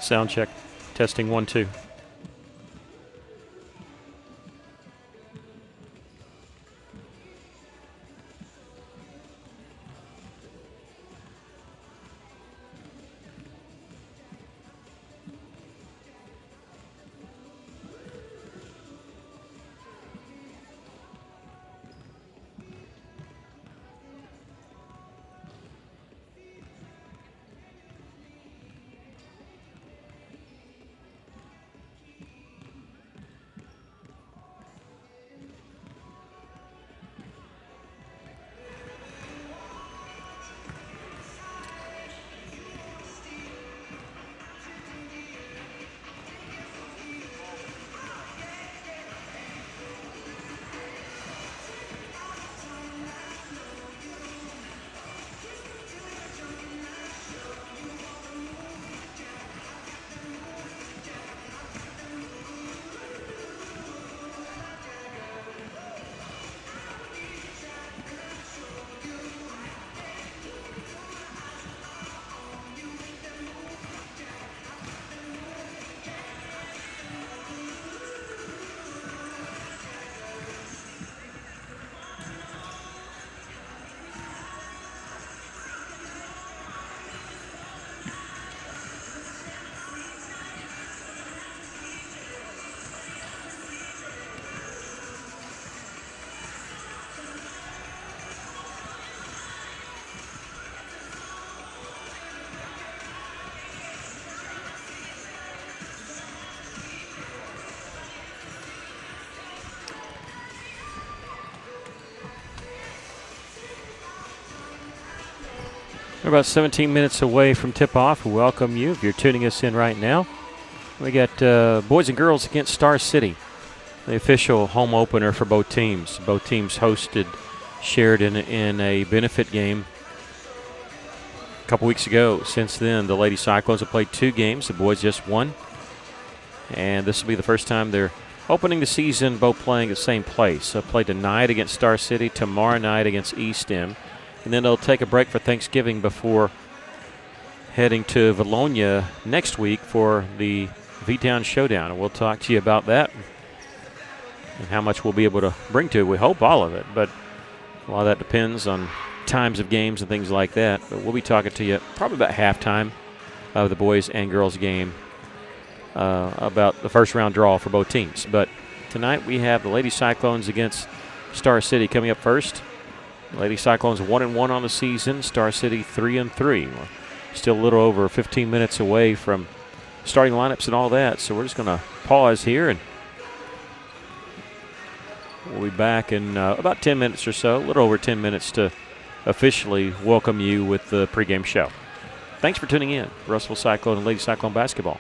Sound check. Testing 1, 2. We're about 17 minutes away from tip-off. We welcome you if you're tuning us in right now. We got boys and girls against Star City, the official home opener for both teams. Both teams hosted Sheridan in a benefit game a couple weeks ago. Since then, the Lady Cyclones have played 2 games. The boys just won. And this will be the first time they're opening the season both playing at the same place. So play tonight against Star City, tomorrow night against East End. And then they'll take a break for Thanksgiving before heading to Valonia next week for the V-Town Showdown. And we'll talk to you about that and how much we'll be able to bring to it. We hope all of it, but a lot of that depends on times of games and things like that. But we'll be talking to you probably about halftime of the boys and girls game about the first round draw for both teams. But tonight we have the Lady Cyclones against Star City coming up first. Lady Cyclones 1-1 on the season. Star City 3-3. We're still a little over 15 minutes away from starting lineups and all that, so we're just going to pause here and we'll be back in about 10 minutes or so, a little over 10 minutes to officially welcome you with the pregame show. Thanks for tuning in. Russell Cyclone and Lady Cyclone basketball.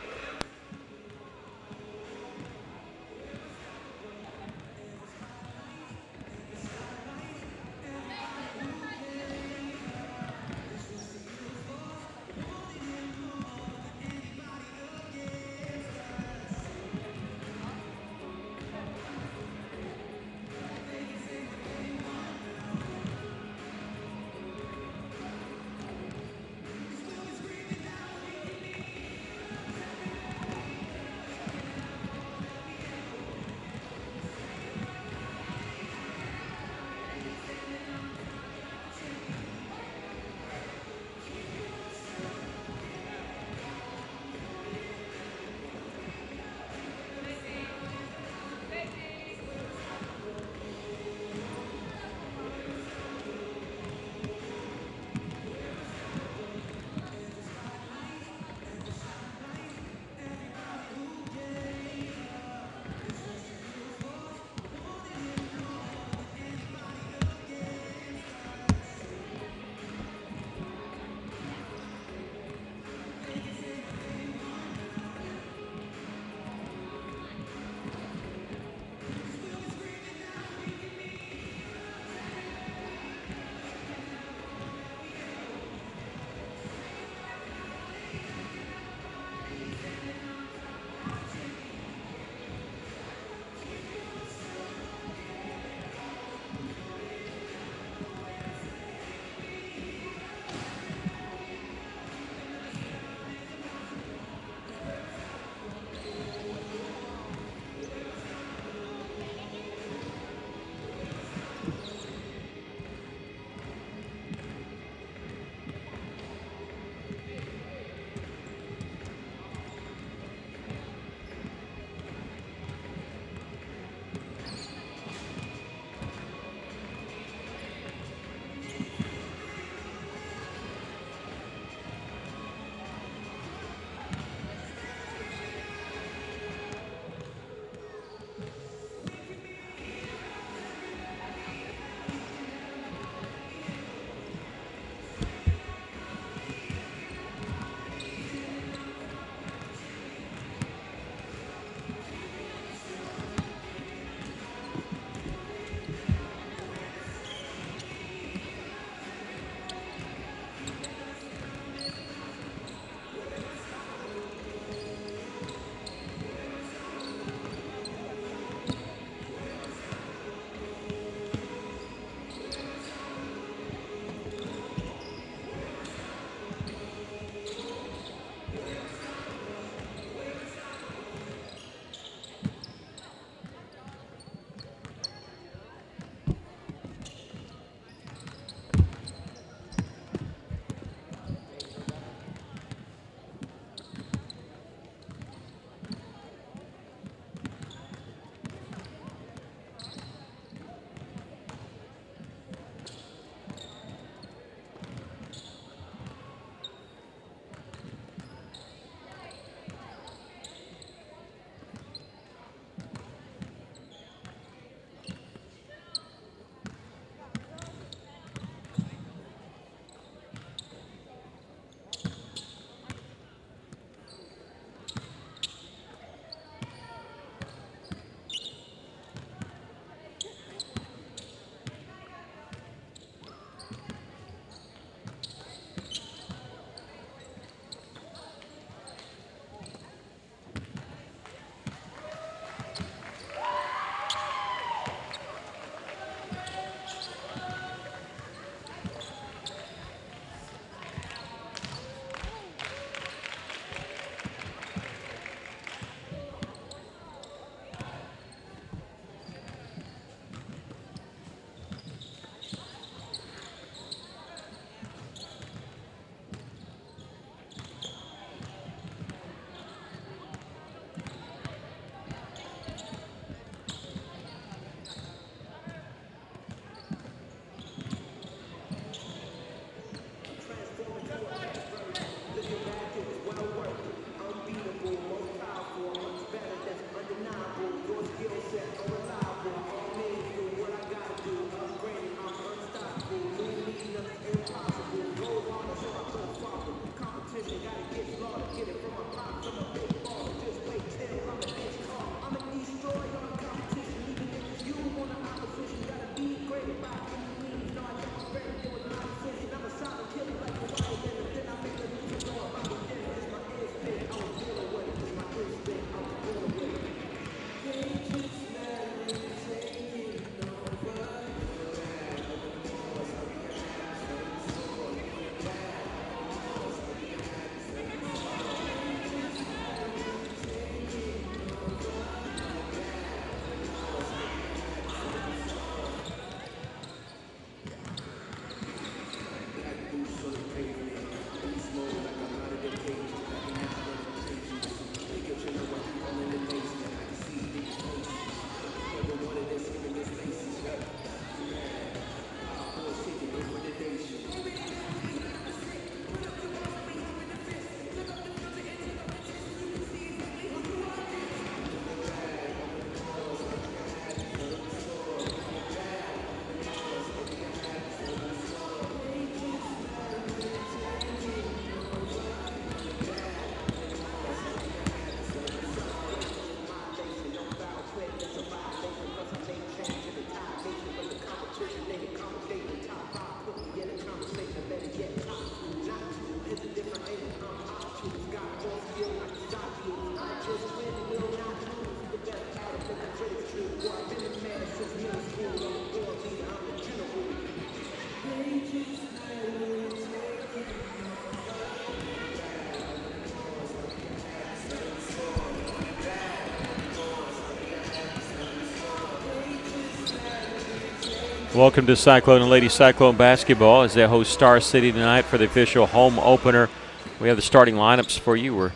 Welcome to Cyclone and Lady Cyclone basketball as they host Star City tonight for the official home opener. We have the starting lineups for you. We're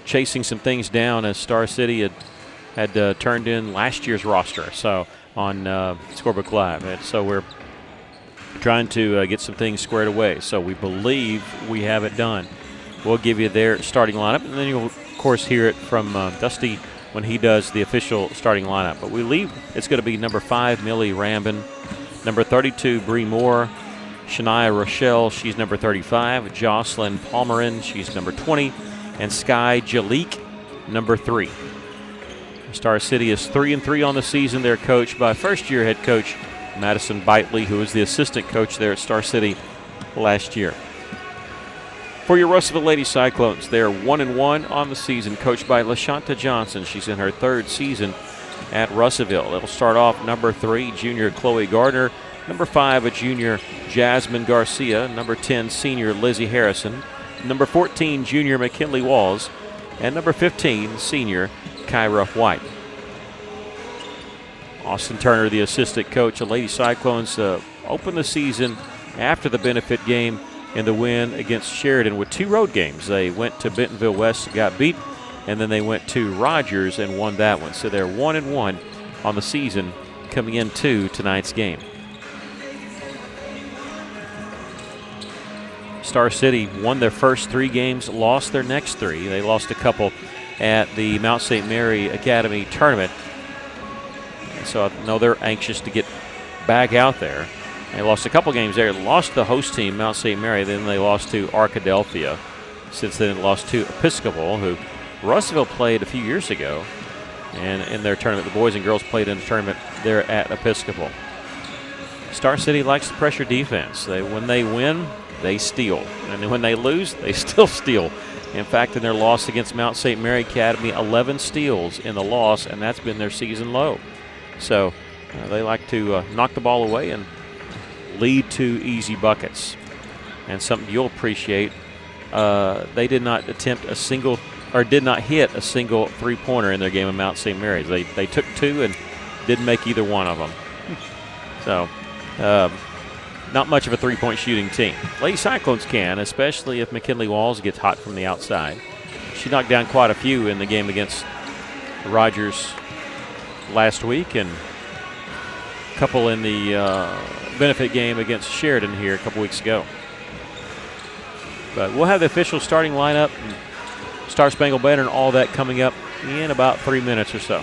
chasing some things down as Star City had turned in last year's roster on Scorebook Live. And so we're trying to get some things squared away. So we believe we have it done. We'll give you their starting lineup, and then you'll, of course, hear it from Dusty when he does the official starting lineup. But we believe it's going to be number 5, Millie Rambin, number 32, Bree Moore, Shania Rochelle, she's number 35, Jocelyn Palmerin, she's number 20, and Sky Jalik, number 3. Star City is 3-3 on the season. They're coached by first-year head coach Madison Bitely, who was the assistant coach there at Star City last year. For your Russellville Lady Cyclones, they're 1-1 on the season, coached by LaShanta Johnson. She's in her 3rd season at Russellville. It'll start off number 3, junior Chloe Gardner, number 5, a junior Jasmine Garcia, number 10, senior Lizzie Harrison, number 14, junior McKinley Walls, and number 15, senior Kyra White. Austin Turner, the assistant coach. The Lady Cyclones opened the season after the benefit game in the win against Sheridan with 2 road games. They went to Bentonville West, got beat, and then they went to Rogers and won that one. So they're 1-1 on the season coming into tonight's game. Star City won their first 3 games, lost their next 3. They lost a couple at the Mount St. Mary Academy tournament. So I know they're anxious to get back out there. They lost a couple games there. Lost the host team, Mount St. Mary. Then they lost to Arkadelphia. Since then, lost to Episcopal, who Russellville played a few years ago. And in their tournament, the boys and girls played in the tournament there at Episcopal. Star City likes the pressure defense. When they win, they steal. And when they lose, they still steal. In fact, in their loss against Mount St. Mary Academy, 11 steals in the loss, and that's been their season low. So they like to knock the ball away and lead to easy buckets. And something you'll appreciate, they did not attempt a single, or did not hit a single three-pointer in their game of Mount St. Mary's. They took 2 and didn't make either one of them. So not much of a three-point shooting team. Lady Cyclones can, especially if McKinley Walls gets hot from the outside. She knocked down quite a few in the game against Rogers last week, and a couple in the benefit game against Sheridan here a couple weeks ago. But we'll have the official starting lineup and Star Spangled Banner and all that coming up in about 3 minutes or so.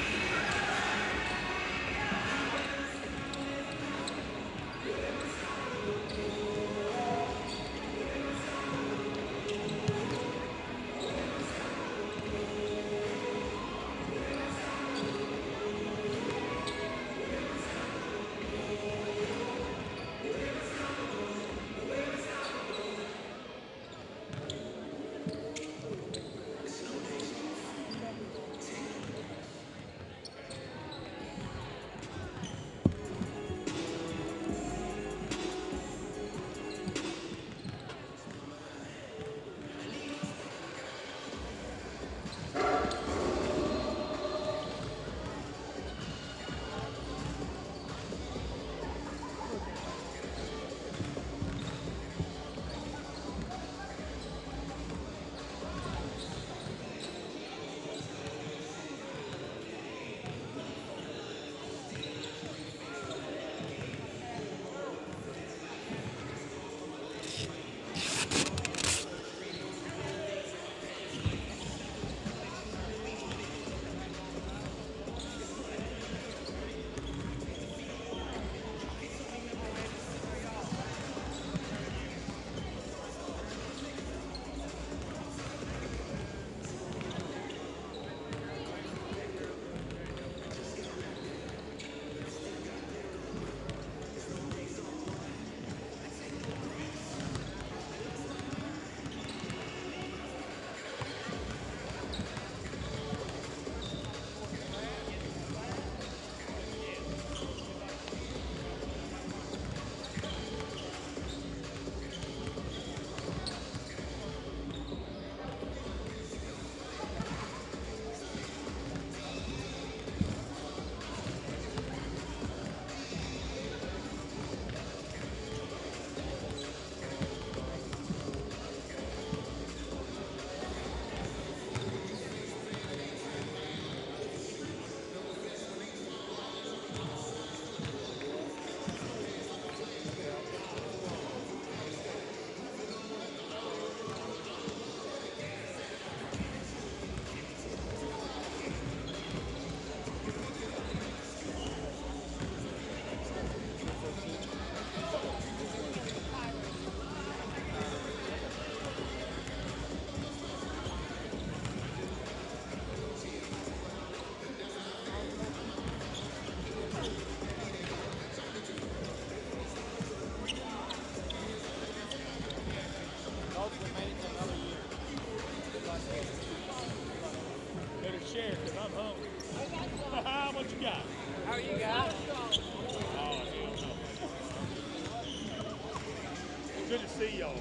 Good to see y'all.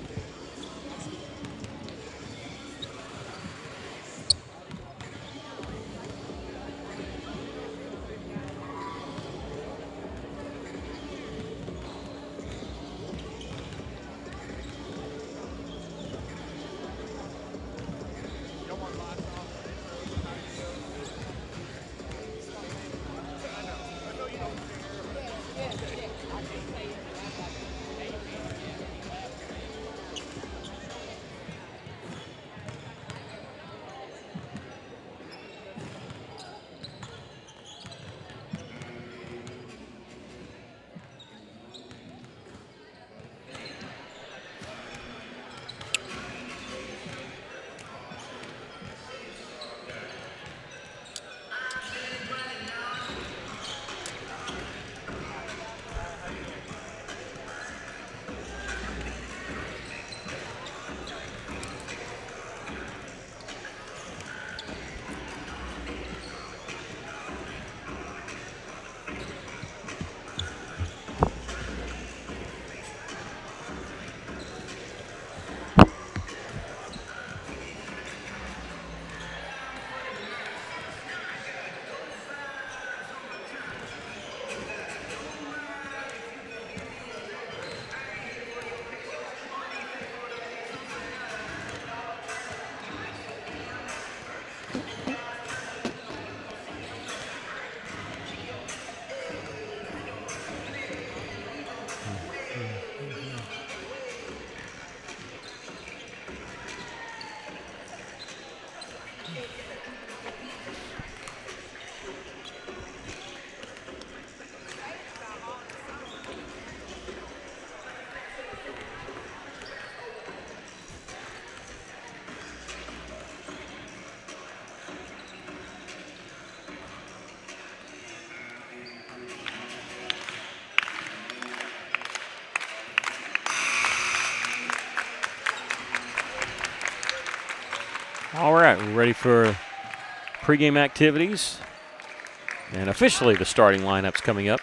All right, we're ready for pregame activities. And officially the starting lineup's coming up.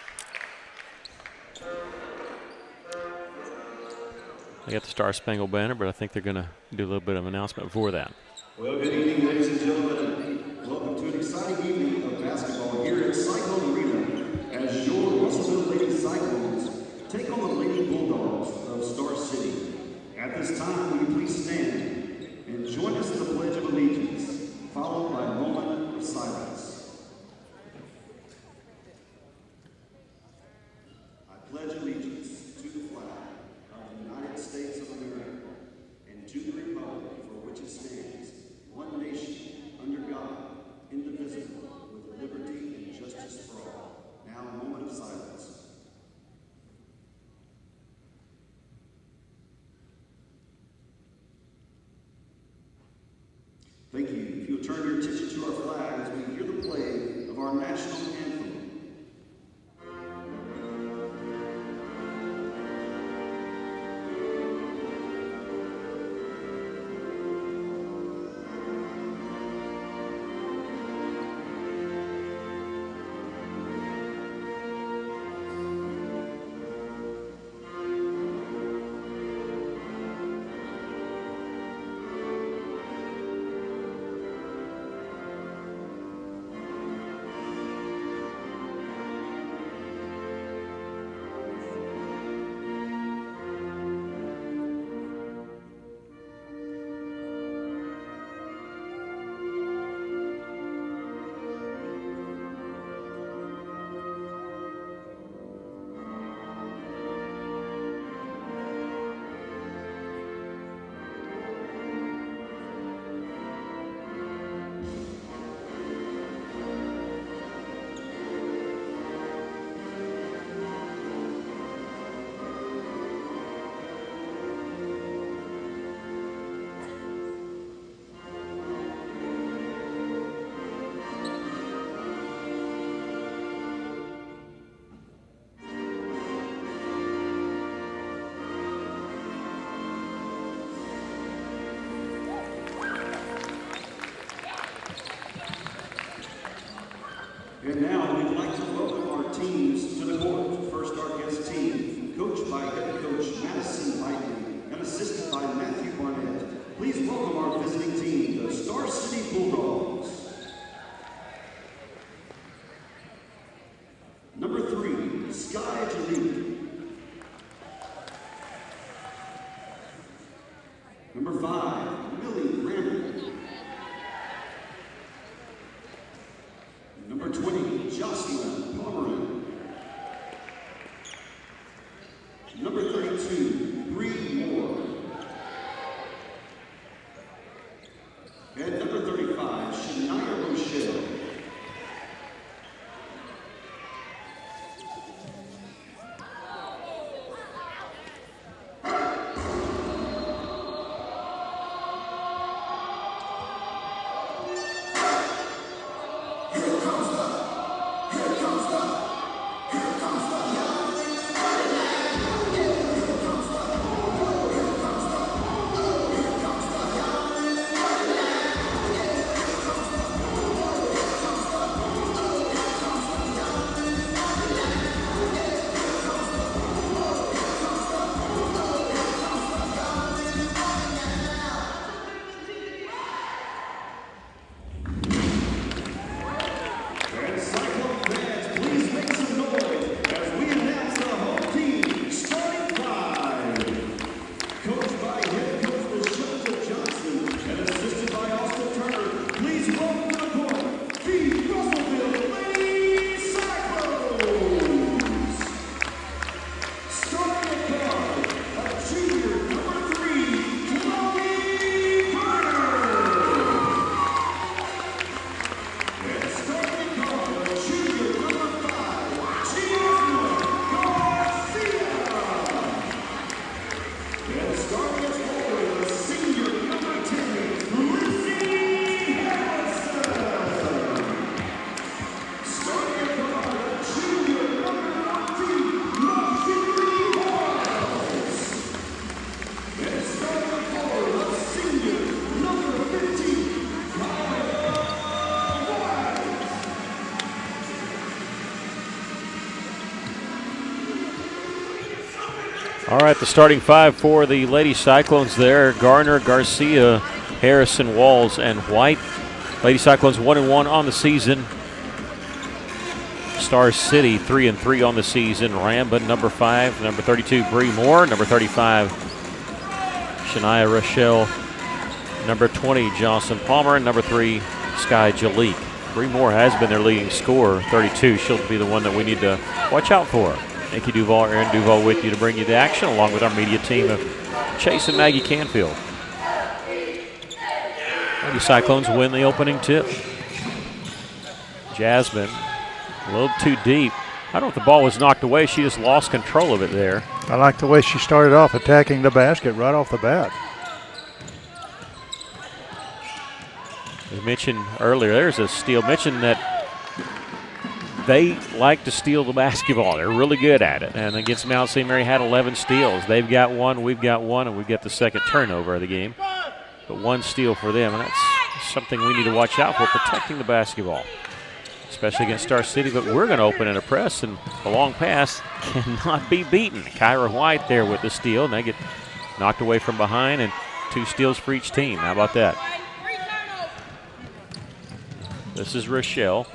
They got the Star Spangled Banner, but I think they're going to do a little bit of announcement before that. Well, good evening, ladies and gentlemen. Welcome to an exciting evening of basketball here at Cyclone Arena as your Russellville Lady Cyclones take on the Lady Bulldogs of Star City. At this time, will you please stand and join us in the Pledge of Allegiance, followed by a moment of silence. I pledge allegiance to the flag of the United States of America and to the republic for which it stands, one nation, under God, indivisible, with liberty and justice for all. Now a moment of silence. Thank you. If you'll turn your attention to our flag as we hear the play of our national anthem. And now we'd like to welcome our teams to the court. First, our guest team, coached by head coach Madison Whiteley and assisted by Matthew Barnett. Please welcome our visiting team, the Star City Bulldogs. Number 3, Sky Jalili. Number 5, Millie Ramsey. Number 20, Jocelyn Pomeran. Number 32, Bree Moore. And number 35, Shania Rochelle. All right, the starting 5 for the Lady Cyclones there: Garner, Garcia, Harrison, Walls, and White. Lady Cyclones 1-1 on the season. Star City 3-3 on the season. Rambin, number 5. Number 32, Bree Moore. Number 35, Shania Rochelle. Number 20, Johnson Palmer. And number 3, Sky Jalili. Bree Moore has been their leading scorer, 32. She'll be the one that we need to watch out for. Nikki Duval, Aaron Duval with you to bring you the action, along with our media team of Chase and Maggie Canfield. Lady Cyclones win the opening tip. Jasmine, a little too deep. I don't know if the ball was knocked away. She just lost control of it there. I like the way she started off attacking the basket right off the bat. As mentioned earlier, there's a steal. Mentioned that they like to steal the basketball. They're really good at it. And against Mount St. Mary had 11 steals. They've got 1, we've got 1, and we've got the second turnover of the game. But 1 steal for them, and that's something we need to watch out for, protecting the basketball, especially against Star City. But we're going to open in a press, and the long pass cannot be beaten. Kyra White there with the steal, and they get knocked away from behind, and 2 steals for each team. How about that? This is Rochelle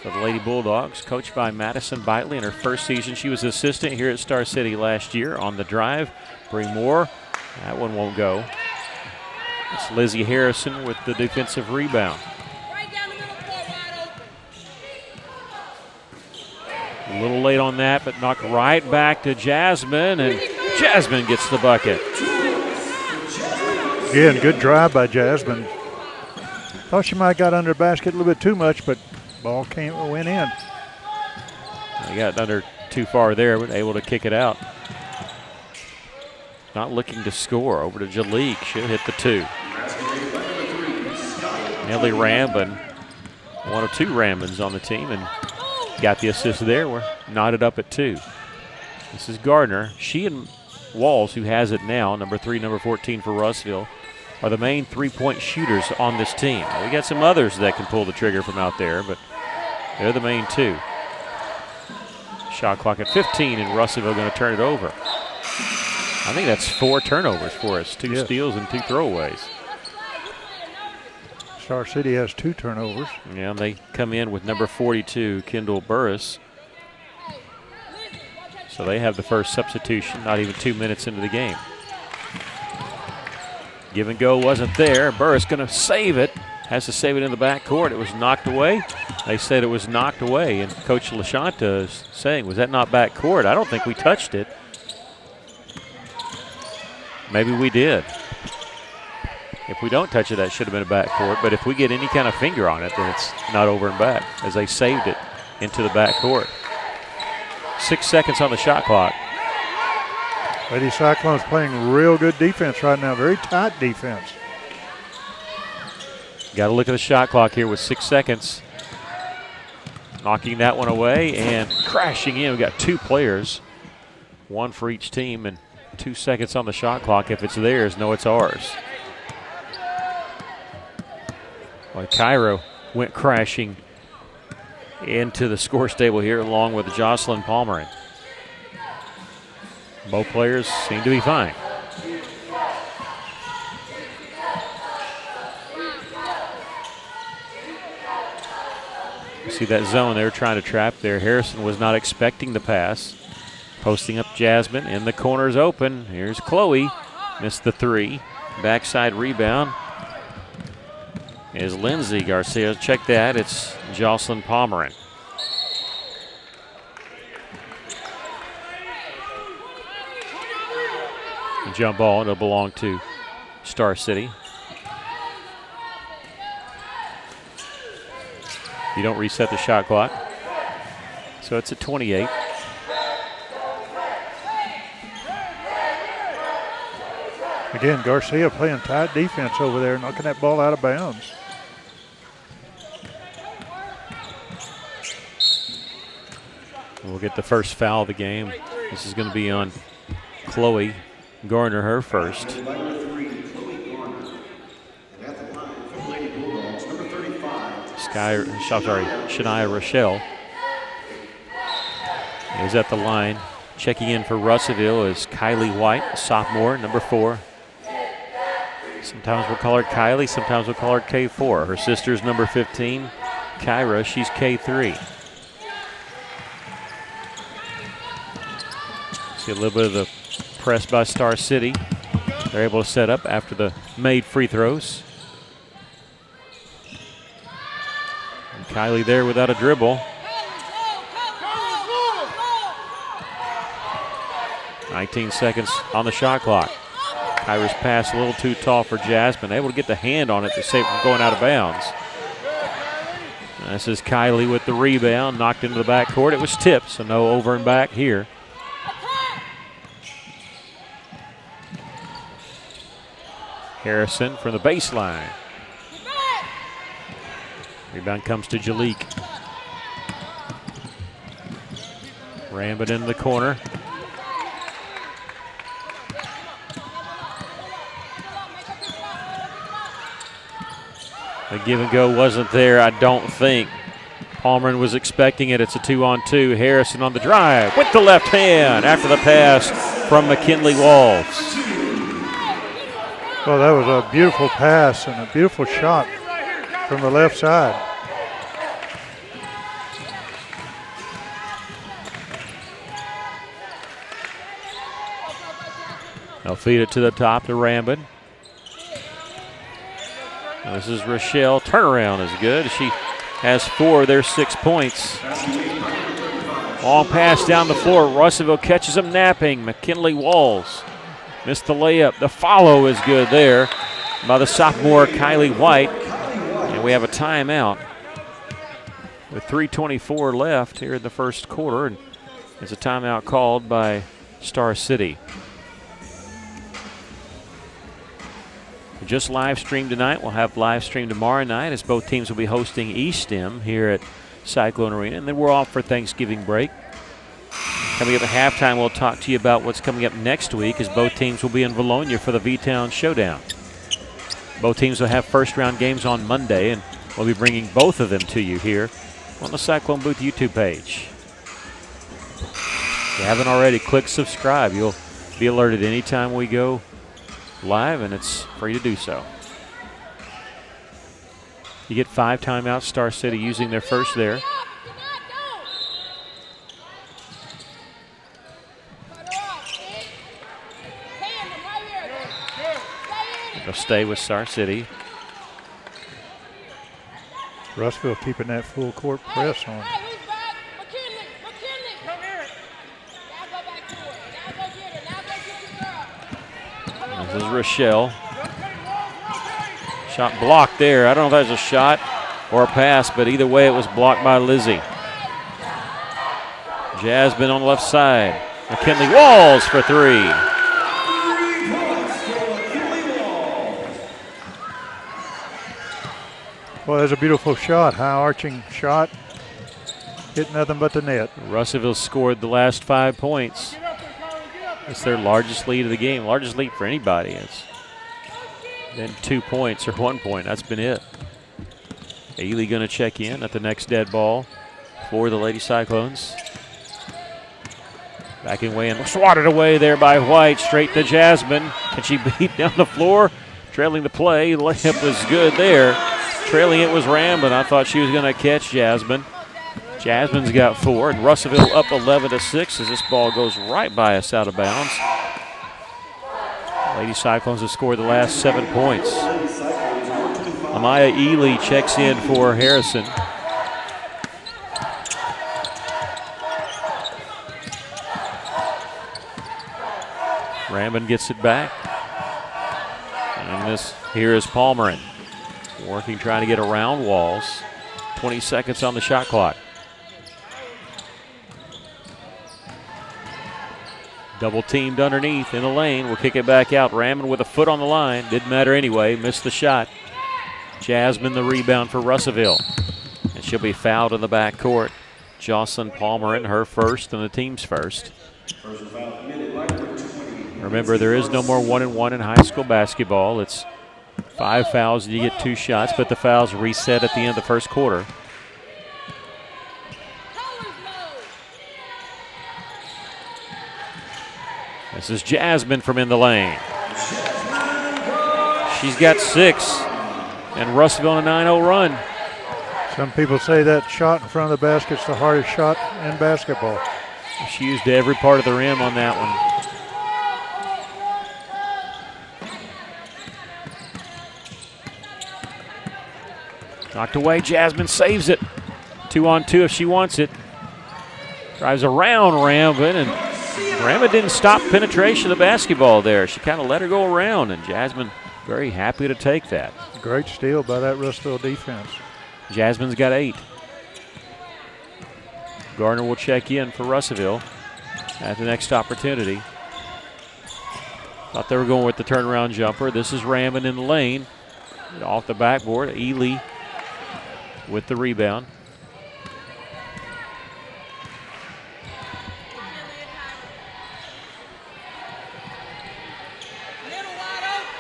for the Lady Bulldogs, coached by Madison Bitely. In her first season, she was assistant here at Star City last year. On the drive, Bree Moore. That one won't go. It's Lizzie Harrison with the defensive rebound. A little late on that, but knocked right back to Jasmine, and Jasmine gets the bucket. Again, good drive by Jasmine. Thought she might have got under the basket a little bit too much, but ball went in. They got under too far there, but able to kick it out. Not looking to score. Over to Jalili. She'll hit the 2. Nellie Rambin, one of 2 Rambins on the team, and got the assist there. We're knotted up at 2. This is Gardner. She and Walls, who has it now, number 3, number 14 for Russville, are the main 3-point shooters on this team. Now, we got some others that can pull the trigger from out there, but They're the main two. Shot clock at 15, and Russellville going to turn it over. I think that's 4 turnovers for us, 2 steals and 2 throwaways. Star City has 2 turnovers. Yeah, and they come in with number 42, Kendall Burris. So they have the first substitution, not even 2 minutes into the game. Give and go wasn't there. Burris going to save it. Has to save it in the backcourt. It was knocked away. They said it was knocked away, and Coach LaShanta is saying, was that not backcourt? I don't think we touched it. Maybe we did. If we don't touch it, that should have been a backcourt. But if we get any kind of finger on it, then it's not over and back, as they saved it into the backcourt. 6 seconds on the shot clock. Lady Cyclones playing real good defense right now. Very tight defense. Got to look at the shot clock here with 6 seconds. Knocking that one away and crashing in. We've got 2 players, 1 for each team, and 2 seconds on the shot clock. If it's theirs, no, it's ours. Well, Cairo went crashing into the scores table here along with Jocelyn Palmerin. Both players seem to be fine. You see that zone they're trying to trap there. Harrison was not expecting the pass. Posting up Jasmine, in the corner's open. Here's Chloe, missed the 3. Backside rebound is Lindsay Garcia. Check that, it's Jocelyn Palmerin. The jump ball, it'll belong to Star City. You don't reset the shot clock. So it's at 28. Again, Garcia playing tight defense over there, knocking that ball out of bounds. We'll get the first foul of the game. This is going to be on Chloe Garner, her first. Shania Rochelle is at the line. Checking in for Russellville is Kylie White, a sophomore, number 4. Sometimes we'll call her Kylie, sometimes we'll call her K4. Her sister's number 15, Kyra, she's K3. See a little bit of the press by Star City. They're able to set up after the made free throws. And Kylie there without a dribble. 19 seconds on the shot clock. Kyra's pass a little too tall for Jasmine. Able to get the hand on it to save it from going out of bounds. This is Kylie with the rebound. Knocked into the backcourt. It was tipped, so no over and back here. Harrison from the baseline. Rebound comes to Jalik. Rambit in the corner. The give and go wasn't there, I don't think. Palmerin was expecting it. It's a 2-on-2. Harrison on the drive with the left hand after the pass from McKinley Walls. Well, that was a beautiful pass and a beautiful shot from the left side. They'll feed it to the top to Rambin. This is Rochelle. Turnaround is good. She has 4 of their 6 points. Long pass down the floor. Russellville catches them napping. McKinley Walls missed the layup. The follow is good there by the sophomore Kylie White. And we have a timeout with 3:24 left here in the first quarter. And it's a timeout called by Star City. Just live stream tonight. We'll have live stream tomorrow night as both teams will be hosting Eastham here at Cyclone Arena. And then we're off for Thanksgiving break. Coming up at halftime, we'll talk to you about what's coming up next week as both teams will be in Valonia for the V-Town Showdown. Both teams will have first-round games on Monday, and we'll be bringing both of them to you here on the Cyclone Booth YouTube page. If you haven't already, click subscribe. You'll be alerted anytime we go live, and it's free to do so. You get 5 timeouts, Star City using their first there. They'll stay with Star City. Russellville keeping that full court press on. This is Rochelle. Shot blocked there. I don't know if that was a shot or a pass, but either way it was blocked by Lizzie. Jasmine on the left side. McKinley Walls for 3. Well, that's a beautiful shot, high arching shot. Hit nothing but the net. Russellville scored the last 5 points. It's their largest lead of the game, largest lead for anybody. It's been 2 points or 1 point. That's been it. Ely going to check in at the next dead ball for the Lady Cyclones. Backing away and swatted away there by White. Straight to Jasmine. Can she beat down the floor? Trailing the play. Layup was good there. Trailing it was Ramblin. I thought she was going to catch Jasmine. Jasmine's got 4, and Russellville up 11-6 as this ball goes right by us out of bounds. Lady Cyclones have scored the last 7 points. Amaya Ely checks in for Harrison. Ramblin gets it back. And this here is Palmerin. Working, trying to get around Walls. 20 seconds on the shot clock. Double teamed underneath in the lane. We'll kick it back out. Ramblin with a foot on the line. Didn't matter anyway. Missed the shot. Jasmine the rebound for Russellville. And she'll be fouled in the backcourt. Jocelyn Palmerin, her first and the team's first. Remember, there is no more 1-and-1 in high school basketball. It's 5 fouls and you get 2 shots, but the fouls reset at the end of the first quarter. This is Jasmine from in the lane. She's got 6, and Russellville on a 9-0 run. Some people say that shot in front of the basket's the hardest shot in basketball. She used every part of the rim on that one. Knocked away, Jasmine saves it. 2-on-2 if she wants it. Drives around Ramblin, and Ramblin didn't stop penetration of the basketball there. She kind of let her go around, and Jasmine very happy to take that. Great steal by that Russellville defense. Jasmine's got 8. Gardner will check in for Russellville at the next opportunity. Thought they were going with the turnaround jumper. This is Ramblin in the lane. Off the backboard, Ely with the rebound.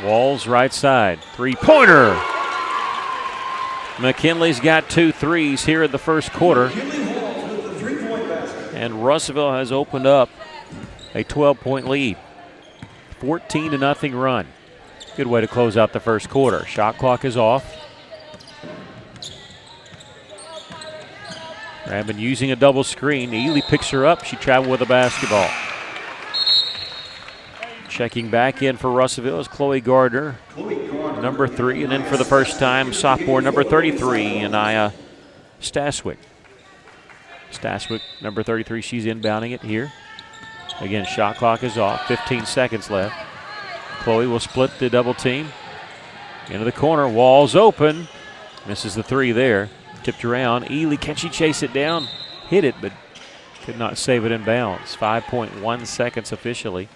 Walls right side, 3-pointer. McKinley's got 2 threes here in the first quarter. And Russellville has opened up a 12-point lead. 14-0 run. Good way to close out the first quarter. Shot clock is off. Ramblin using a double screen. Ely picks her up. She traveled with a basketball. Checking back in for Russellville is Chloe Gardner, number 3. And then for the first time, sophomore number 33, Anaya Staswick. Staswick, number 33, she's inbounding it here. Again, shot clock is off. 15 seconds left. Chloe will split the double team. Into the corner. Walls open. Misses the 3 there. Tipped around. Ely, can she chase it down? Hit it, but could not save it in bounds. 5.1 seconds officially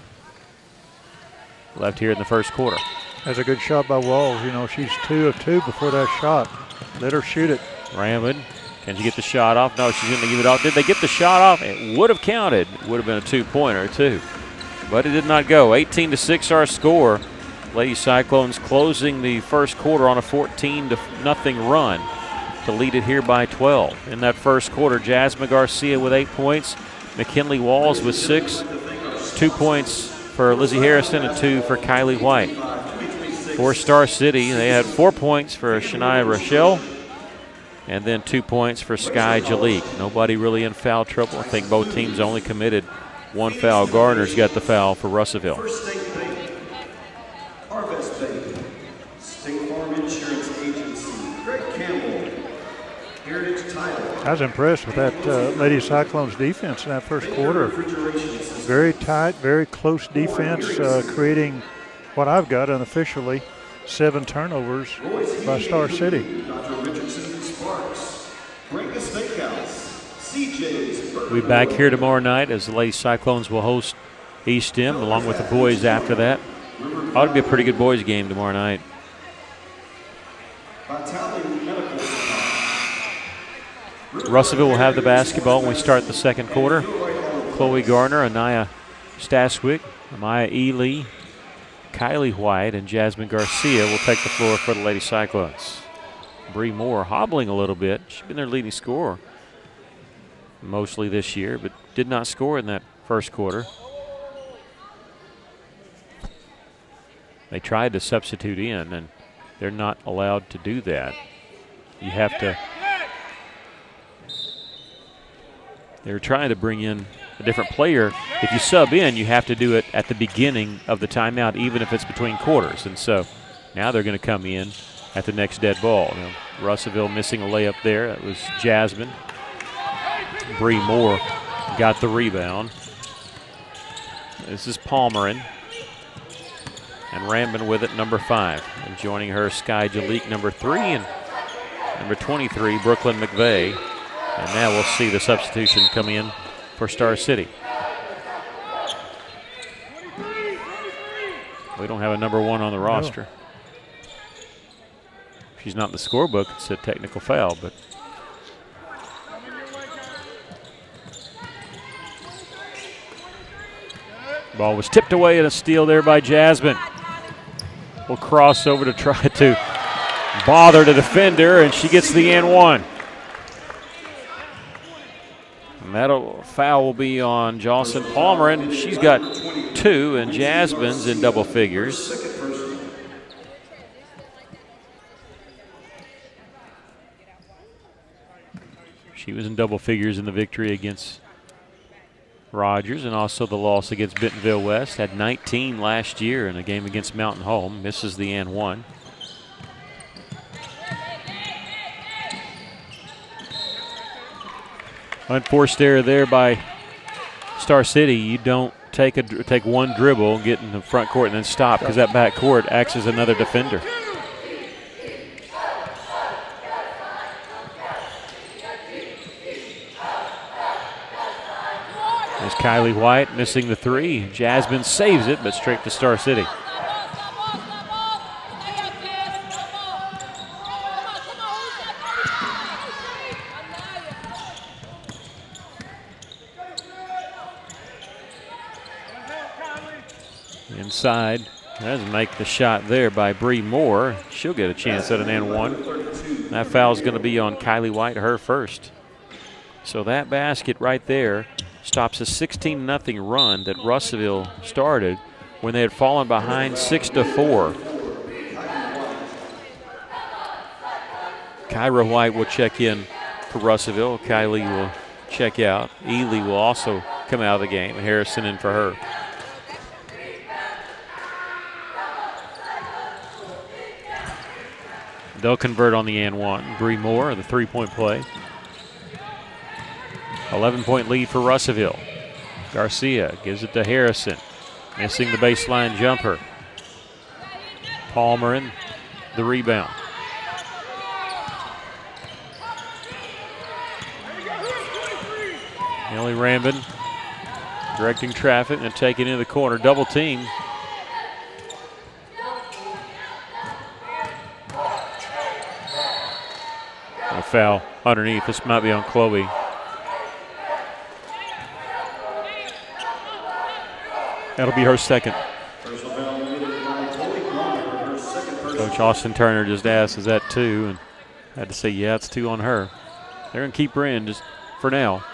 left here in the first quarter. That's a good shot by Walls. You know, she's 2 of 2 before that shot. Let her shoot it. Ramblin, can she get the shot off? No, she's going to give it off. Did they get the shot off? It would have counted. It would have been a 2-pointer, too. But it did not go. 18-6 our score. Lady Cyclones closing the first quarter on a 14-0 run. to lead it here by 12. In that first quarter, Jasmine Garcia with 8 points, McKinley Walls with 6, 2 points for Lizzie Harrison and 2 for Kylie White. For Star City, they had 4 points for Shania Rochelle and then 2 points for Sky Jalik. Nobody really in foul trouble. I think both teams only committed 1 foul. Garner's got the foul for Russellville. First State Bank, Harvest Bank, State Farm Insurance Agency, Greg Campbell, Heritage Title. I was impressed with that Lady Cyclones defense in that first quarter. Very tight, very close defense, creating what I've got unofficially 7 turnovers by Star City. Dr. Richardson Sparks, Brangus Steakhouse, CJ's. We'll be back here tomorrow night as the Lady Cyclones will host East End along with the boys after that. Ought to be a pretty good boys game tomorrow night. Russellville will have the basketball when we start the second quarter. Chloe Garner, Anaya Staswick, Amaya Ely, Kylie White, and Jasmine Garcia will take the floor for the Lady Cyclones. Bree Moore hobbling a little bit. She's been their leading scorer mostly this year, but did not score in that first quarter. They tried to substitute in, and they're not allowed to do that. You have to. They're trying to bring in a different player. If you sub in, you have to do it at the beginning of the timeout, even if it's between quarters. And so now they're going to come in at the next dead ball. You know, Russellville missing a layup there. That was Jasmine. Bree Moore got the rebound. This is Palmerin. And Rambin with it, number 5. And joining her, Sky Jalik, number 3. And number 23, Brooklyn McVeigh. And now we'll see the substitution come in for Star City. We don't have a number 1 on the roster. No. She's not in the scorebook. It's a technical foul, but ball was tipped away and a steal there by Jasmine. We'll cross over to try to bother the defender, and she gets the and 1. And that foul will be on Jocelyn Palmer, and she's got 2, and Jasmine's in double figures. She was in double figures in the victory against Rogers and also the loss against Bentonville West. Had 19 last year in a game against Mountain Home. Misses the and 1. Unforced error there by Star City. You don't take one dribble, get in the front court, and then stop, because that back court acts as another defender. There's Kylie White missing the 3. Jasmine saves it, but straight to Star City. Inside, doesn't make the shot there by Bree Moore. She'll get a chance at an and 1. That foul is going to be on Kylie White, her first. So that basket right there stops a 16-0 run that Russellville started when they had fallen behind 6-4. Kyra White will check in for Russellville. Kylie will check out. Ely will also come out of the game. Harrison in for her. They'll convert on the and 1. Bree Moore, the 3-point play. 11-point lead for Russellville. Garcia gives it to Harrison. Missing the baseline jumper. Palmerin, the rebound. Nellie Rambin directing traffic and taking into the corner. Double team. A foul underneath. This might be on Chloe. That'll be her second. Coach Austin Turner just asked, is that 2? And Had to say, yeah, it's 2 on her. They're going to keep her in just for now.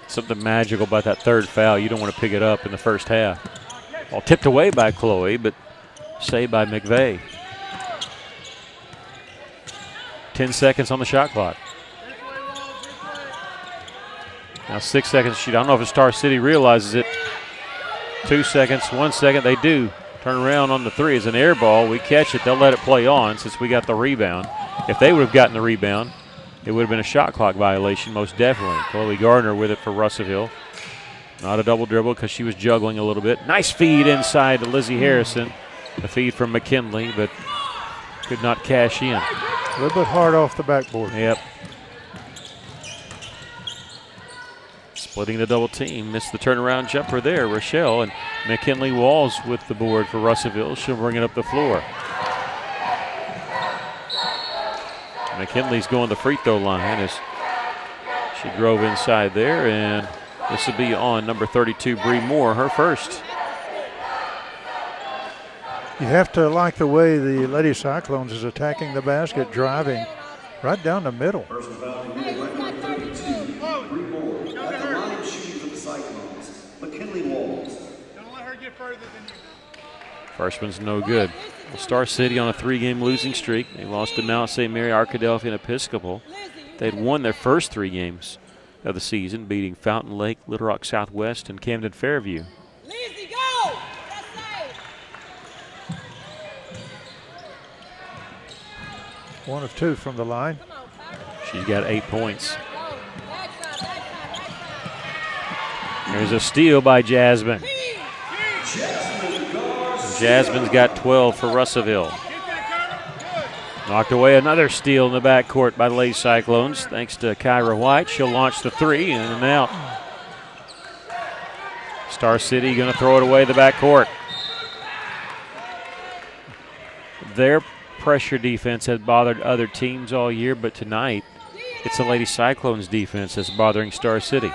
Something magical about that third foul. You don't want to pick it up in the first half. All tipped away by Chloe, but saved by McVeigh. 10 seconds on the shot clock. Now 6 seconds. I don't know if Star City realizes it. 2 seconds, 1 second. They do turn around on the 3. It's an air ball. We catch it. They'll let it play on since we got the rebound. If they would have gotten the rebound, it would have been a shot clock violation, most definitely. Chloe Gardner with it for Russellville. Not a double dribble because she was juggling a little bit. Nice feed inside to Lizzie Harrison. The feed from McKinley, but could not cash in. A little bit hard off the backboard. Yep. Splitting the double team. Missed the turnaround jumper there, Rochelle. And McKinley Walls with the board for Russellville. She'll bring it up the floor. McKinley's going to the free throw line as she drove inside there, and this will be on number 32, Bree Moore, her first. You have to like the way the Lady Cyclones is attacking the basket, driving right down the middle. First foul committed by number 32, Bree Moore. At the line shooting for the Cyclones, McKinley Walls. Don't let her get further than you. First one's no good. Well, Star City on a 3-game losing streak. They lost to Mount St. Mary, Arkadelphia, and Episcopal. They'd won their first 3 games of the season, beating Fountain Lake, Little Rock Southwest, and Camden Fairview. Lizzie, go! One of 2 from the line. She's got 8 points. There's a steal by Jasmine. Jasmine's got 12 for Russellville. Knocked away another steal in the backcourt by the Lady Cyclones. Thanks to Kyra White. She'll launch the 3 in and out. Star City going to throw it away the backcourt. Their pressure defense has bothered other teams all year, but tonight it's the Lady Cyclones defense that's bothering Star City.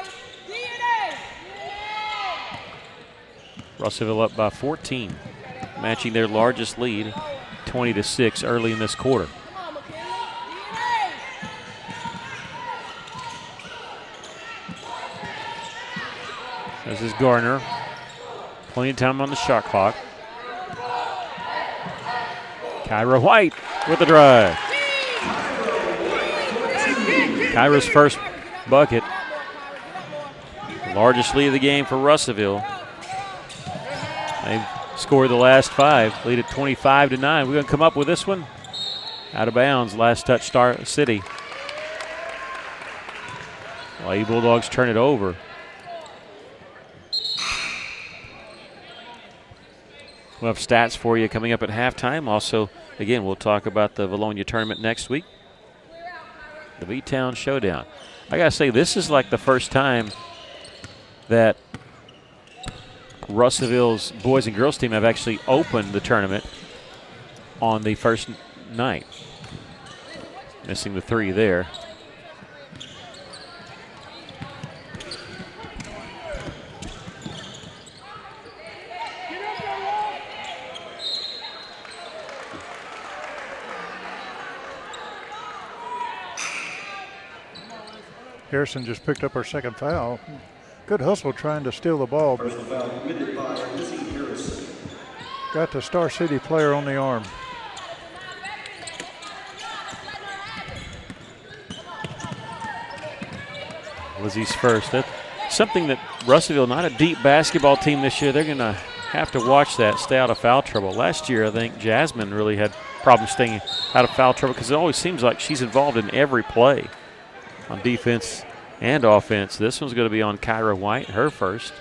Russellville up by 14, matching their largest lead, 20-6 early in this quarter. This is Garner. Plenty of time on the shot clock. Kyra White with the drive. Kyra's first bucket. Largest lead of the game for Russellville. They've scored the last 5, lead at 25-9. We're going to come up with this one. Out of bounds, last touch Star City. Lady Bulldogs turn it over. We'll have stats for you coming up at halftime. Also, again, we'll talk about the Valonia tournament next week. The V-Town Showdown. I got to say, this is like the first time that Russellville's boys and girls team have actually opened the tournament on the first night. Missing the 3 there. Harrison just picked up her second foul. Good hustle trying to steal the ball. First foul committed by Lizzie Harrison. Got the Star City player on the arm. Lizzie's first. That's something that Russellville, not a deep basketball team this year. They're going to have to watch that, stay out of foul trouble. Last year, I think Jasmine really had problems staying out of foul trouble because it always seems like she's involved in every play on defense and offense. This one's going to be on Kyra White, her first.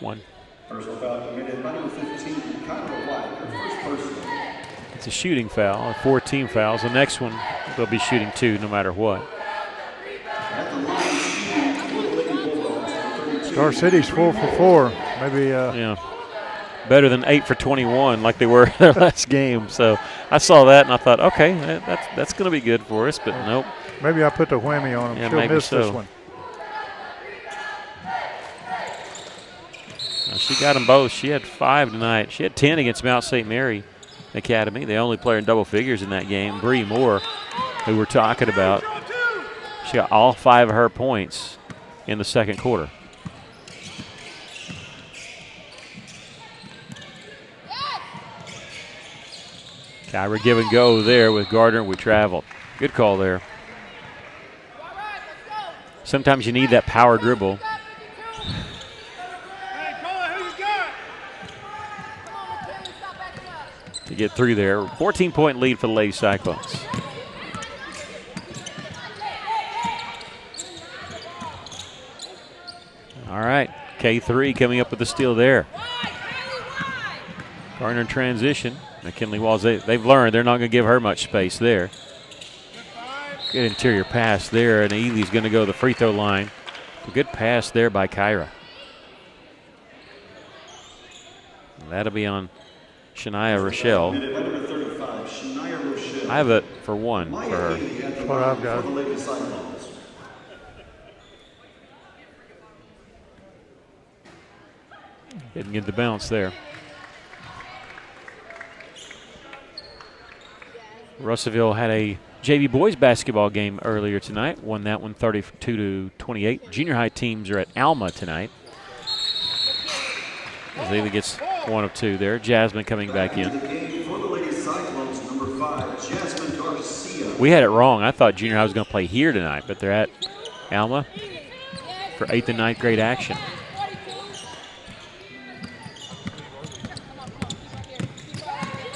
One. First foul committed by number 15, Kyra White, her first personal. It's a shooting foul, 14 fouls. The next one, they'll be shooting 2 no matter what. At the line shooting for the Lady Bulldogs, 32. Star City's 4 for 4. Maybe Yeah. better than 8 for 21 like they were in their last game. So I saw that and I thought, okay, that's going to be good for us, but nope. Maybe I put the whammy on them. Yeah, She'll maybe miss so. this one. Now, she got them both. She had 5 tonight. She had 10 against Mount St. Mary Academy. The only player in double figures in that game, Bree Moore, who we're talking about. She got all 5 of her points in the second quarter. Kyra give and go there with Gardner. We traveled. Good call there. Sometimes you need that power dribble. To get through there. 14-point lead for the Lady Cyclones. All right, K3 coming up with the steal there. Gardner in transition. McKinley Walls, they've learned they're not going to give her much space there. Good interior pass there, and Ely's going to go to the free throw line. A good pass there by Kyra. And that'll be on Shania Rochelle. I have it for 1 for her. That's what I've got. Didn't get the bounce there. Russellville had a JV boys basketball game earlier tonight. Won that one 32-28. Junior high teams are at Alma tonight. Azalea gets 1 of 2 there. Jasmine coming back in. We had it wrong. I thought junior high was going to play here tonight, but they're at Alma for 8th and 9th grade action.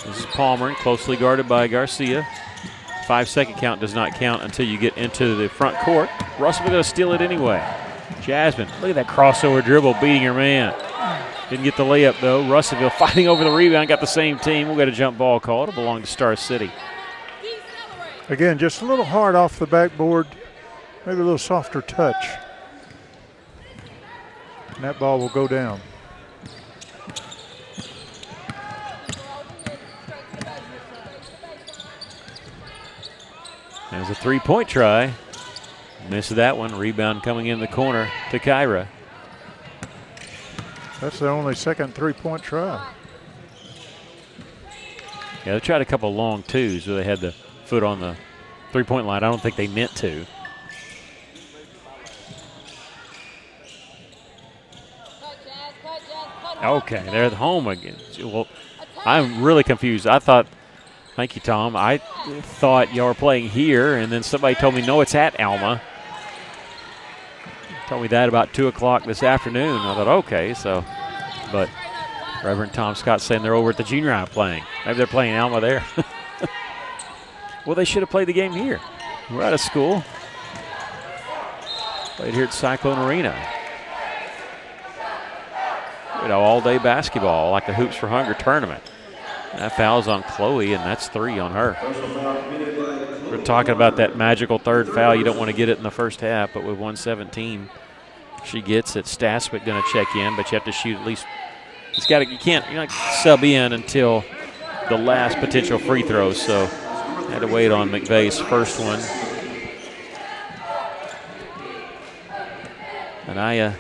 This is Palmer, closely guarded by Garcia. 5-second count does not count until you get into the front court. Russellville going to steal it anyway. Jasmine, look at that crossover dribble beating her man. Didn't get the layup though. Russellville fighting over the rebound, got the same team. We'll get a jump ball call. It'll belong to Star City. Again, just a little hard off the backboard. Maybe a little softer touch. And that ball will go down. There's a 3-point try. Missed that one. Rebound coming in the corner to Kyra. That's the only second 3-point try. Yeah, they tried a couple long twos where they had the foot on the 3-point line. I don't think they meant to. Okay, they're at home again. Well, I'm really confused. Thank you, Tom. I thought y'all were playing here, and then somebody told me, no, it's at Alma. Told me that about 2 o'clock this afternoon. I thought, okay, so, but Reverend Tom Scott saying they're over at the junior high playing. Maybe they're playing Alma there. Well, they should have played the game here. We're out of school. Played here at Cyclone Arena. You know, all-day basketball, like the Hoops for Hunger tournament. That foul's on Chloe, and that's 3 on her. We're talking about that magical third foul. You don't want to get it in the first half, but with 117, she gets it. Staswick going to check in, but you have to shoot at least. You can't sub in until the last potential free throw. So had to wait on McVeigh's first one. Anaya,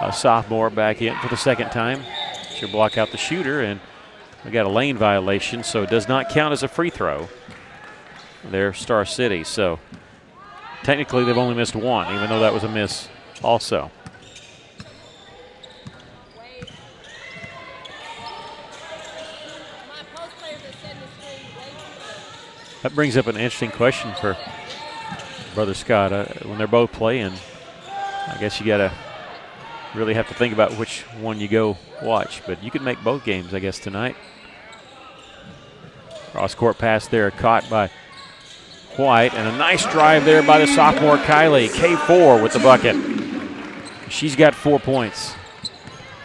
a sophomore, back in for the second time. She'll block out the shooter, and we got a lane violation, so it does not count as a free throw. They're Star City, so technically they've only missed 1, even though that was a miss also. That brings up an interesting question for Brother Scott. When they're both playing, I guess you got to really have to think about which one you go watch, but you can make both games, I guess, tonight. Cross-court pass there, caught by White, and a nice drive there by the sophomore Kylie. K4 with the bucket. She's got 4 points.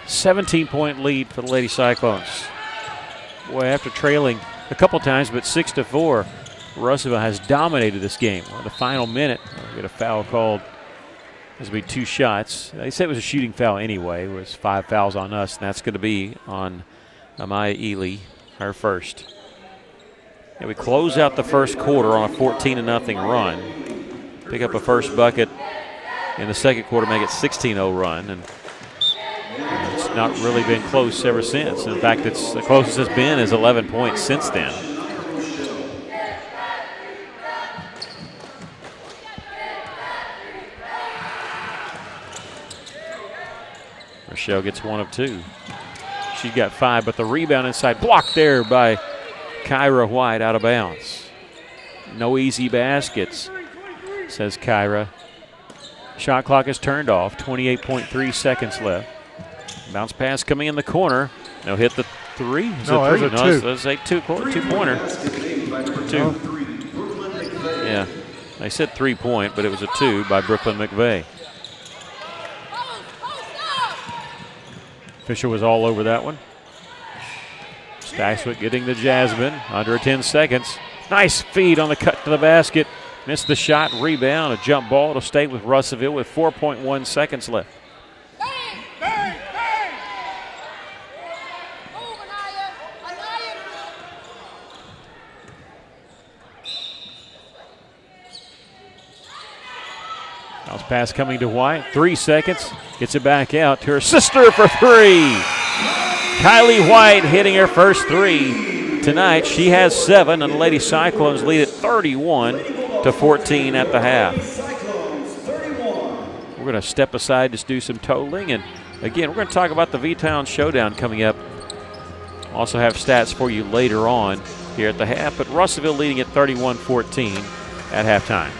17-point lead for the Lady Cyclones. Boy, after trailing a couple times, but 6-4, Russellville has dominated this game. The final minute, we get a foul called This will be 2 shots. They said it was a shooting foul anyway. It was 5 fouls on us, and that's going to be on Amaya Ely, her first. And we close out the first quarter on a 14-0 run. Pick up a first bucket in the second quarter, make it 16-0 run. And it's not really been close ever since. In fact, it's the closest it's been is 11 points since then. Rochelle gets 1 of 2. She got 5, but the rebound inside blocked there by Kyra White, out of bounds. No easy baskets, says Kyra. Shot clock is turned off, 28.3 seconds left. Bounce pass coming in the corner. No, hit the 3. Is no, it 3? There's a 2. That's a two-pointer. 2. Yeah, they said 3-point, but it was a 2 by Brooklyn McVeigh. Fisher was all over that one. Stashwick getting the Jasmine under 10 seconds. Nice feed on the cut to the basket. Missed the shot, rebound, a jump ball. It'll stay with Russellville with 4.1 seconds left. Bang, bang, bang. Move, Anaya. Bounce pass coming to White. 3 seconds. Gets it back out to her sister for 3. Kylie White hitting her first 3 tonight. She has 7, and the Lady Cyclones lead at 31-14 at the half. We're going to step aside to do some totaling, and again, we're going to talk about the V-Town Showdown coming up. Also have stats for you later on here at the half, but Russellville leading at 31-14 at halftime.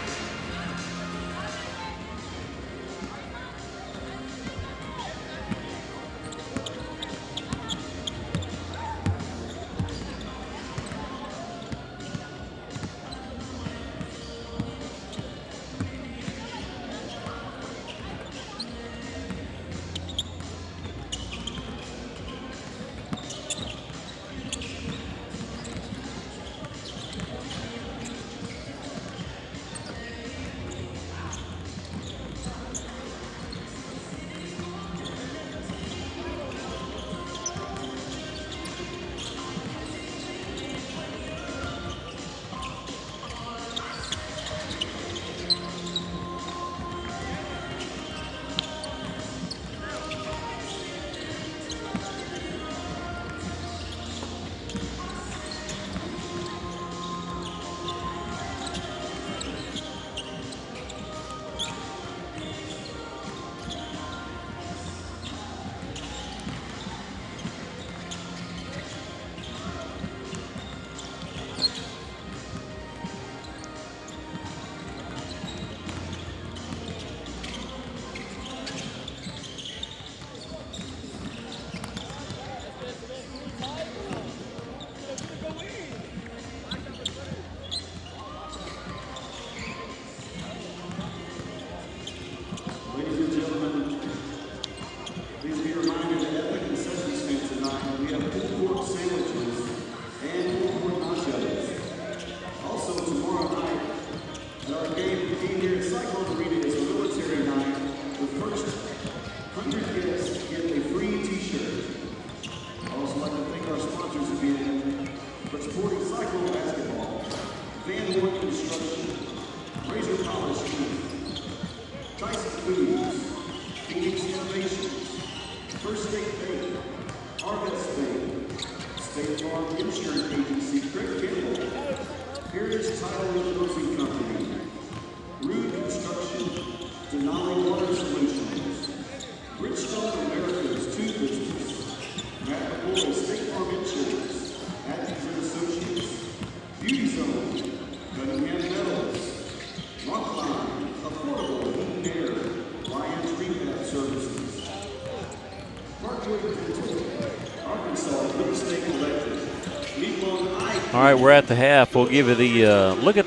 All right, we're at the half. We'll give you the look at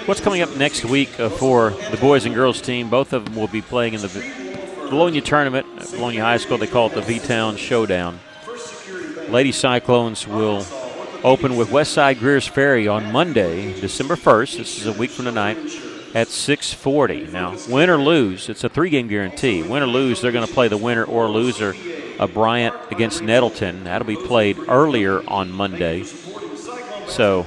what's coming up next week for the boys and girls team. Both of them will be playing in the Bologna tournament at Bologna High School. They call it the V-Town Showdown. Lady Cyclones will open with Westside Greers Ferry on Monday, December 1st. This is a week from tonight at 6:40. Now, win or lose, it's a 3-game guarantee. Win or lose, they're going to play the winner or loser of Bryant against Nettleton. That'll be played earlier on Monday. So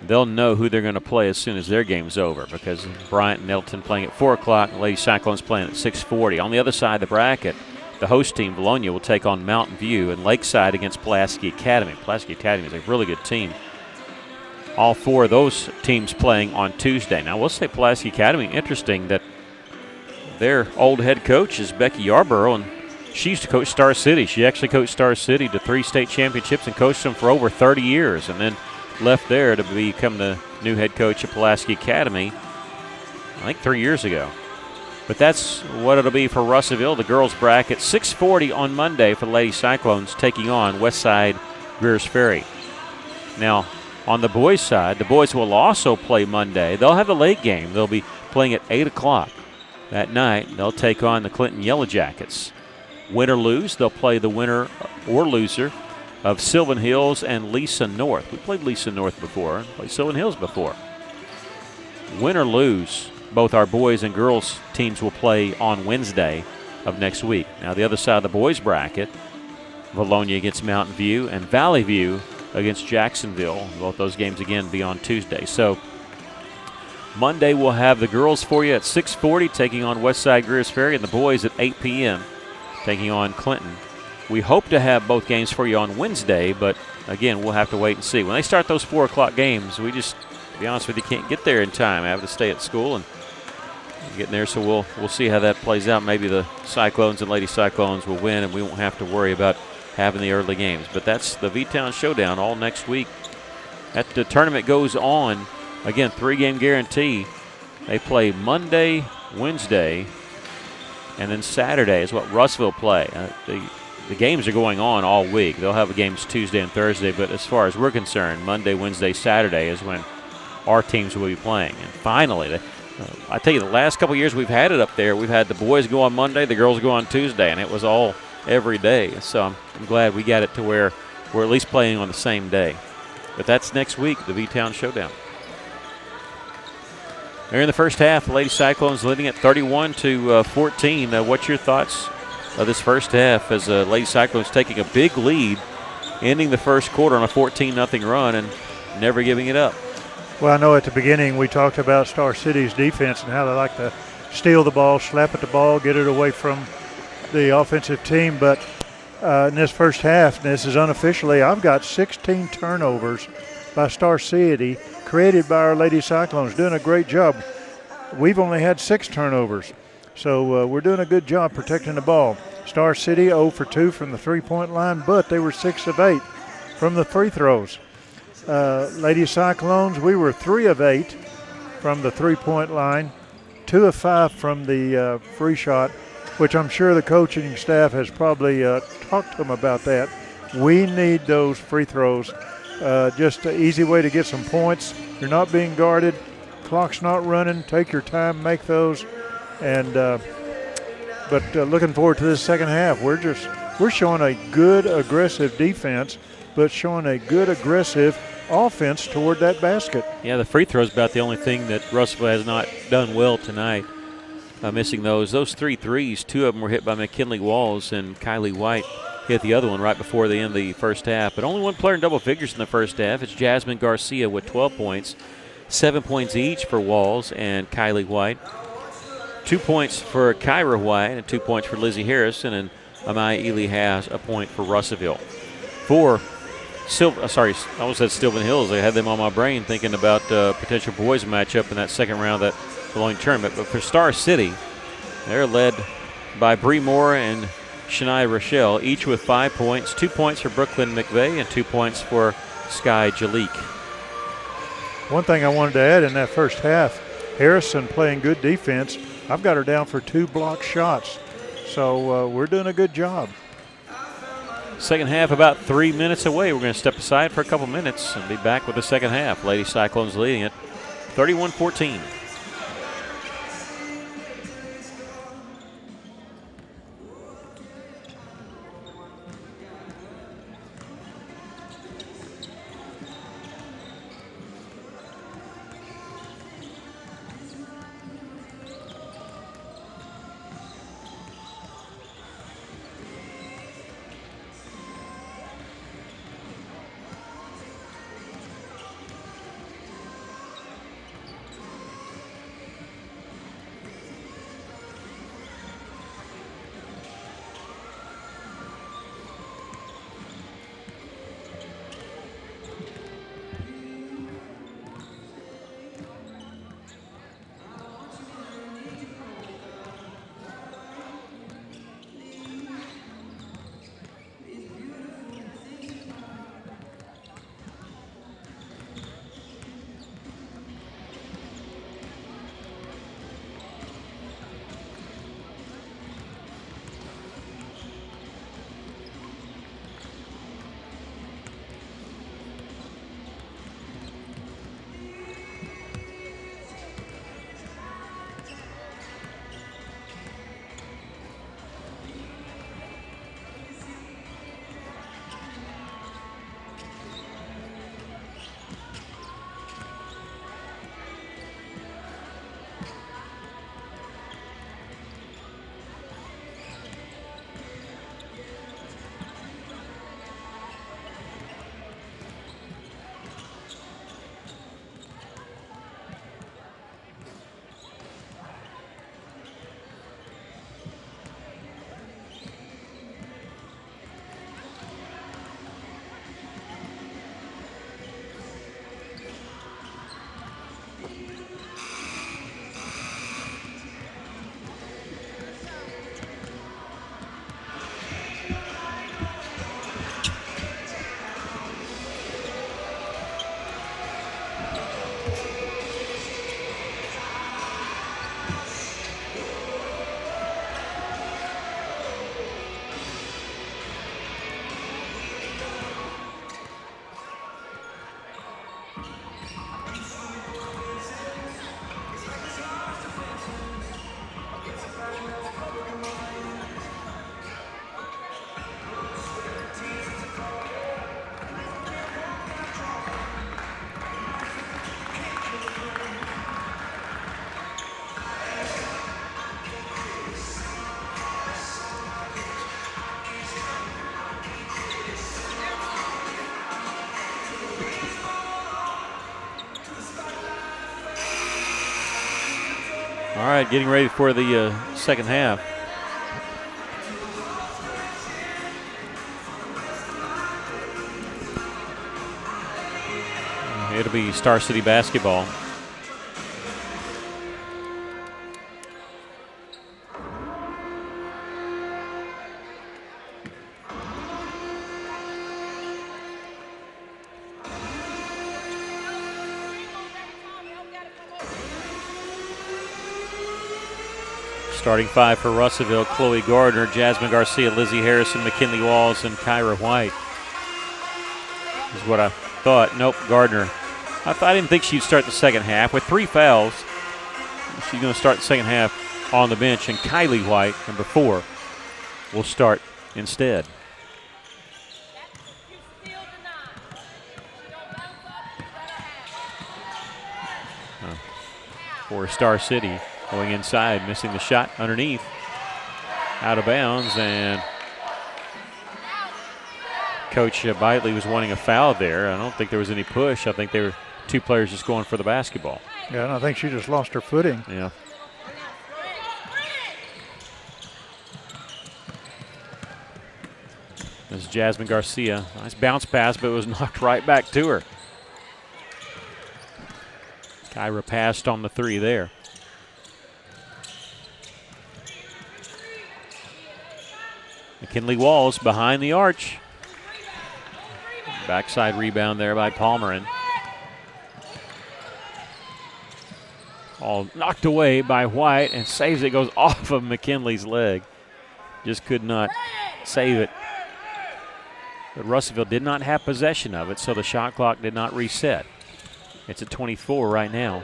they'll know who they're going to play as soon as their game's over, because Bryant and Nettleton playing at 4 o'clock, and Lady Cyclones playing at 6:40. On the other side of the bracket, the host team, Bologna, will take on Mountain View, and Lakeside against Pulaski Academy. Pulaski Academy is a really good team. All 4 of those teams playing on Tuesday. Now, we'll say Pulaski Academy, interesting that their old head coach is Becky Yarborough, and she used to coach Star City. She actually coached Star City to 3 state championships and coached them for over 30 years, and then left there to become the new head coach at Pulaski Academy, I think 3 years ago. But that's what it'll be for Russellville, the girls bracket. 6:40 on Monday for the Lady Cyclones taking on Westside Greers Ferry. Now, on the boys' side, the boys will also play Monday. They'll have the late game. They'll be playing at 8 o'clock that night. They'll take on the Clinton Yellow Jackets. Win or lose, they'll play the winner or loser of Sylvan Hills and Lisa North. We played Lisa North before, played Sylvan Hills before. Win or lose, both our boys and girls teams will play on Wednesday of next week. Now, the other side of the boys bracket, Bologna against Mountain View and Valley View against Jacksonville. Both those games, again, be on Tuesday. So Monday we'll have the girls for you at 6:40 taking on Westside Greers Ferry, and the boys at 8 p.m. taking on Clinton. We hope to have both games for you on Wednesday, but, again, we'll have to wait and see. When they start those 4 o'clock games, we just, to be honest with you, can't get there in time. I have to stay at school and getting there, so we'll see how that plays out. Maybe the Cyclones and Lady Cyclones will win, and we won't have to worry about having the early games. But that's the V-Town Showdown all next week. The tournament goes on. Again, 3-game guarantee. They play Monday, Wednesday, and then Saturday is what Russellville play. The games are going on all week. They'll have games Tuesday and Thursday, but as far as we're concerned, Monday, Wednesday, Saturday is when our teams will be playing. And finally, I tell you, the last couple of years we've had it up there. We've had the boys go on Monday, the girls go on Tuesday, and it was all every day. So I'm glad we got it to where we're at least playing on the same day. But that's next week, the V-Town Showdown. They're in the first half. The Lady Cyclones leading at 31-14. What's your thoughts of this first half as Lady Cyclones taking a big lead, ending the first quarter on a 14-0 run and never giving it up? Well, I know at the beginning we talked about Star City's defense and how they like to steal the ball, slap at the ball, get it away from the offensive team. But in this first half, and this is unofficially, I've got 16 turnovers by Star City created by our Lady Cyclones, doing a great job. We've only had 6 turnovers. So we're doing a good job protecting the ball. Star City 0 for 2 from the three-point line, but they were 6 of 8 from the free throws. Lady Cyclones, we were 3 of 8 from the three-point line, 2 of 5 from the free shot, which I'm sure the coaching staff has probably talked to them about that. We need those free throws. Just an easy way to get some points. You're not being guarded. Clock's not running. Take your time, make those. And but looking forward to this second half. We're showing a good aggressive defense, but showing a good aggressive offense toward that basket. Yeah, the free throw is about the only thing that Russellville has not done well tonight. Missing those 3 threes. 2 of them were hit by McKinley Walls, and Kylie White hit the other one right before the end of the first half. But only one player in double figures in the first half. It's Jasmine Garcia with 12 points, 7 points each for Walls and Kylie White. 2 points for Kyra White and 2 points for Lizzie Harrison, and Amaya Ely has a point for Russellville. For I almost said Sylvan Hills. I had them on my brain thinking about potential boys matchup in that second round of that Bologna tournament. But for Star City, they're led by Bree Moore and Shania Rochelle, each with 5 points. 2 points for Brooklyn McVeigh and 2 points for Sky Jalik. One thing I wanted to add in that first half, Harrison playing good defense. I've got her down for 2 block shots. So we're doing a good job. Second half about 3 minutes away. We're going to step aside for a couple minutes and be back with the second half. Lady Cyclones leading it 31-14. All right, getting ready for the second half. It'll be Star City basketball. Starting five for Russellville: Chloe Gardner, Jasmine Garcia, Lizzie Harrison, McKinley Walls, and Kyra White. Is what I thought. Nope, Gardner. I didn't think she'd start the second half. With 3 fouls, she's going to start the second half on the bench, and Kylie White, number 4, will start instead. For Star City, going inside, missing the shot underneath. Out of bounds, and Coach Bitely was wanting a foul there. I don't think there was any push. I think they were 2 players just going for the basketball. Yeah, and I think she just lost her footing. Yeah. This is Jasmine Garcia. Nice bounce pass, but it was knocked right back to her. Kyra passed on the 3 there. McKinley Walls behind the arch. Backside rebound there by Palmerin. All knocked away by White, and saves it. Goes off of McKinley's leg. Just could not save it. But Russellville did not have possession of it, so the shot clock did not reset. It's at 24 right now.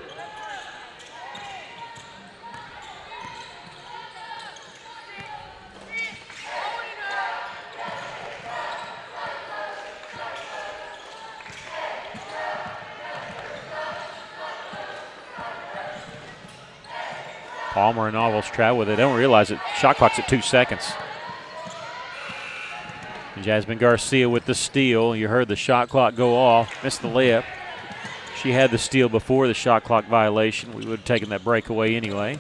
Palmer and Novels travel with it. They don't realize it. Shot clock's at 2 seconds. And Jasmine Garcia with the steal. You heard the shot clock go off. Missed the layup. She had the steal before the shot clock violation. We would have taken that breakaway anyway.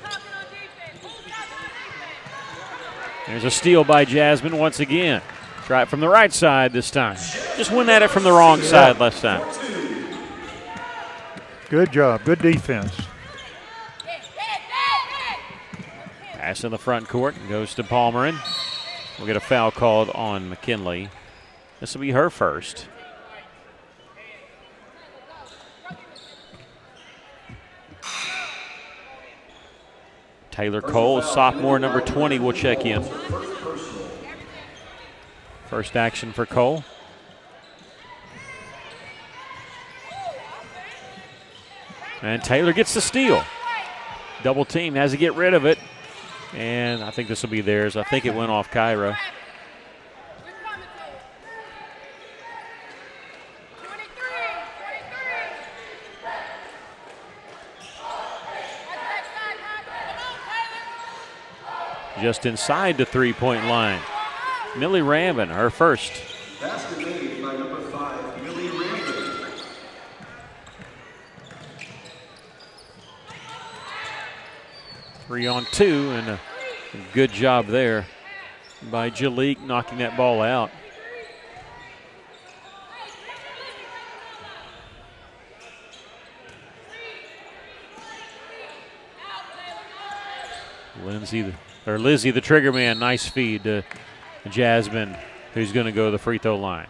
There's a steal by Jasmine once again. Try it from the right side this time. Just went at it from the wrong side last time. Good job. Good defense. Pass in the front court and goes to Palmerin. We'll get a foul called on McKinley. This will be her first. Taylor Cole, sophomore, number 20, will check in. First action for Cole. And Taylor gets the steal. Double team, has to get rid of it. And I think this will be theirs. I think it went off Kyra. Just inside the three-point line. Millie Rambin, her first. Basket made by number 5, Millie Rambin. Three on 2, and a good job there by Jalik knocking that ball out. Lizzie, the trigger man, nice feed to Jasmine, who's going to go to the free throw line.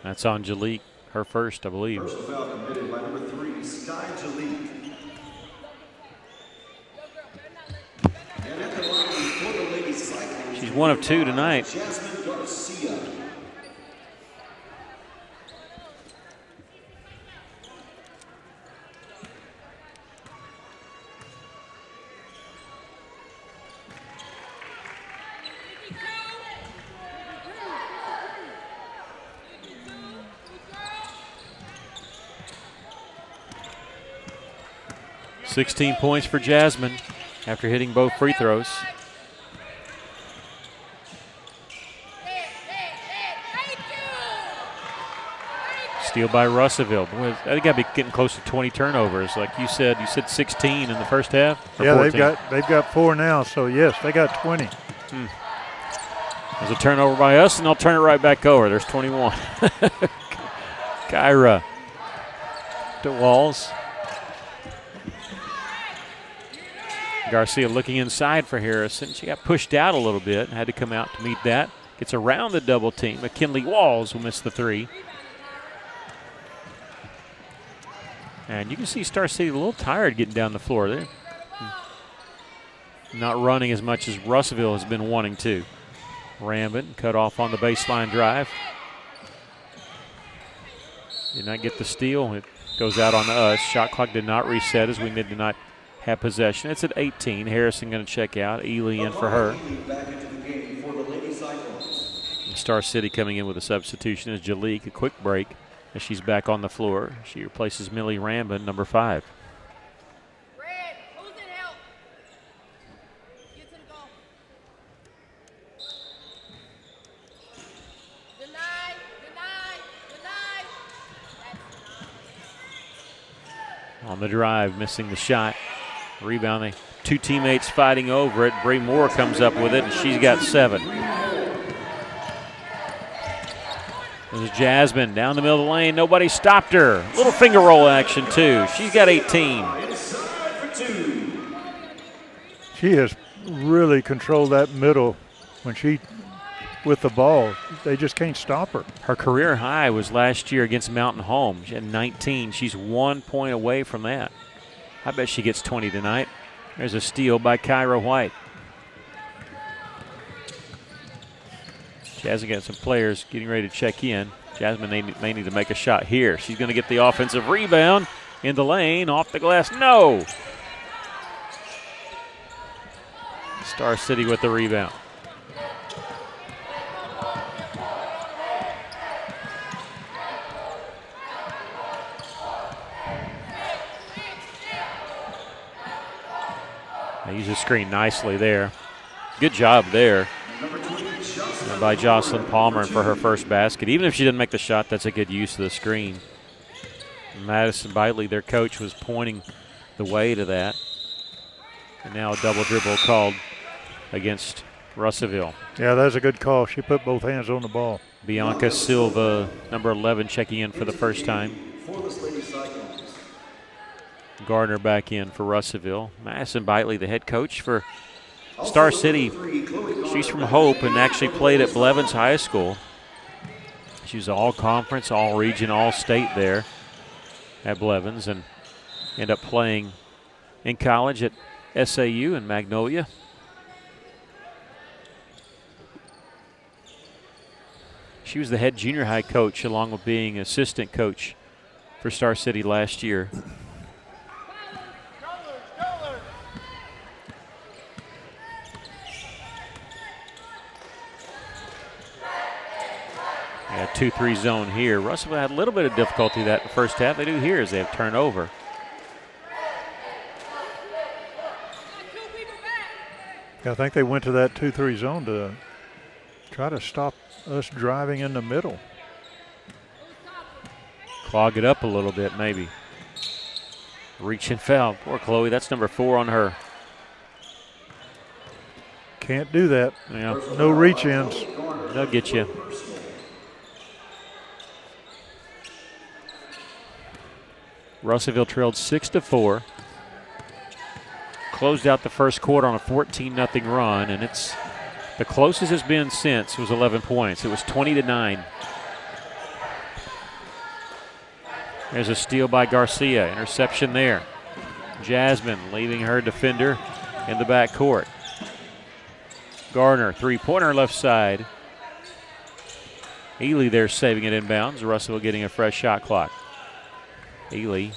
That's on Jalik, her first, I believe. First foul committed by number 3, Sky Jalik. And at the line for the Lady Cyclones, She's 1 of 2 tonight. Jasmine Garcia. $16 points for Jasmine after hitting both free throws. Steal by Russellville. Boy, they got to be getting close to 20 turnovers, like you said. You said 16 in the first half. Yeah, 14? they've got 4 now. So yes, they got 20. There's a turnover by us, and they'll turn it right back over. There's 21. Kyra to Walls. Garcia looking inside for Harrison. She got pushed out a little bit and had to come out to meet that. Gets around the double team. McKinley Walls will miss the 3. And you can see Star City a little tired getting down the floor. They're not running as much as Russellville has been wanting to. Rambin cut off on the baseline drive. Did not get the steal. It goes out on us. Shot clock did not reset as we did not have possession. It's at 18. Harrison going to check out. Ely in for her. And Star City coming in with a substitution is Jalik. A quick break as she's back on the floor. She replaces Millie Rambin, number 5. Red, who's in help? Get to the goal. Deny. On the drive, missing the shot. Rebounding. 2 teammates fighting over it. Bray Moore comes up with it, and she's got 7. There's Jasmine down the middle of the lane. Nobody stopped her. Little finger roll action, too. She's got 18. She has really controlled that middle when she with the ball. They just can't stop her. Her career high was last year against Mountain Home. She had 19. She's 1 point away from that. I bet she gets 20 tonight. There's a steal by Kyra White. Jasmine got some players getting ready to check in. Jasmine may need to make a shot here. She's going to get the offensive rebound in the lane, off the glass. No! Star City with the rebound. They use the screen nicely there. Good job there by Jocelyn Palmer for her first basket. Even if she didn't make the shot, that's a good use of the screen. Madison Bitely, their coach, was pointing the way to that. And now a double dribble called against Russellville. Yeah, that's a good call. She put both hands on the ball. Bianca Silva, number 11, checking in for the first time. Gardner back in for Russellville. Madison Bitely, the head coach for Star City. She's from Hope and actually played at Blevins High School. She was all-conference, all-region, all-state there at Blevins and ended up playing in college at SAU in Magnolia. She was the head junior high coach along with being assistant coach for Star City last year. Yeah, 2-3 zone here. Russellville had a little bit of difficulty that in the first half. They do here as they have turnover. Yeah, I think they went to that 2-3 zone to try to stop us driving in the middle. Clog it up a little bit, maybe. Reach and foul. Poor Chloe, that's number 4 on her. Can't do that. Yeah. No reach-ins. They'll get you. Russellville trailed 6-4. Closed out the first quarter on a 14-0 run, and it's the closest it's been since was 11 points. It was 20-9. There's a steal by Garcia. Interception there. Jasmine leaving her defender in the backcourt. Gardner, three-pointer left side. Ely there saving it inbounds. Russellville getting a fresh shot clock. Ely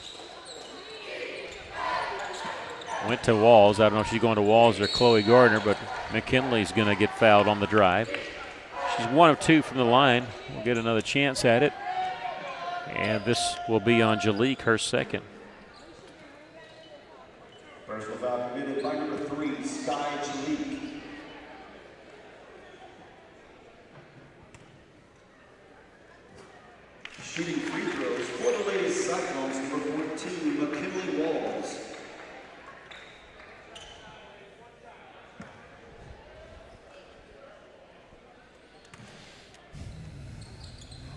went to Walls. I don't know if she's going to Walls or Chloe Gardner, but McKinley's going to get fouled on the drive. She's 1 of 2 from the line. We'll get another chance at it. And this will be on Jalik, her second. Personal foul committed by number 3, Sky Jalik. Shooting free throws. For the ladies Cyclones, number 14, McKinley Walls.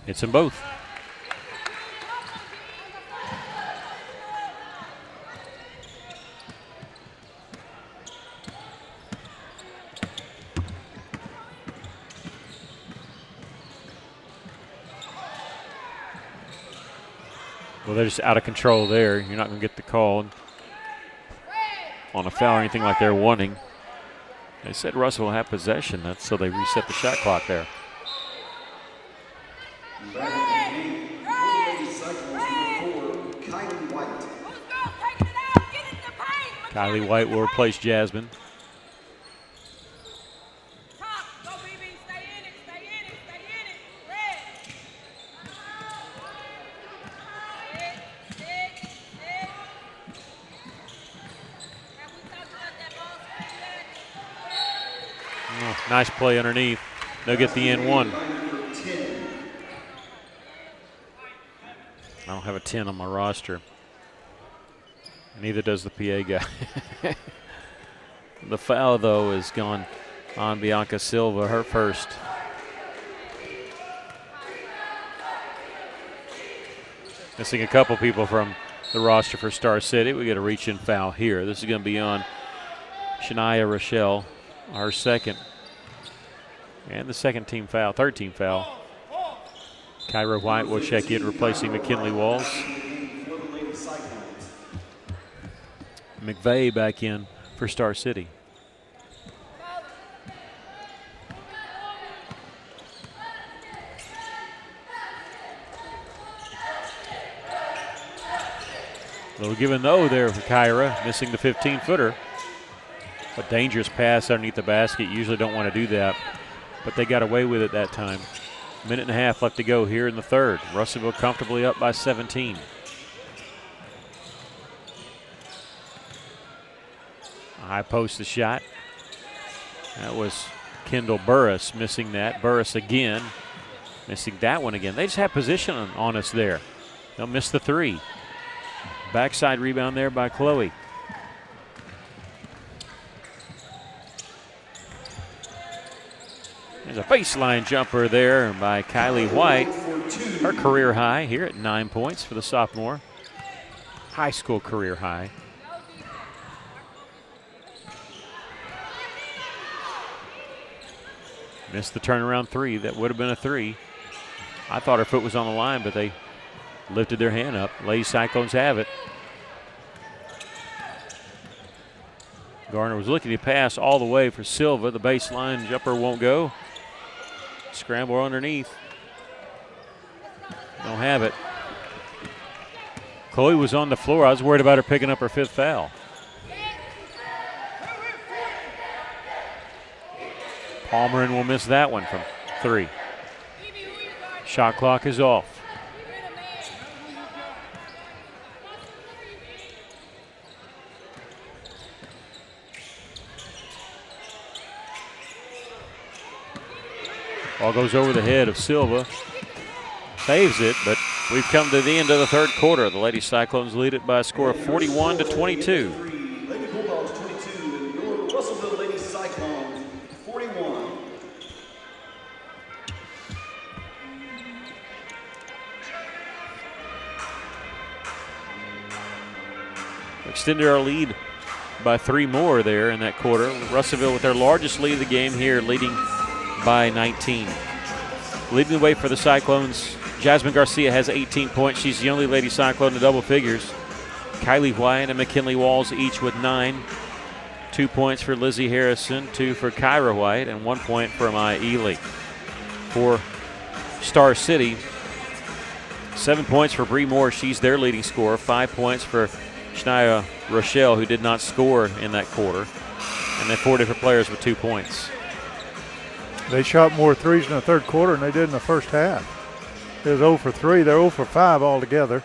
Hits them both. Well, they're just out of control there. You're not going to get the call on a foul or anything like they're wanting. They said Russell will have possession. That's so they reset the shot clock there. Kylie White will replace Jasmine. Oh, nice play underneath. They'll get the N one. I don't have a 10 on my roster. Neither does the PA guy. The foul, though, is gone on Bianca Silva, her first. Missing a couple people from the roster for Star City. We get a reach-in foul here. This is going to be on Shania Rochelle, our second. And the second team foul, third team foul. Kyra White will check in, replacing McKinley Walls. McVeigh back in for Star City. Little give and no there for Kyra, missing the 15-footer. A dangerous pass underneath the basket. Usually don't want to do that, but they got away with it that time. Minute and a half left to go here in the third. Russellville comfortably up by 17. High post the shot. That was Kendall Burris missing that. Burris again, missing that one again. They just have position on us there. They'll miss the three. Backside rebound there by Chloe. There's a baseline jumper there by Kylie White. Her career high here at 9 points for the sophomore. High school career high. Missed the turnaround three. That would have been a three. I thought her foot was on the line, but they lifted their hand up. Lady Cyclones have it. Garner was looking to pass all the way for Silva. The baseline jumper won't go. Scramble underneath. Don't have it. Chloe was on the floor. I was worried about her picking up her fifth foul. Palmerin will miss that one from three. Shot clock is off. Ball goes over the head of Silva. Saves it, but we've come to the end of the third quarter. The Lady Cyclones lead it by a score of 41-22. Extended our lead by three more there in that quarter. Russellville with their largest lead of the game here, leading by 19. Leading the way for the Cyclones, Jasmine Garcia has 18 points. She's the only Lady Cyclone in double figures. Kylie White and McKinley Walls each with 9. 2 points for Lizzie Harrison, 2 for Kyra White, and 1 point for Maya Ely. For Star City, 7 points for Bree Moore. She's their leading scorer. 5 points for Shania Rochelle, who did not score in that quarter. And then 4 different players with 2 points. They shot more threes in the third quarter than they did in the first half. It was 0 for 3. They're 0 for 5 altogether.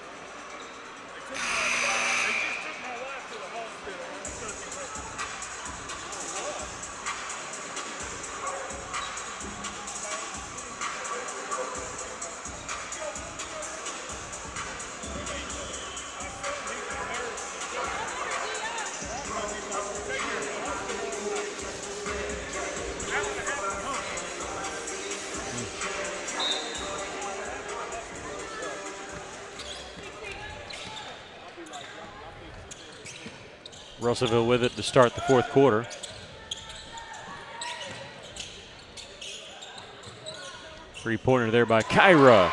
Russellville with it to start the fourth quarter. Three-pointer there by Kyra.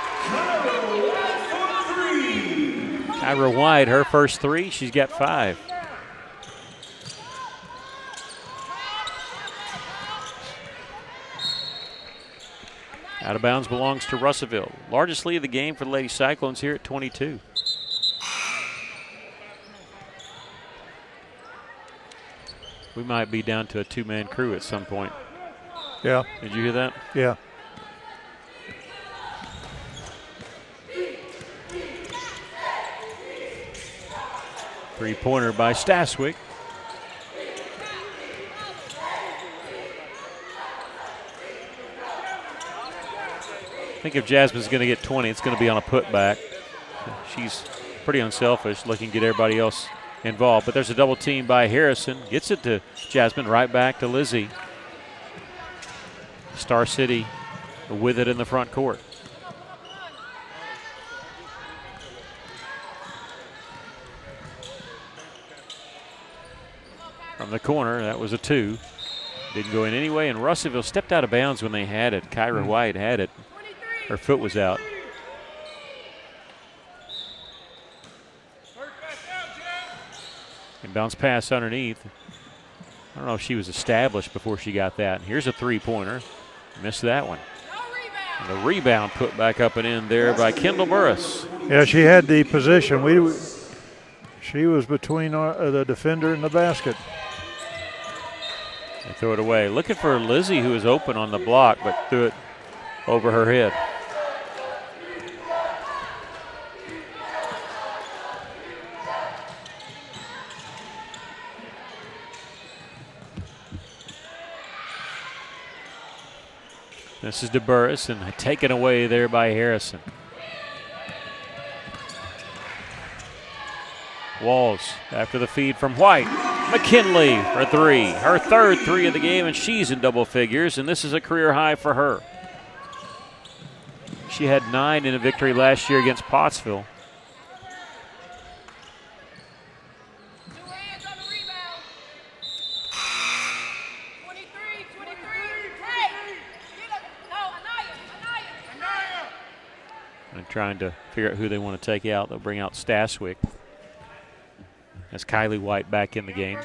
Kyra White, her first three. She's got 5. Out of bounds belongs to Russellville. Largest lead of the game for the Lady Cyclones here at 22. We might be down to a 2-man crew at some point. Yeah. Did you hear that? Yeah. Three-pointer by Staswick. I think if Jasmine's going to get 20, it's going to be on a putback. She's pretty unselfish, looking to get everybody else involved. But there's a double team by Harrison. Gets it to Jasmine, right back to Lizzie. Star City with it in the front court. From the corner, that was a 2. Didn't go in anyway, and Russellville stepped out of bounds when they had it. Kyra White had it. Her foot was out. And bounce pass underneath. I don't know if she was established before she got that. Here's a three-pointer. Missed that one. And the rebound put back up and in there by Kendall Burris. Yeah, she had the position. She was between the defender and the basket. They throw it away. Looking for Lizzie, who was open on the block, but threw it over her head. This is DeBurris, and taken away there by Harrison. Walls after the feed from White. McKinley for 3. Her third 3 of the game, and she's in double figures, and this is a career high for her. She had 9 in a victory last year against Pottsville. And trying to figure out who they want to take out. They'll bring out Staswick. That's Kylie White back in the game.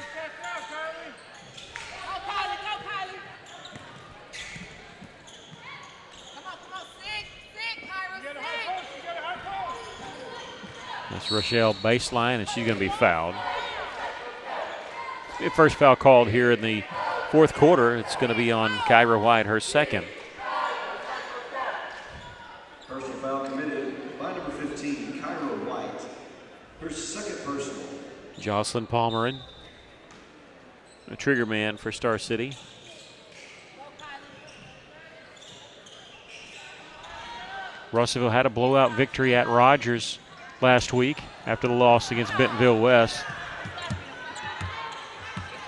That's Rochelle baseline, and she's going to be fouled. The first foul called here in the fourth quarter. It's going to be on Kyra White, her second. Personal foul committed by number 15, Kyra White. Her second personal. Jocelyn Palmerin, a trigger man for Star City. Russellville had a blowout victory at Rogers last week after the loss against Bentonville West.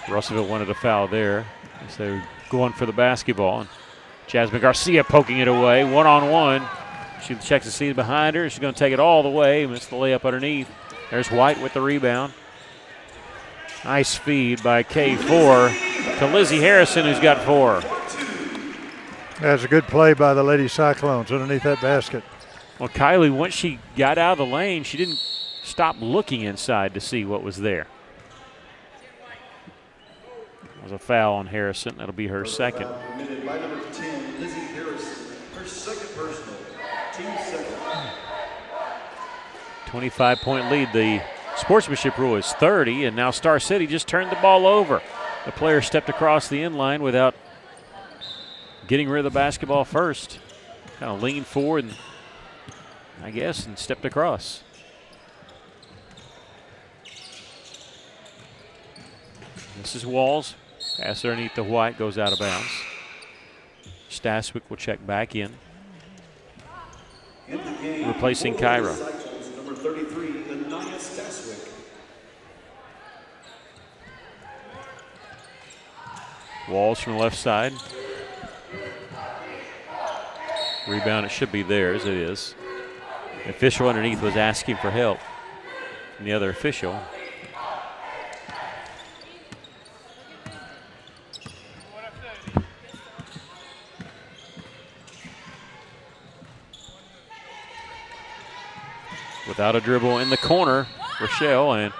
Russellville wanted a foul there as they were going for the basketball. And Jasmine Garcia poking it away, one-on-one. She checks the seat behind her. She's going to take it all the way. Missed the layup underneath. There's White with the rebound. Nice feed by K4 to Lizzie Harrison, who's got 4. That's a good play by the Lady Cyclones underneath that basket. Well, Kylie, once she got out of the lane, she didn't stop looking inside to see what was there. It was a foul on Harrison. That'll be her second. Committed by number 10, Lizzie Harrison. Her second personal. Team second. 25-point lead. The sportsmanship rule is 30, and now Star City just turned the ball over. The player stepped across the inline without getting rid of the basketball first. Kind of leaned forward, and I guess, and stepped across. This is Walls. Pass underneath the White, goes out of bounds. Staswick will check back in. Replacing Kyra. Number 33, Anaya Staswick. Walls from the left side. Rebound, it should be theirs. It is. The official underneath was asking for help from the other official. without a dribble in the corner, Rochelle, and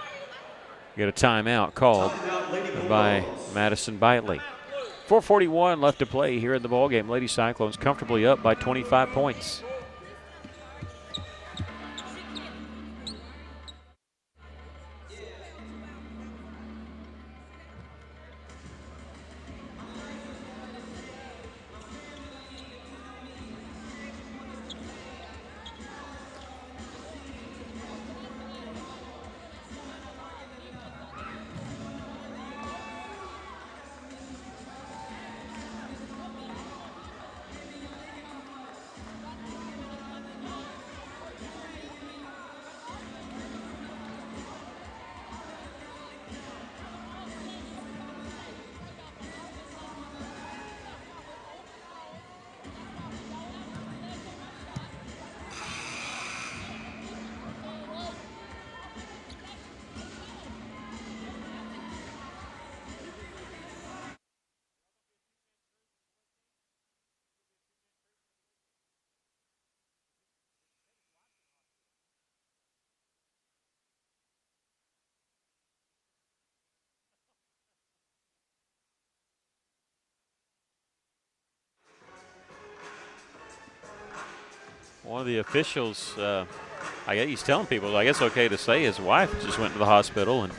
get a timeout called by Madison Bitely. 4:41 left to play here in the ballgame. Lady Cyclones comfortably up by 25 points. One of the officials, I guess he's telling people, I guess okay to say, his wife just went to the hospital. And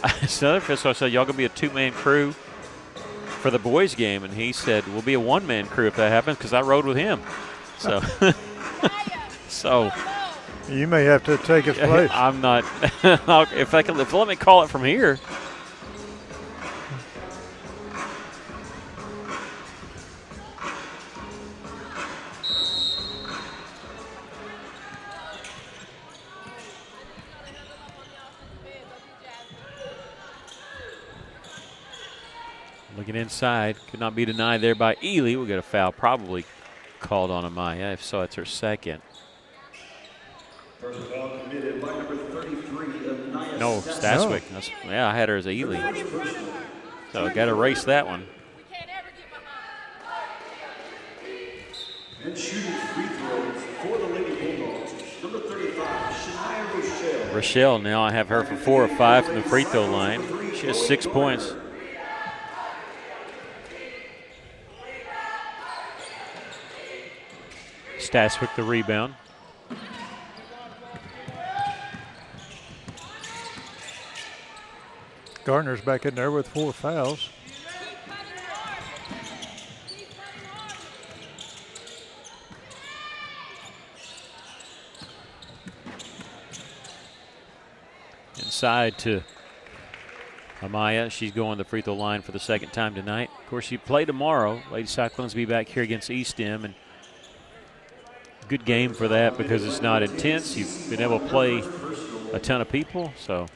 another official said, y'all going to be a two-man crew for the boys' game. And he said, we'll be a one-man crew if that happens because I rode with him. So, so you may have to take his place. I'm not. if let me call it from here. Looking inside, could not be denied there by Ely. We'll get a foul probably called on Amaya. If so, it's her second. First foul committed by number 33 of Nia No, Staswick. Yeah, I had her as Ely. So I got to erase that one. We can't ever get behind. And shooting free throws for the Lady Bulldogs, number 35, Shania Rochelle. Rochelle, now I have her for 4 or 5 from the free throw line. She has 6 points. Staswick the rebound. Gardner's back in there with 4 fouls. Inside to Amaya. She's going to the free throw line for the second time tonight. Of course, she play tomorrow. Lady Cyclones will be back here against East End, and good game for that because it's not intense. You've been able to play a ton of people, so.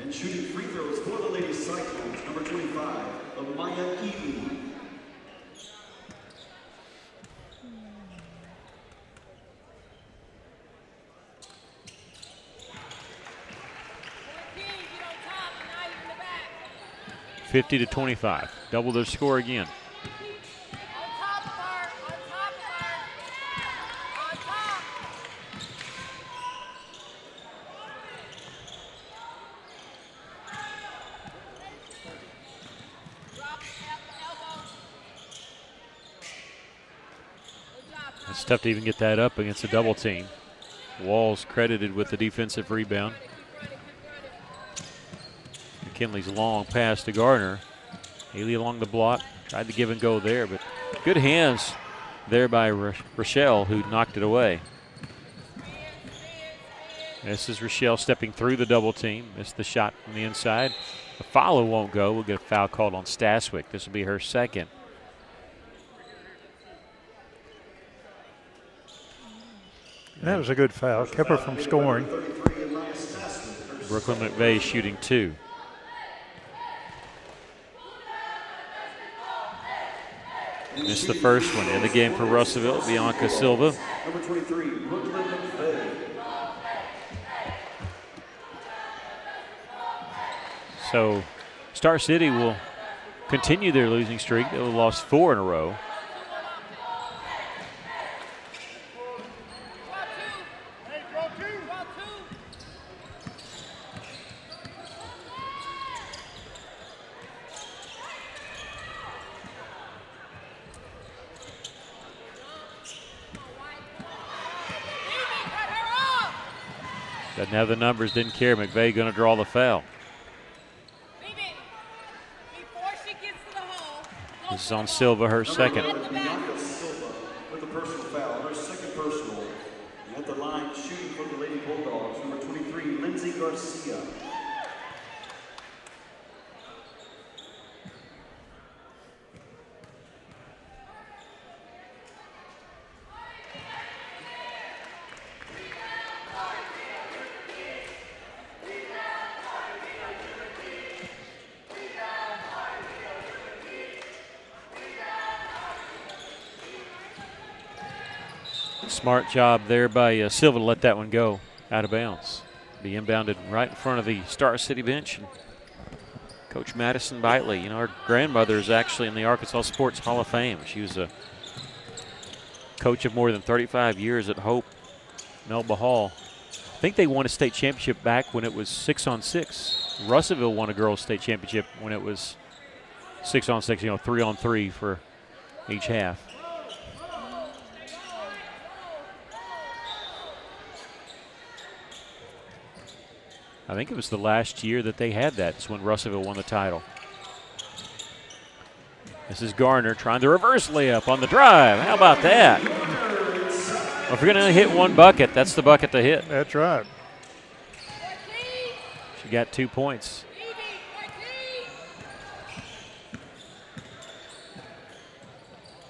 And shooting free throws for the Lady Cyclones, number 25, Amaya Ely. Get on top, and now you're in the back. 50-25. Double their score again. On top of her. On top of her. On top. Drop elbow. Good job, It's tough to even get that up against a double team. Walls credited with the defensive rebound. McKinley's long pass to Gardner. Haley along the block. Tried to give and go there, but good hands there by Rochelle, who knocked it away. This is Rochelle stepping through the double team. Missed the shot from the inside. The follow won't go. We'll get a foul called on Staswick. This will be her second. That was a good foul. Kept her from scoring. Brooklyn McVeigh shooting 2. Missed the first one. In the game for Russellville, Bianca Silva. Number 23, Brooklyn McVeigh. So Star City will continue their losing streak. They lost 4 in a row. Doesn't have the numbers, didn't care. McVeigh going to draw the foul. Before she gets to the hole. This is on Silva, her second. Silva with a personal foul, her second personal. And at the line, shooting for the Lady Bulldogs, number 23, Lindsay Garcia. Smart job there by Silva to let that one go out of bounds. Be inbounded right in front of the Star City bench. And Coach Madison Bitely, you know, her grandmother is actually in the Arkansas Sports Hall of Fame. She was a coach of more than 35 years at Hope, Melba Hall. I think they won a state championship back when it was 6-on-6. Russellville won a girls' state championship when it was 6-on-6, you know, 3-on-3 for each half. I think it was the last year that they had that. It's when Russellville won the title. This is Garner trying the reverse layup on the drive. How about that? Well, if you're going to hit one bucket, that's the bucket to hit. That's right. She got 2 points.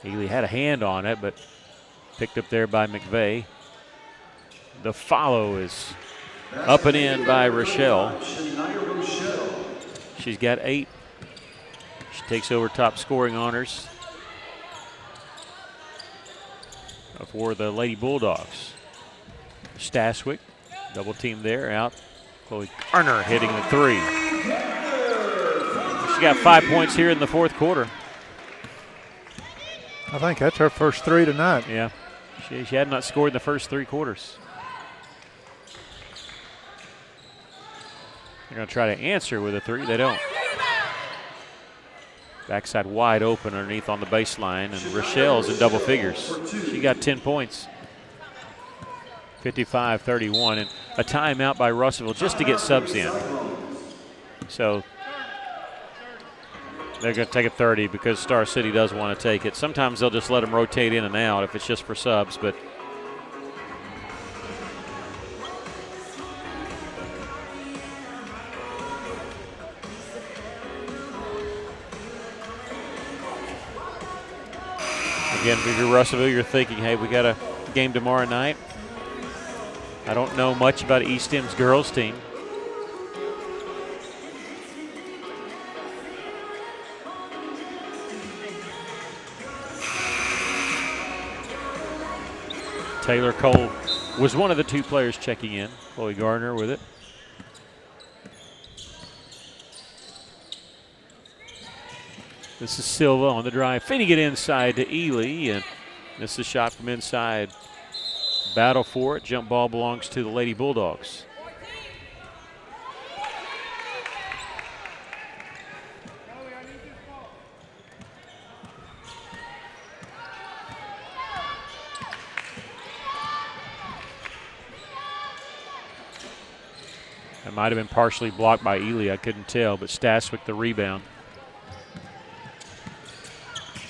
Ely had a hand on it, but picked up there by McVeigh. The follow is up and in by Rochelle. She's got 8. She takes over top scoring honors for the Lady Bulldogs. Staswick, double team there, out. Chloe Garner hitting the 3. She got 5 points here in the fourth quarter. I think that's her first 3 tonight. Yeah, she had not scored in the first 3 quarters. They're going to try to answer with a 3. They don't. Backside wide open underneath on the baseline, and Rochelle's in double figures. She got 10 points. 55-31, and a timeout by Russellville just to get subs in. So they're going to take a 30 because Star City does want to take it. Sometimes they'll just let them rotate in and out if it's just for subs, but again, if you're Russellville, you're thinking, hey, we got a game tomorrow night. I don't know much about East End's girls team. Taylor Cole was one of the 2 players checking in. Chloe Garner with it. This is Silva on the drive, feeding it inside to Ely, and this is a shot from inside. Battle for it. Jump ball belongs to the Lady Bulldogs. That might have been partially blocked by Ely, I couldn't tell, but Staswick the rebound.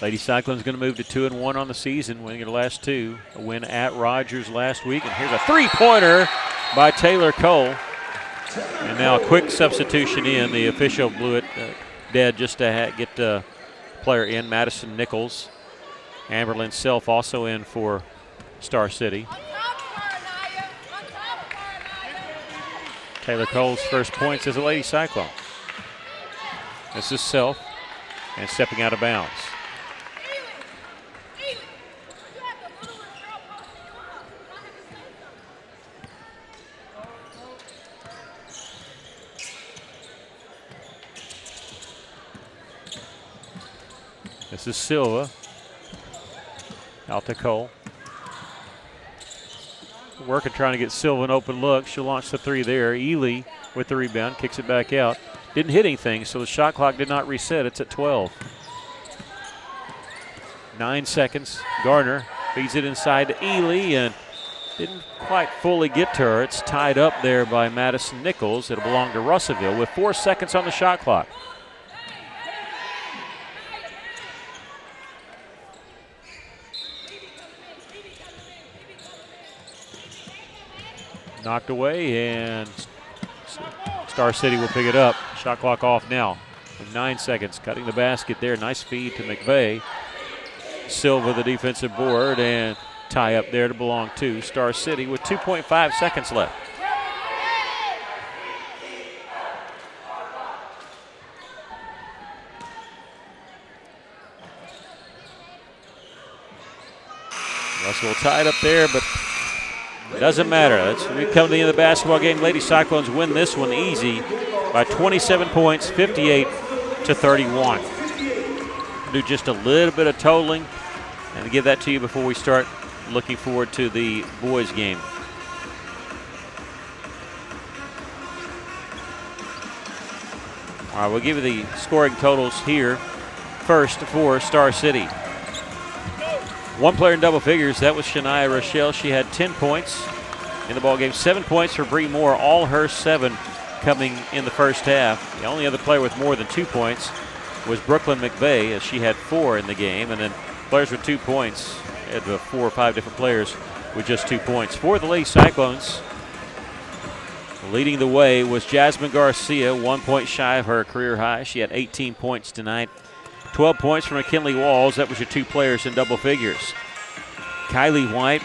Lady Cyclones going to move to 2-1 on the season, winning their last 2. A win at Rogers last week, and here's a 3-pointer by Taylor Cole. And now a quick substitution in. The official blew it dead just to get the player in, Madison Nichols. Amberlyn Self also in for Star City. Taylor Cole's first points as a Lady Cyclone. This is Self, and stepping out of bounds. This is Silva. Out to Cole. Working, trying to get Silva an open look. She'll launch the 3 there. Ely with the rebound, kicks it back out. Didn't hit anything, so the shot clock did not reset. It's at 12. 9 seconds. Garner feeds it inside to Ely, and Didn't quite fully get to her. It's tied up there by Madison Nichols. It'll belong to Russellville with 4 seconds on the shot clock. Knocked away, and Star City will pick it up. Shot clock off now with 9 seconds. Cutting the basket there. Nice feed to McVeigh. Silva, the defensive board, and tie up there to belong to Star City with 2.5 seconds left. Russell tied up there, but it doesn't matter. We come to the end of the basketball game. Lady Cyclones win this one easy by 27 points, 58-31. Do just a little bit of totaling and to give that to you before we start looking forward to the boys game. All right, we'll give you the scoring totals here. First for Star City. One player in double figures, that was Shania Rochelle. She had 10 points in the ball game. 7 points for Bree Moore, all her 7 coming in the first half. The only other player with more than 2 points was Brooklyn McVeigh, as she had 4 in the game. And then players with 2 points, had 4 or 5 different players with just 2 points. For the Lady Cyclones, leading the way was Jasmine Garcia, 1 point shy of her career high. She had 18 points tonight. 12 points from McKinley Walls. That was your 2 players in double figures. Kylie White,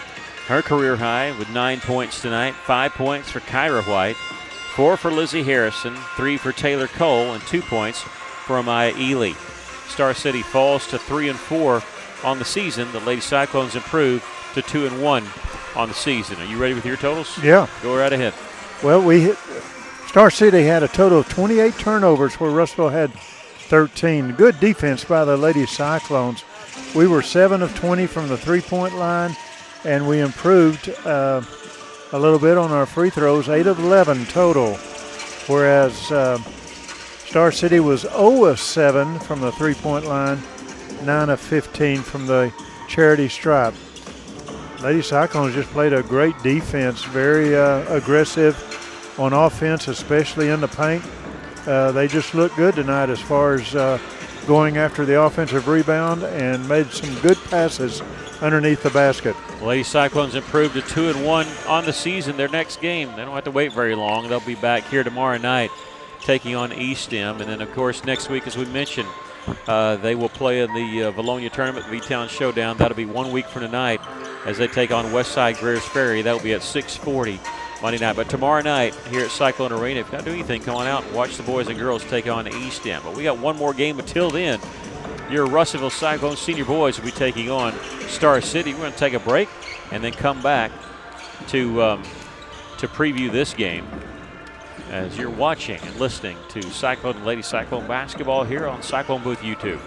her career high with 9 points tonight. 5 points for Kyra White. 4 for Lizzie Harrison. 3 for Taylor Cole, and 2 points for Amaya Ely. Star City falls to 3-4 on the season. The Lady Cyclones improve to 2-1 on the season. Are you ready with your totals? Yeah. Go right ahead. Well, Star City had a total of 28 turnovers, where Russellville had 13. Good defense by the Lady Cyclones. We were 7 of 20 from the three-point line, and we improved a little bit on our free throws, 8 of 11 total, whereas Star City was 0 of 7 from the three-point line, 9 of 15 from the charity stripe. Lady Cyclones just played a great defense, very aggressive on offense, especially in the paint. They just looked good tonight as far as going after the offensive rebound, and made some good passes underneath the basket. Lady Cyclones improved to 2-1 on the season. Their next game, they don't have to wait very long. They'll be back here tomorrow night taking on East End. And then, of course, next week, as we mentioned, they will play in the Valonia Tournament, V-Town Showdown. That'll be 1 week from tonight as they take on Westside Greers Ferry. That will be at 6:40 Monday night. But tomorrow night here at Cyclone Arena, if you're not doing anything, come on out and watch the boys and girls take on East End. But we got one more game until then. Your Russellville Cyclones senior boys will be taking on Star City. We're going to take a break and then come back to preview this game as you're watching and listening to Cyclone and Lady Cyclone basketball here on Cyclone Booth YouTube.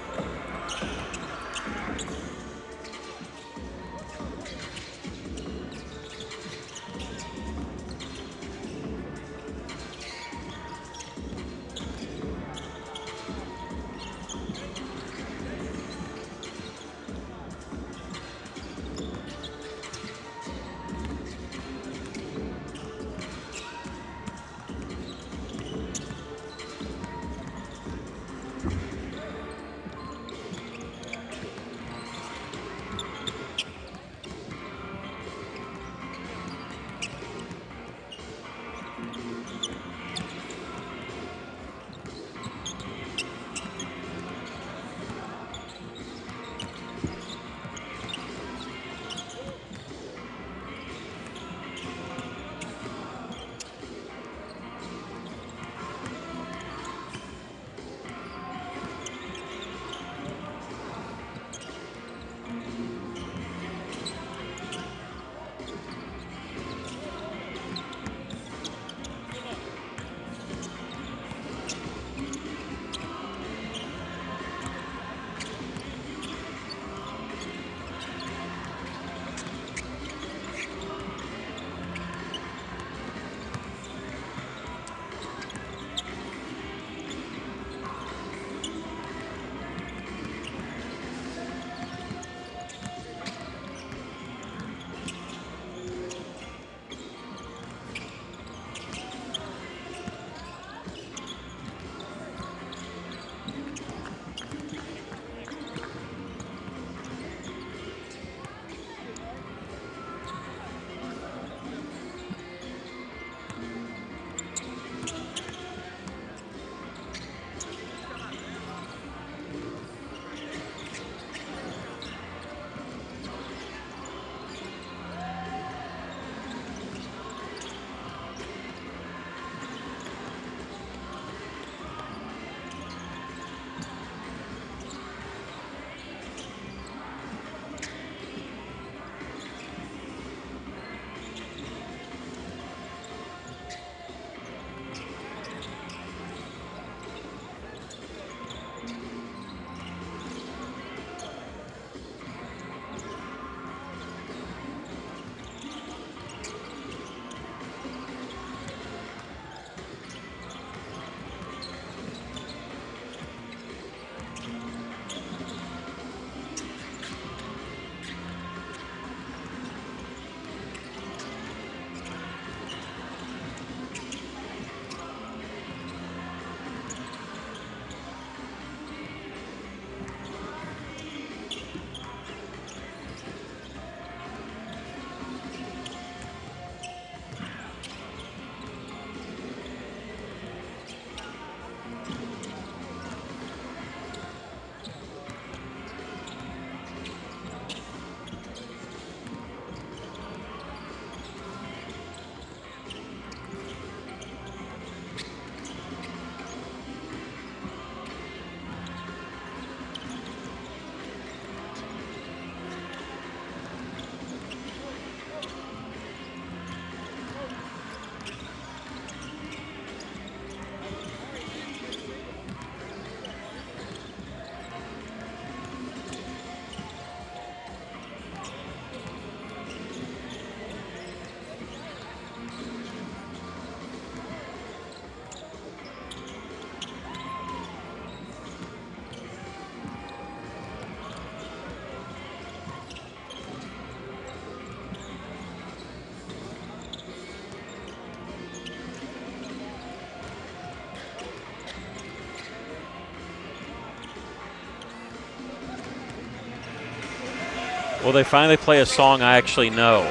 Well, they finally play a song I actually know.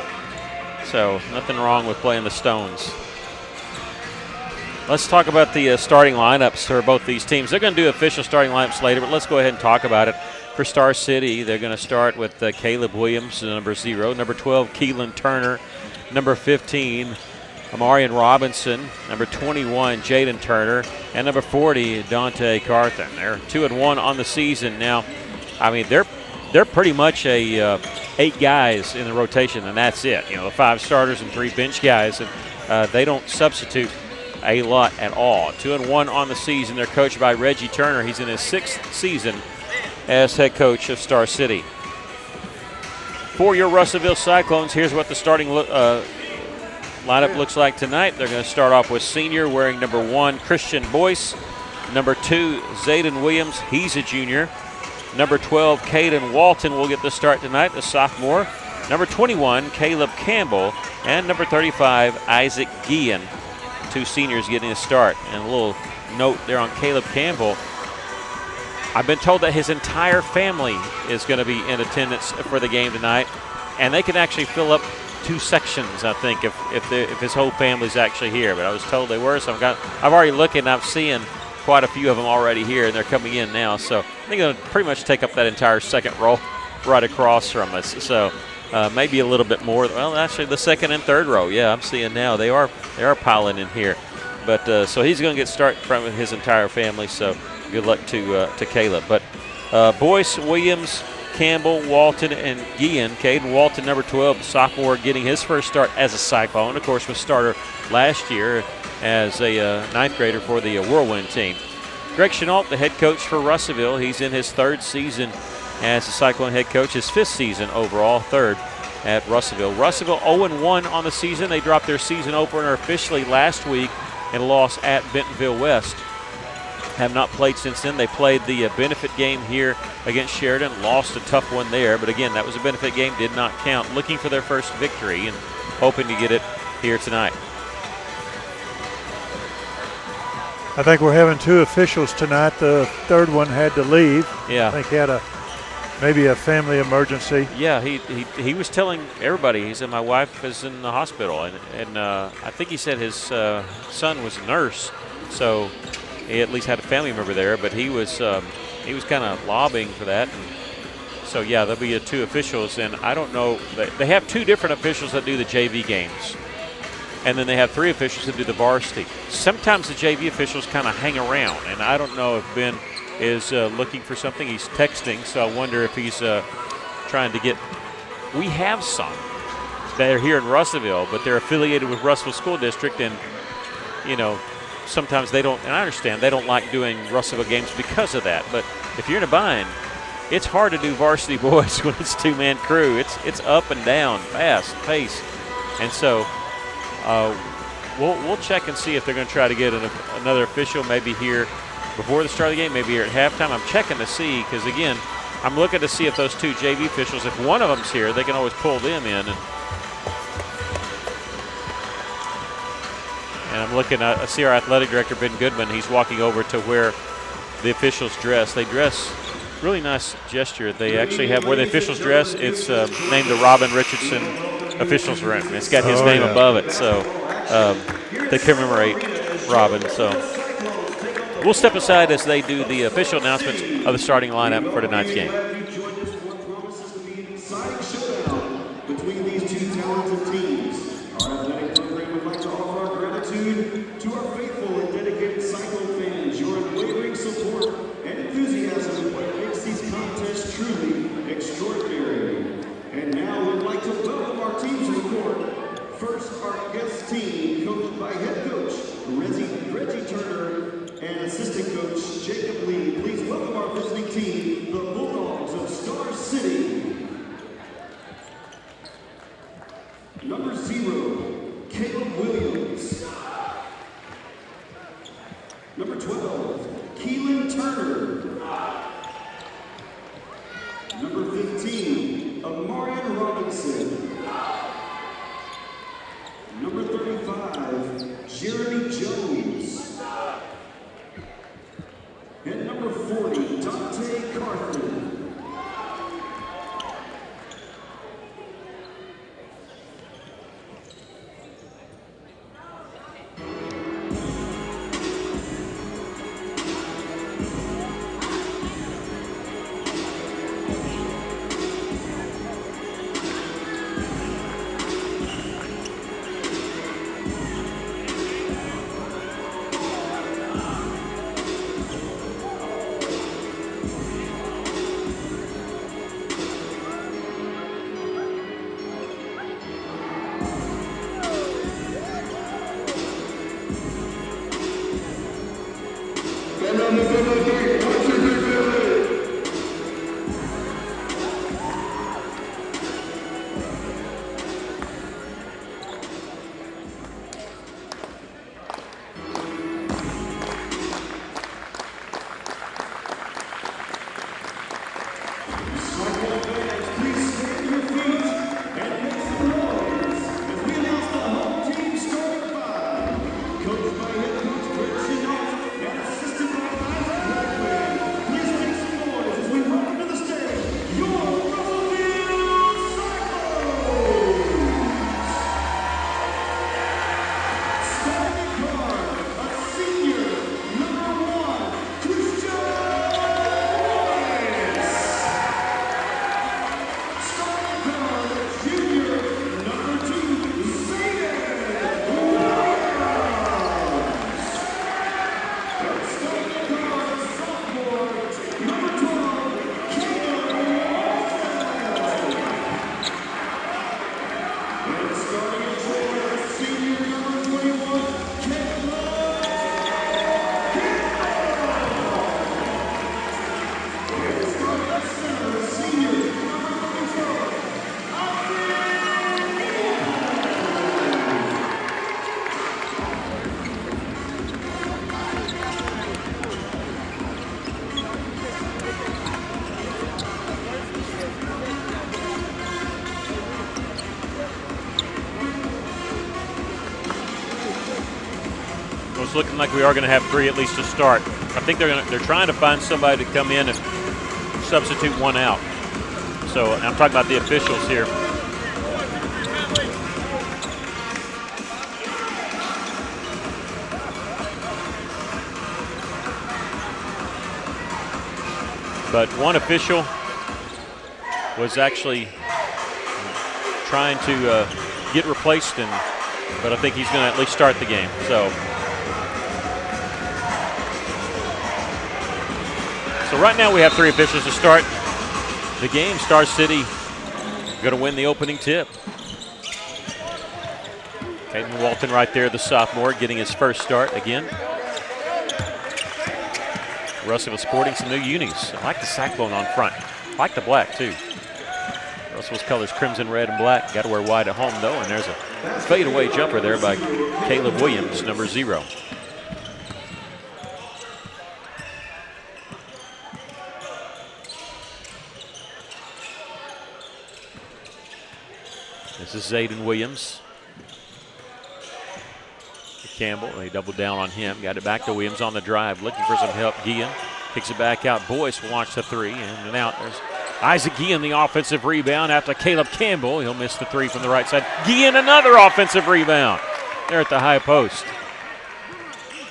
So nothing wrong with playing the Stones. Let's talk about the starting lineups for both these teams. They're going to do official starting lineups later, but let's go ahead and talk about it. For Star City, they're going to start with Caleb Williams, number 0, number 12, Keelan Turner, number 15, Amarian Robinson, number 21, Jaden Turner, and number 40, Dante Carthen. They're 2-1 on the season now. I mean, they're pretty much a 8 guys in the rotation, and that's it. You know, the 5 starters and 3 bench guys, and they don't substitute a lot at all. 2-1 on the season. They're coached by Reggie Turner. He's in his 6th season as head coach of Star City. For your Russellville Cyclones, here's what the starting lineup looks like tonight. They're going to start off with senior wearing number 1, Christian Boyce. Number 2, Zayden Williams. He's a junior. Number 12, Caden Walton will get the start tonight, the sophomore. Number 21, Caleb Campbell. And number 35, Isaac Guillen. 2 seniors getting a start. And a little note there on Caleb Campbell. I've been told that his entire family is going to be in attendance for the game tonight. And they can actually fill up 2 sections, I think, if his whole family's actually here. But I was told they were, so I've already looked and I'm seeing quite a few of them already here, and they're coming in now. So I think they'll pretty much take up that entire second row right across from us. So maybe a little bit more. Well, actually, the second and third row. Yeah, I'm seeing now they are piling in here. But so he's going to get started from his entire family. So good luck to Caleb. But Boyce, Williams, Campbell, Walton, and Guillen. Caden Walton, number 12, sophomore, getting his first start as a Cyclone. Of course, was starter last year as a 9th grader for the Whirlwind team. Greg Chenault, the head coach for Russellville. He's in his 3rd season as a Cyclone head coach, his 5th season overall, 3rd at Russellville. Russellville 0-1 on the season. They dropped their season opener officially last week and lost at Bentonville West. Have not played since then. They played the benefit game here against Sheridan, lost a tough one there, but again, that was a benefit game, did not count. Looking for their first victory and hoping to get it here tonight. I think we're having 2 officials tonight. The 3rd one had to leave. Yeah. I think he had maybe a family emergency. Yeah, he was telling everybody. He said, my wife is in the hospital, and I think he said his son was a nurse, so he at least had a family member there. But he was kind of lobbying for that. And so yeah, there'll be 2 officials, and I don't know. They have 2 different officials that do the JV games. And then they have 3 officials that do the varsity. Sometimes the JV officials kind of hang around, and I don't know if Ben is looking for something. He's texting, so I wonder if he's trying to get – we have some that are here in Russellville, but they're affiliated with Russellville School District, and, you know, sometimes they don't – and I understand they don't like doing Russellville games because of that. But if you're in a bind, it's hard to do varsity boys when it's 2-man crew. It's up and down, fast pace. And so – we'll check and see if they're going to try to get another official maybe here before the start of the game, maybe here at halftime. I'm checking to see because, again, I'm looking to see if those 2 JV officials, if one of them's here, they can always pull them in. And I'm looking at – I see our athletic director, Ben Goodman. He's walking over to where the officials dress. They dress – really nice gesture. They actually have where the officials dress. It's named the Robin Richardson Officials Room. It's got his name above it, so they commemorate Robin. So we'll step aside as they do the official announcements of the starting lineup for tonight's game. Between these 2 talented teams, our athletic program would like to offer our gratitude to our faithful and dedicated Cyclone fans. Your unwavering support and enthusiasm is what makes these contests truly extraordinary. And now we'd like to welcome our teams in court. First, our guest team, coached by head coach Reggie Turner and assistant coach Jacob Lee. Please welcome our visiting team, the Bulldogs of Star City. Number 0, Caleb Williams. Number 12, Keelan Turner. Number 15, Amarian Robinson. Number 35, Jeremy Jones. And number 40, Dante Carthen. It's looking like we are going to have 3 at least to start. I think they're trying to find somebody to come in and substitute one out. So I'm talking about the officials here. But one official was actually trying to get replaced, but I think he's going to at least start the game. So right now we have 3 officials to start the game. Star City going to win the opening tip. Caden Walton right there, the sophomore, getting his first start again. Russellville sporting some new unis. I like the cyclone on front. I like the black too. Russellville's colors crimson, red, and black. Got to wear white at home though, and there's a fadeaway jumper there by Caleb Williams, number 0. This is Zayden Williams. Campbell, they doubled down on him. Got it back to Williams on the drive, looking for some help. Guillen kicks it back out. Boyce will launch the 3, and out. There's Isaac Guillen, the offensive rebound after Caleb Campbell. He'll miss the 3 from the right side. Guillen, another offensive rebound there at the high post.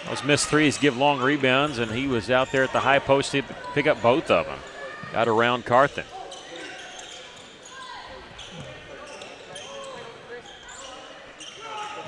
Those missed 3s give long rebounds, and he was out there at the high post to pick up both of them. Got around Carthen.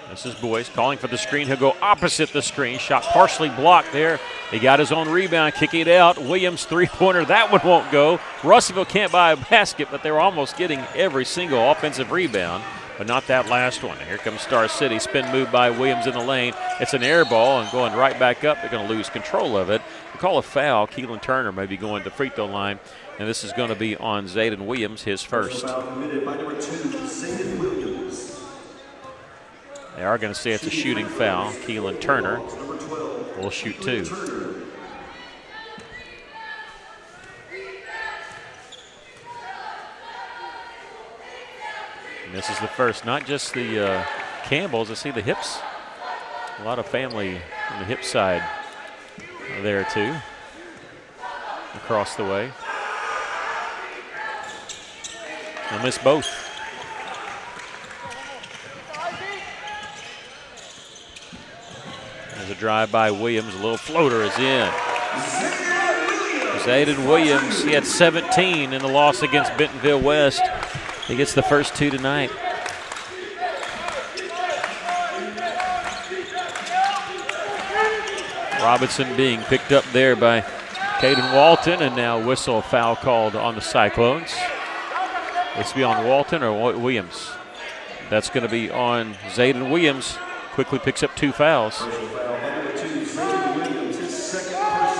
This is Boyce calling for the screen. He'll go opposite the screen. Shot partially blocked there. He got his own rebound, kicking it out. Williams 3-pointer. That one won't go. Russellville can't buy a basket, but they were almost getting every single offensive rebound, but not that last one. Here comes Star City. Spin move by Williams in the lane. It's an air ball and going right back up. They're going to lose control of it. We'll call a foul. Keelan Turner may be going to free throw line, and this is going to be on Zayden Williams, his first. Foul committed by number 2, Zayden Williams. They are going to say it's a shooting foul. Keelan Turner will shoot 2. And this is the first, not just the Campbells. I see the hips. A lot of family on the hip side there too, across the way. They'll miss both. There's a drive by Williams. A little floater is in. Zayden Williams, he had 17 in the loss against Bentonville West. He gets the first 2 tonight. Robinson being picked up there by Caden Walton, and now whistle foul called on the Cyclones. This will be on Walton or Williams. That's going to be on Zayden Williams. Quickly picks up 2 fouls. Personal foul by number 2, Zayden Williams, his second personal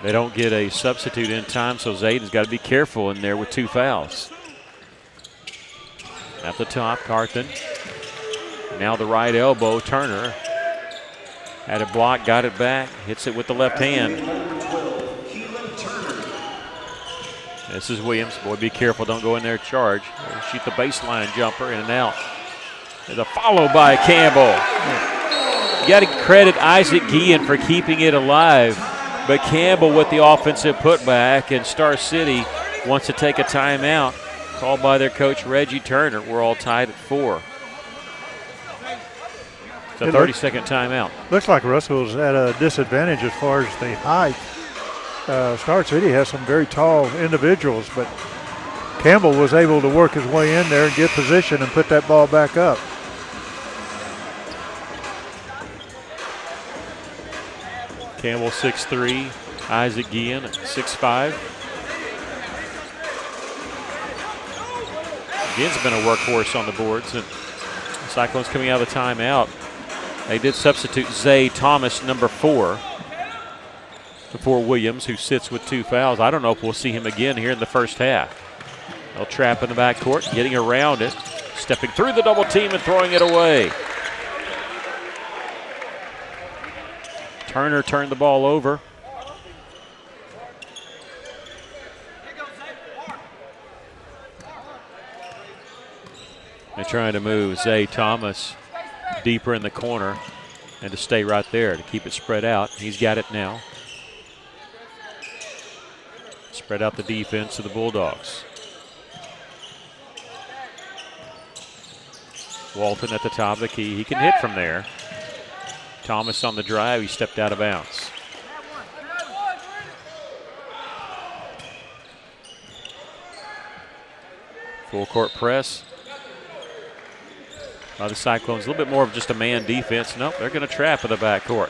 They don't get a substitute in time, so Zayden's got to be careful in there with 2 fouls. At the top, Carthen. Now the right elbow, Turner. Had it blocked, got it back, hits it with the left hand. This is Williams. Boy, be careful, don't go in there charge. Shoot the baseline jumper, in and out. There's a follow by Campbell. You got to credit Isaac Guillen for keeping it alive, but Campbell with the offensive putback, and Star City wants to take a timeout called by their coach Reggie Turner. We're all tied at 4. It's a 30-second timeout. Looks like Russell's at a disadvantage as far as the height. Star City has some very tall individuals, but Campbell was able to work his way in there and get position and put that ball back up. Campbell 6'3", Isaac Guillen at 6'5". Guillen's been a workhorse on the boards, and the Cyclones coming out of the timeout. They did substitute Zay Thomas, number 4, before Williams, who sits with 2 fouls. I don't know if we'll see him again here in the first half. They'll trap in the backcourt, getting around it, stepping through the double team and throwing it away. Turner turned the ball over. They're trying to move Zay Thomas deeper in the corner and to stay right there to keep it spread out. He's got it now. Spread out the defense of the Bulldogs. Walton at the top of the key. He can hit from there. Thomas on the drive. He stepped out of bounds. Full court press by the Cyclones. A little bit more of just a man defense. Nope, they're going to trap in the backcourt.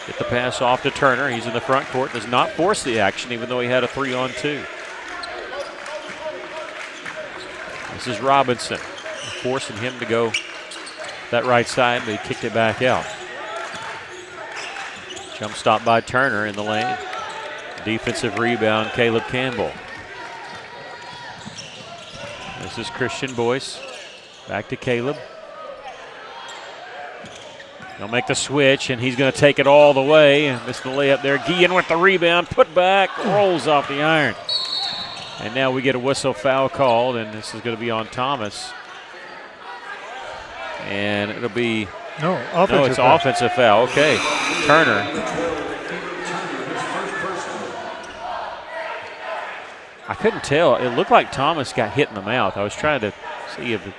Get the pass off to Turner. He's in the front court. Does not force the action, even though he had a 3-on-2. This is Robinson, forcing him to go that right side, but he kicked it back out. Jump stop by Turner in the lane. Defensive rebound, Caleb Campbell. This is Christian Boyce. Back to Caleb. He'll make the switch, and he's going to take it all the way. Missed the layup there. Guillen with the rebound, put back, rolls off the iron. And now we get a whistle foul called, and this is going to be on Thomas. And it'll be offensive foul. Okay, Turner. I couldn't tell. It looked like Thomas got hit in the mouth. I was trying to see if it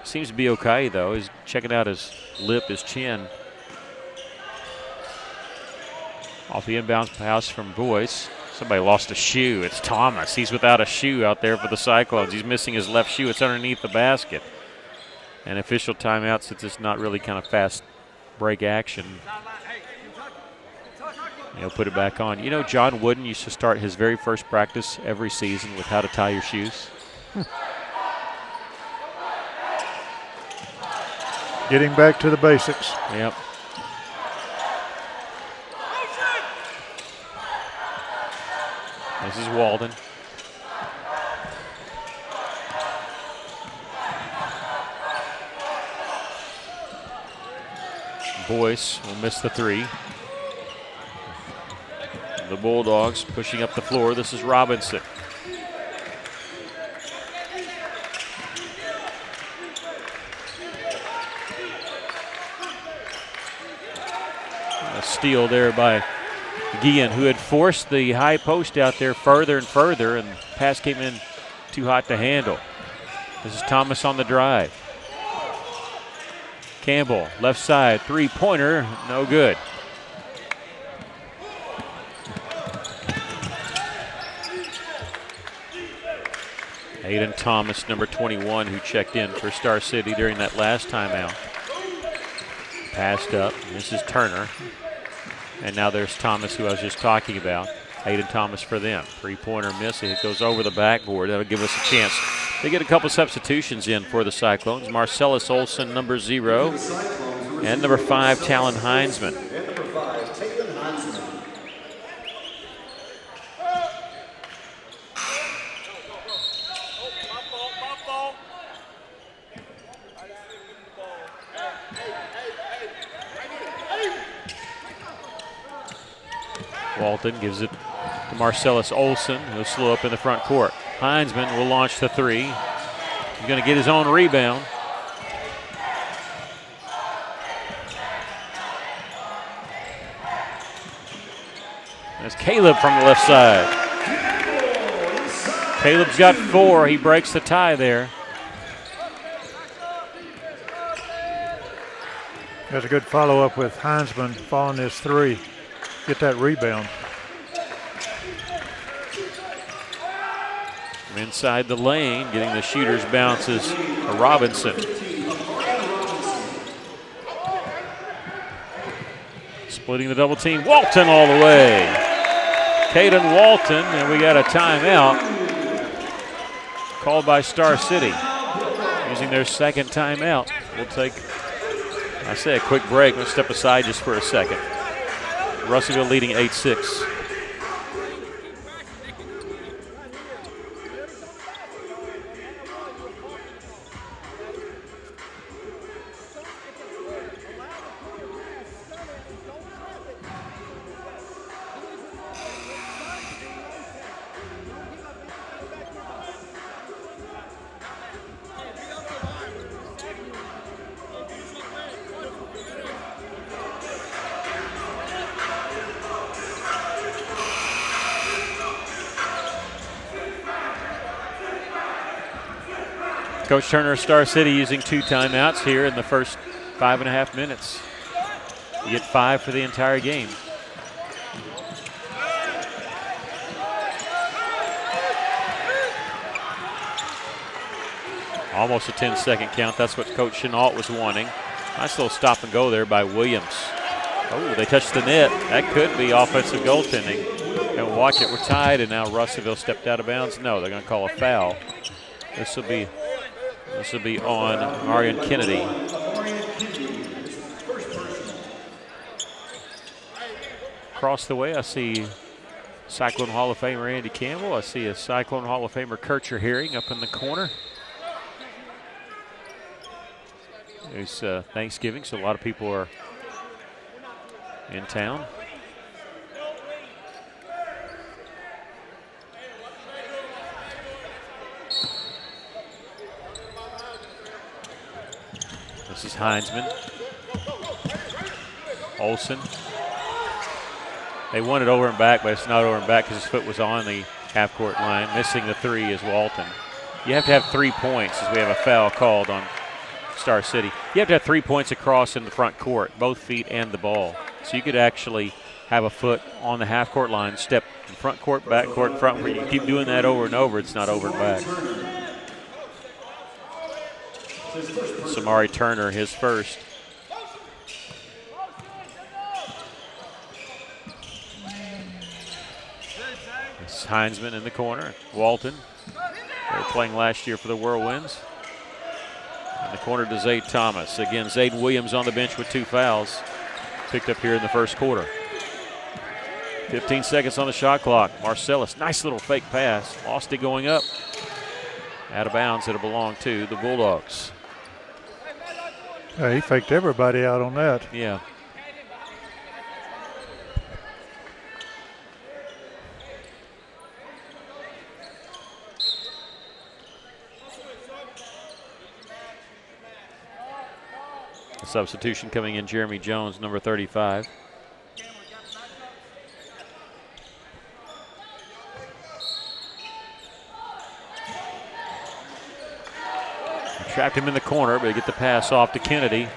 seems to be okay, though. He's checking out his lip, his chin. Off the inbounds pass from Boyce. Somebody lost a shoe. It's Thomas. He's without a shoe out there for the Cyclones. He's missing his left shoe. It's underneath the basket. An official timeout since it's not really kind of fast break action. He'll put it back on. You know, John Wooden used to start his very first practice every season with how to tie your shoes. Getting back to the basics. Yep. This is Walden. Boyce will miss the 3. The Bulldogs pushing up the floor. This is Robinson. A steal there by Guillen, who had forced the high post out there further and further, and the pass came in too hot to handle. This is Thomas on the drive. Campbell, left side, three-pointer, no good. Aiden Thomas, number 21, who checked in for Star City during that last timeout. Passed up. This is Turner. And now there's Thomas, who I was just talking about. Aiden Thomas for them. Three-pointer miss. It goes over the backboard. That'll give us a chance. They get a couple substitutions in for the Cyclones. Marcellus Olson, number 0. And number 5, Talon Heinzman. Walton gives it to Marcellus Olson, who'll slow up in the front court. Heinzman will launch the three. He's going to get his own rebound. There's Caleb from the left side. Caleb's got 4. He breaks the tie there. That's a good follow-up with Heinzman following his 3. Get that rebound. From inside the lane, getting the shooter's bounces, Robinson. Splitting the double team, Walton all the way. Caden Walton, and we got a timeout called by Star City. Using their second timeout. We'll take, I say, a quick break. We'll step aside just for a second. Russellville leading 8-6. Coach Turner of Star City using 2 timeouts here in the first 5.5 minutes. You get 5 for the entire game. Almost a 10-second count. That's what Coach Chenault was wanting. Nice little stop and go there by Williams. Oh, they touched the net. That could be offensive goaltending. And watch it, we're tied, and now Russellville stepped out of bounds. No, they're going to call a foul. This will be on Marion Kennedy. Across the way, I see Cyclone Hall of Famer Andy Campbell. I see a Cyclone Hall of Famer Kircher Herring up in the corner. It's Thanksgiving, so a lot of people are in town. This is Heinzman. Olson. They want it over and back, but it's not over and back because his foot was on the half-court line. Missing the 3 is Walton. You have to have 3 points as we have a foul called on Star City. You have to have 3 points across in the front court, both feet and the ball. So you could actually have a foot on the half-court line, step in front court, back court, front court. You keep doing that over and over, it's not over and back. Samari Turner, his first. This is Heinzman in the corner. Walton, they were playing last year for the Whirlwinds. In the corner to Zayd Thomas. Again, Zayden Williams on the bench with 2 fouls. Picked up here in the first quarter. 15 seconds on the shot clock. Marcellus, nice little fake pass. Lost it going up. Out of bounds, it'll belong to the Bulldogs. Yeah, he faked everybody out on that. Yeah. A substitution coming in, Jeremy Jones, number 35. Trapped him in the corner, but they get the pass off to Kennedy.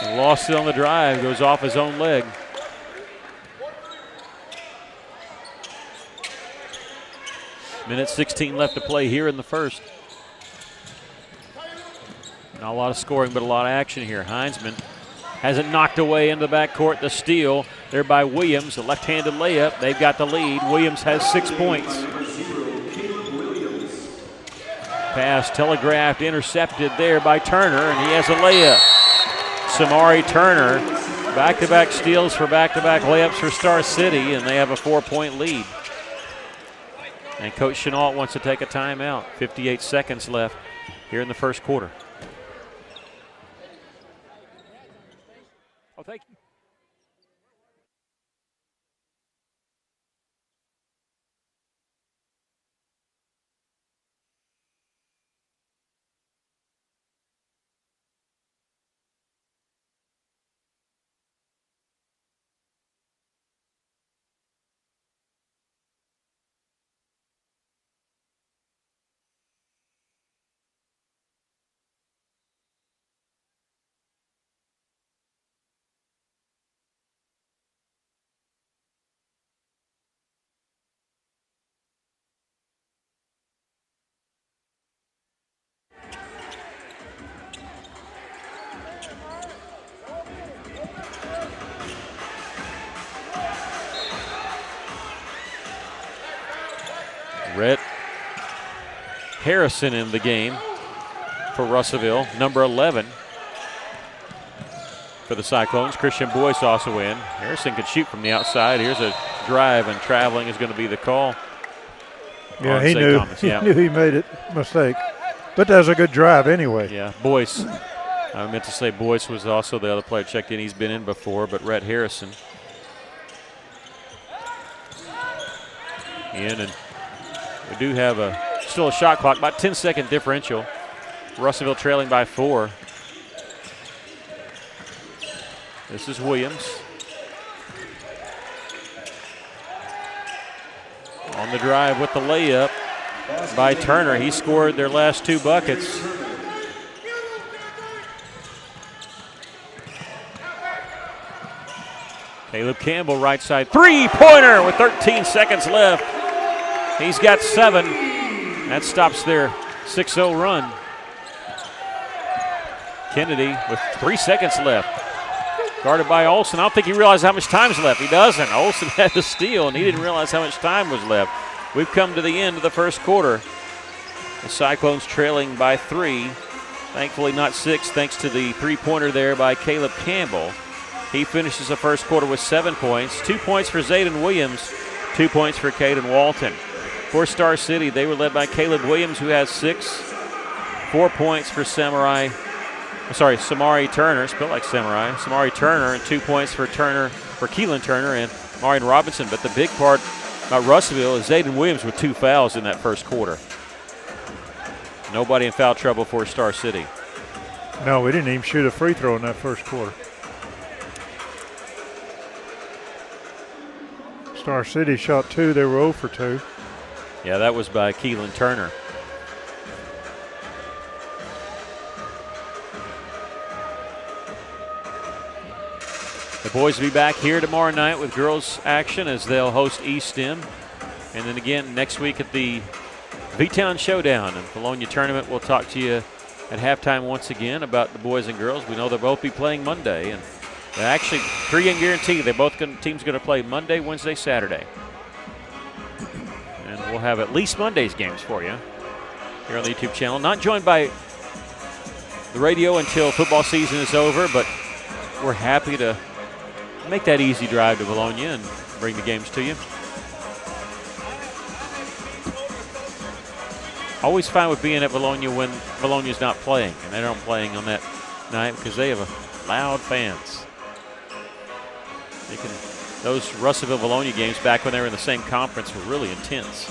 And lost it on the drive, goes off his own leg. Minute 16 left to play here in the first. Not a lot of scoring, but a lot of action here. Heinzman has it knocked away into the backcourt. The steal there by Williams, a left-handed layup. They've got the lead. Williams has 6 points. Pass telegraphed, intercepted there by Turner, and he has a layup. Samari Turner, back-to-back steals for back-to-back layups for Star City, and they have a 4-point lead. And Coach Chenault wants to take a timeout. 58 seconds left here in the first quarter. Oh, thank you. Rhett Harrison in the game for Russellville, number 11 for the Cyclones. Christian Boyce also in. Harrison can shoot from the outside. Here's a drive, and traveling is going to be the call. Yeah, he knew. He knew he made a mistake, but that was a good drive anyway. Yeah, Boyce. I meant to say Boyce was also the other player checked in. He's been in before, but Rhett Harrison in, and we do have still a shot clock, about 10-second differential. Russellville trailing by 4. This is Williams. On the drive with the layup by Turner. He scored their last 2 buckets. Caleb Campbell, right side, 3-pointer with 13 seconds left. He's got 7. That stops their 6-0 run. Kennedy with 3 seconds left. Guarded by Olsen. I don't think he realized how much time's left. He doesn't. Olsen had the steal, and he didn't realize how much time was left. We've come to the end of the first quarter. The Cyclones trailing by 3. Thankfully not 6, thanks to the 3-pointer there by Caleb Campbell. He finishes the first quarter with 7 points. 2 points for Zayden Williams, 2 points for Caden Walton. For Star City, they were led by Caleb Williams, who has 6. 4 points for Samari Turner, spelled like Samurai. Samari Turner, and 2 points for Keelan Turner and Marion Robinson. But the big part about Russellville is Zayden Williams with 2 fouls in that first quarter. Nobody in foul trouble for Star City. No, we didn't even shoot a free throw in that first quarter. Star City shot 2. They were 0 for 2. Yeah, that was by Keelan Turner. The boys will be back here tomorrow night with girls action as they'll host East End. And then again next week at the V-Town Showdown and Bologna Tournament. We'll talk to you at halftime once again about the boys and girls. We know they'll both be playing Monday. And actually, 3-game guarantee. Teams going to play Monday, Wednesday, Saturday. And we'll have at least Monday's games for you here on the YouTube channel. Not joined by the radio until football season is over, but we're happy to make that easy drive to Bologna and bring the games to you. Always fine with being at Bologna when Bologna's not playing, and they're not playing on that night because they have loud fans. Those Russellville-Bologna games back when they were in the same conference were really intense.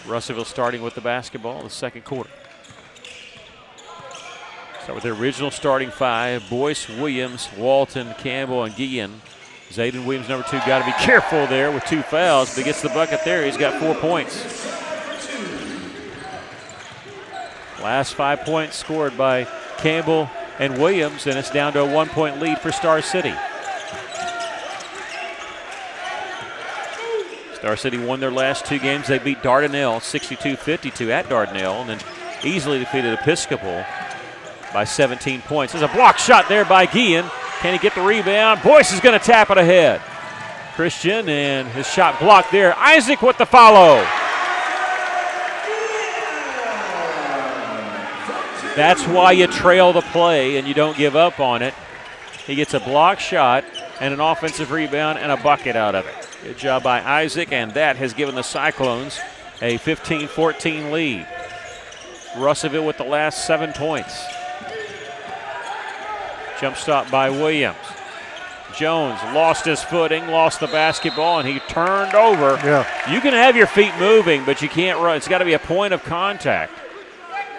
Russellville starting with the basketball in the second quarter. Start with their original starting 5, Boyce, Williams, Walton, Campbell, and Guillen. Zayden Williams, number 2, got to be careful there with 2 fouls, but he gets the bucket there. He's got 4 points. Last 5 points scored by Campbell and Williams, and it's down to a 1-point lead for Star City. Star City won their last 2 games. They beat Dardanelle 62-52 at Dardanelle, and then easily defeated Episcopal by 17 points. There's a block shot there by Guillen. Can he get the rebound? Boyce is going to tap it ahead. Christian, and his shot blocked there. Isaac with the follow. That's why you trail the play and you don't give up on it. He gets a block shot. and an offensive rebound and a bucket out of it. Good job by Isaac, and that has given the Cyclones a 15-14 lead. Russellville with the last 7 points. Jump stop by Williams. Jones lost his footing, lost the basketball, and he turned over. Yeah. You can have your feet moving, but you can't run. It's got to be a point of contact.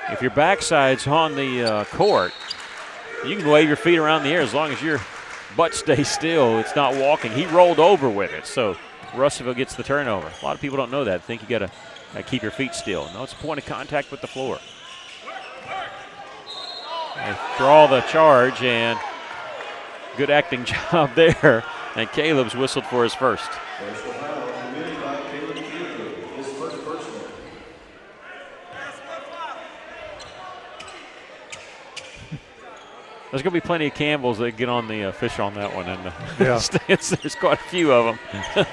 If your backside's on the court, you can wave your feet around the air as long as your butt stays still. It's not walking. He rolled over with it, so Russellville gets the turnover. A lot of people don't know that. Think you got to keep your feet still. No, it's a point of contact with the floor. They draw the charge, and good acting job there. And Caleb's whistled for his first. There's going to be plenty of Campbells that get on the official on that one. And yeah. There's quite a few of them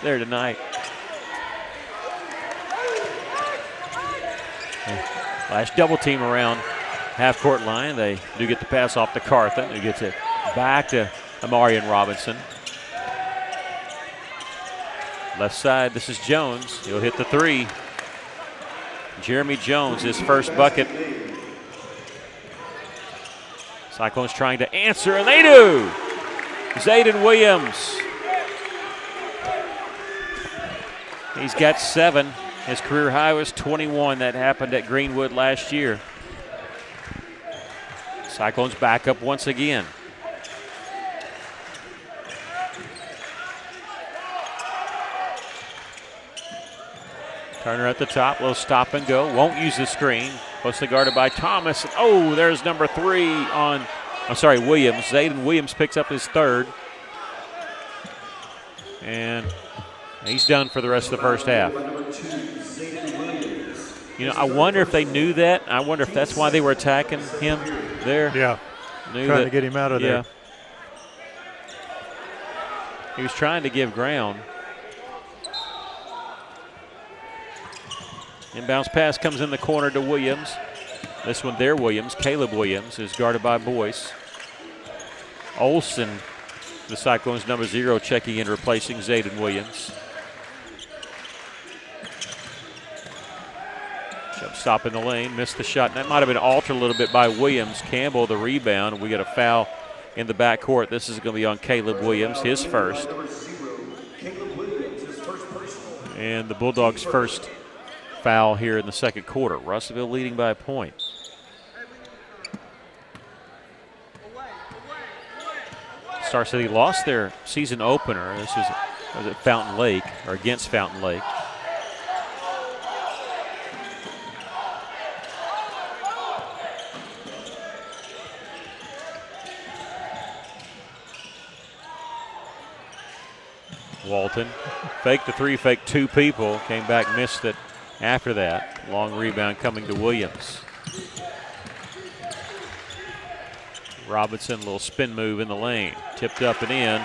there tonight. Last double team around half-court line. They do get the pass off to Carthen, who gets it back to Amarian Robinson. Left side, this is Jones. He'll hit the three. Jeremy Jones, his first bucket. Cyclones trying to answer, and they do! Zayden Williams. He's got 7. His career high was 21. That happened at Greenwood last year. Cyclones back up once again. Turner at the top, little stop and go. Won't use the screen. Closely guarded by Thomas. Oh, there's number 3 on, Williams. Zayden Williams picks up his third. And he's done for the rest of the first half. You know, I wonder if they knew that. I wonder if that's why they were attacking him there. Yeah, trying to get him out of there. He was trying to give ground. Inbounds pass comes in the corner to Williams. This one there, Williams. Caleb Williams is guarded by Boyce. Olsen, the Cyclones number 0, checking in, replacing Zayden Williams. Jump stop in the lane, missed the shot. That might have been altered a little bit by Williams. Campbell, the rebound. We got a foul in the backcourt. This is going to be on Caleb Williams, his first. And the Bulldogs' first foul here in the second quarter. Russellville leading by a point. Star City lost their season opener. This was at Fountain Lake, or against Fountain Lake. Walton faked the three, faked 2 people, came back, missed it after that. Long rebound coming to Williams. Robinson, little spin move in the lane. Tipped up and in.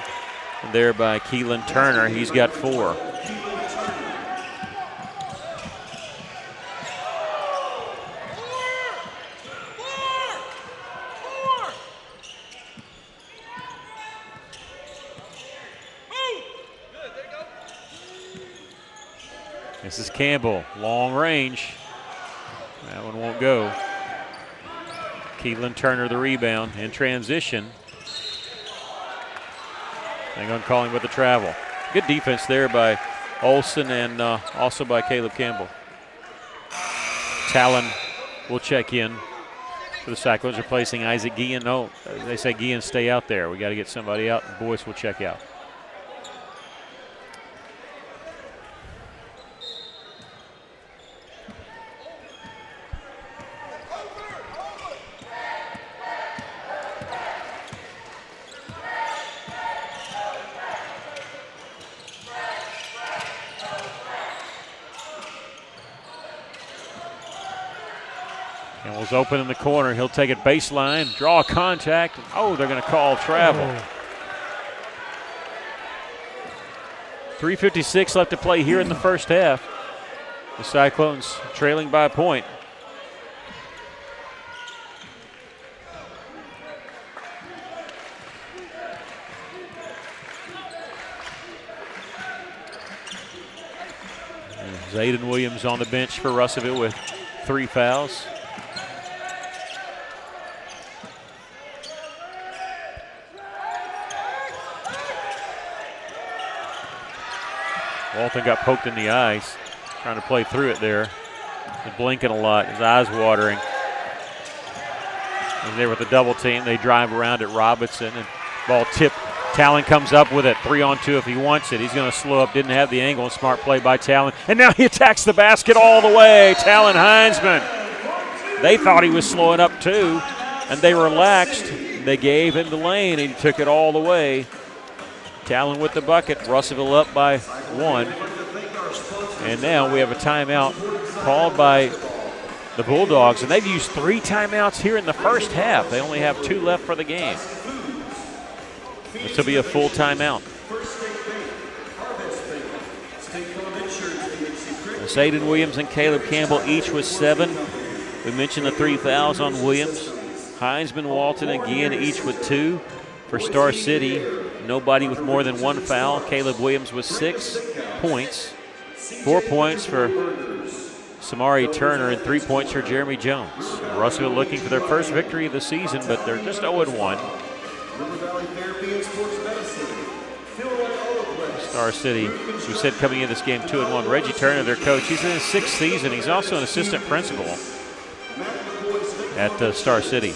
And there by Keelan Turner. He's got 4. This is Campbell, long range. That one won't go. Keelan Turner the rebound in transition. Hang on calling with the travel. Good defense there by Olsen and also by Caleb Campbell. Talon will check in for the Cyclones, replacing Isaac Guillen. No, they say Guillen stay out there. We got to get somebody out. Boyce will check out. Campbell's open in the corner. He'll take it baseline, draw contact. Oh, they're going to call travel. 3:56 left to play here in the first half. The Cyclones trailing by a point. Zayden Williams on the bench for Russellville with 3 fouls. Walton got poked in the eyes, trying to play through it there. He's blinking a lot, his eyes watering. And there with the double team, they drive around at Robinson, and ball tipped. Talon comes up with it, 3-on-2 if he wants it. He's going to slow up, didn't have the angle, and smart play by Talon. And now he attacks the basket all the way, Talon Heinzman. They thought he was slowing up too, and they relaxed. They gave him the lane, and he took it all the way. Talon with the bucket, Russellville up by 1. And now we have a timeout called by the Bulldogs, and they've used 3 timeouts here in the first half. They only have 2 left for the game. This will be a full timeout. Zayden Williams and Caleb Campbell each with 7. We mentioned the 3 fouls on Williams. Heinzman, Walton again each with 2. For Star City, nobody with more than 1 foul. Caleb Williams with 6 points. 4 points for Samari Turner and 3 points for Jeremy Jones. Russellville looking for their first victory of the season, but they're just 0-1. Star City, we said coming in this game 2-1. Reggie Turner, their coach, he's in his 6th season. He's also an assistant principal at Star City.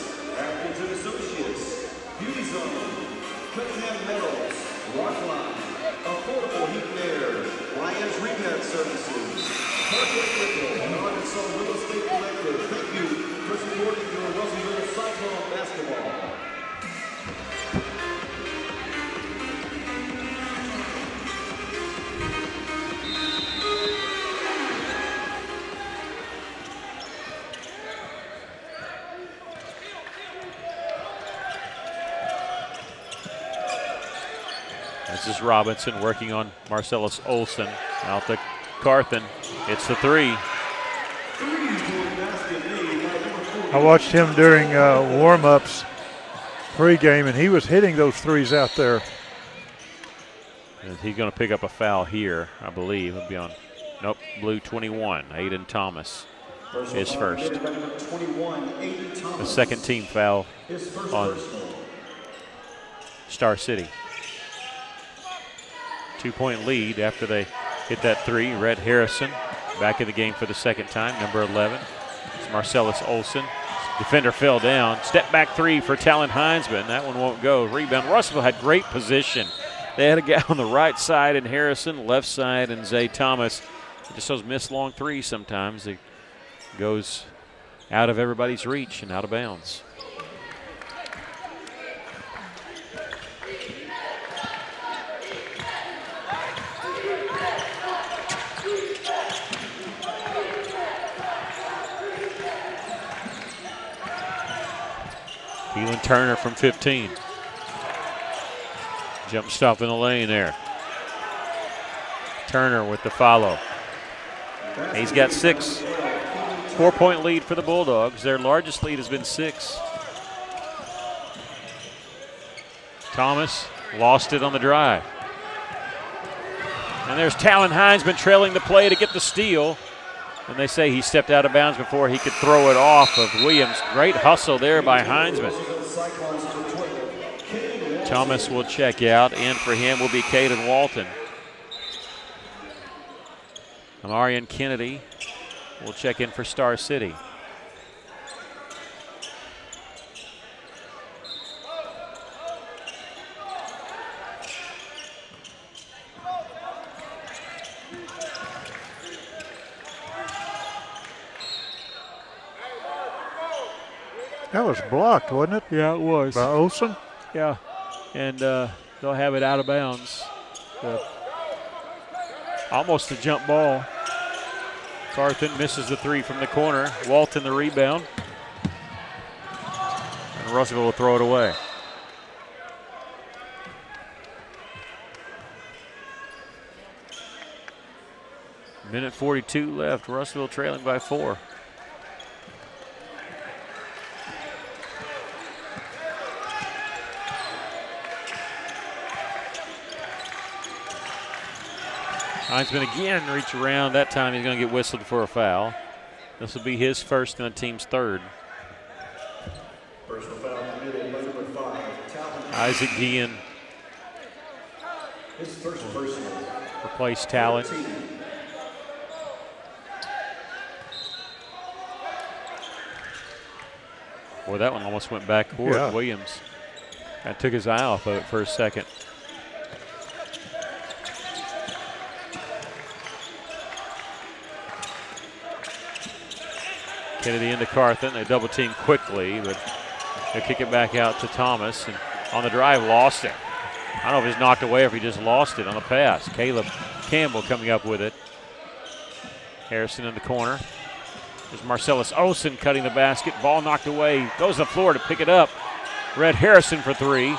This is Robinson working on Marcellus Olson. Out to Carthen. It's the 3. I watched him during warm-ups pregame, and he was hitting those 3s out there. And he's going to pick up a foul here, I believe. It'll be on, nope, blue 21, Aiden Thomas. His first. The second team foul on Star City. 2-point lead after they hit that 3. Red Harrison back in the game for the second time, number 11. It's Marcellus Olson. Defender fell down. Step back 3 for Talon Heinzman. That one won't go. Rebound. Russellville had great position. They had a guy on the right side in Harrison, left side in Zay Thomas. Just those missed long 3s sometimes. It goes out of everybody's reach and out of bounds. Keelan Turner from 15. Jump stop in the lane there. Turner with the follow. He's got 6. 4-point lead for the Bulldogs. Their largest lead has been 6. Thomas lost it on the drive. And there's Talon Heinzman trailing the play to get the steal. And they say he stepped out of bounds before he could throw it off of Williams. Great hustle there by Heinzman. Thomas will check out. In for him will be Caden Walton. Amarian Kennedy will check in for Star City. That was blocked, wasn't it? Yeah, it was. By Olson? Yeah, and they'll have it out of bounds. Almost a jump ball. Carthen misses the 3 from the corner. Walton the rebound. And Russellville will throw it away. Minute 42 left. Russellville trailing by 4. Heinzman again reach around. That time he's going to get whistled for a foul. This will be his first and the team's third. Personal foul committed by number 5, Talon. Isaac Guillen His first personal. replaced Talent. Boy, that one almost went backcourt. Yeah. Williams kind of took his eye off of it for a second. Kennedy into Carthen. They double team quickly, but they kick it back out to Thomas. And on the drive, lost it. I don't know if he's knocked away or if he just lost it on the pass. Caleb Campbell coming up with it. Harrison in the corner. There's Marcellus Olsen cutting the basket. Ball knocked away. Goes to the floor to pick it up. Red Harrison for three.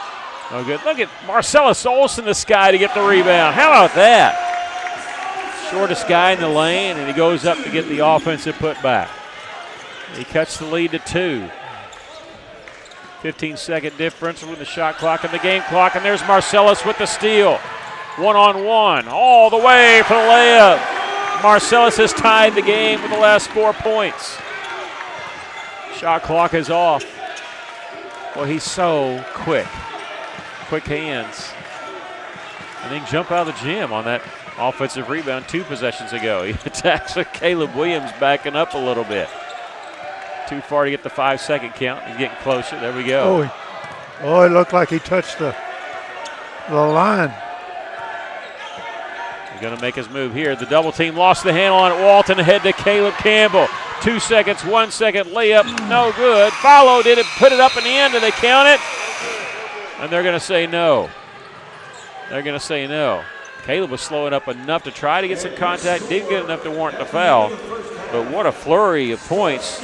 No good. Look at Marcellus Olsen, the sky, to get the rebound. How about that? Shortest guy in the lane, and he goes up to get the offensive putback. He cuts the lead to 2. 15-second difference with the shot clock and the game clock, and there's Marcellus with the steal. One-on-one, all the way for the layup. Marcellus has tied the game with the last 4 points. Shot clock is off. Well, he's so quick. Quick hands. And he can jump out of the gym on that offensive rebound 2 possessions ago. He attacks with Caleb Williams backing up a little bit. Too far to get the 5-second count. He's getting closer. There we go. Oh, it looked like he touched the line. He's going to make his move here. The double team lost the handle on it. Walton ahead to Caleb Campbell. 2 seconds, 1 second layup. No good. Follow, did it, put it up in the end. Do they count it? And they're going to say no. They're going to say no. Caleb was slowing up enough to try to get some contact. Didn't get enough to warrant the foul. But what a flurry of points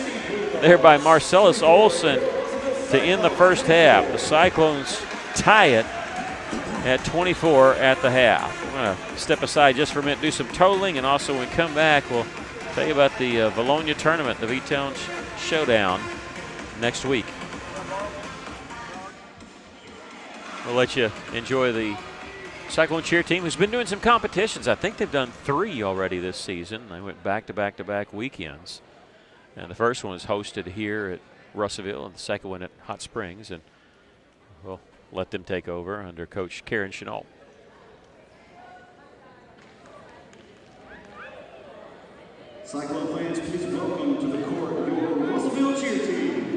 there by Marcellus Olsen to end the first half. The Cyclones tie it at 24 at the half. I'm going to step aside just for a minute, do some totaling, and also when we come back, we'll tell you about the Bologna tournament, the V-Town Showdown next week. We'll let you enjoy the Cyclone cheer team, who's been doing some competitions. I think they've done 3 already this season. They went back-to-back-to-back weekends. And the first one was hosted here at Russellville, and the second one at Hot Springs. And we'll let them take over under Coach Karen Chenault. Cyclone fans, please welcome to the court your Russellville cheer team.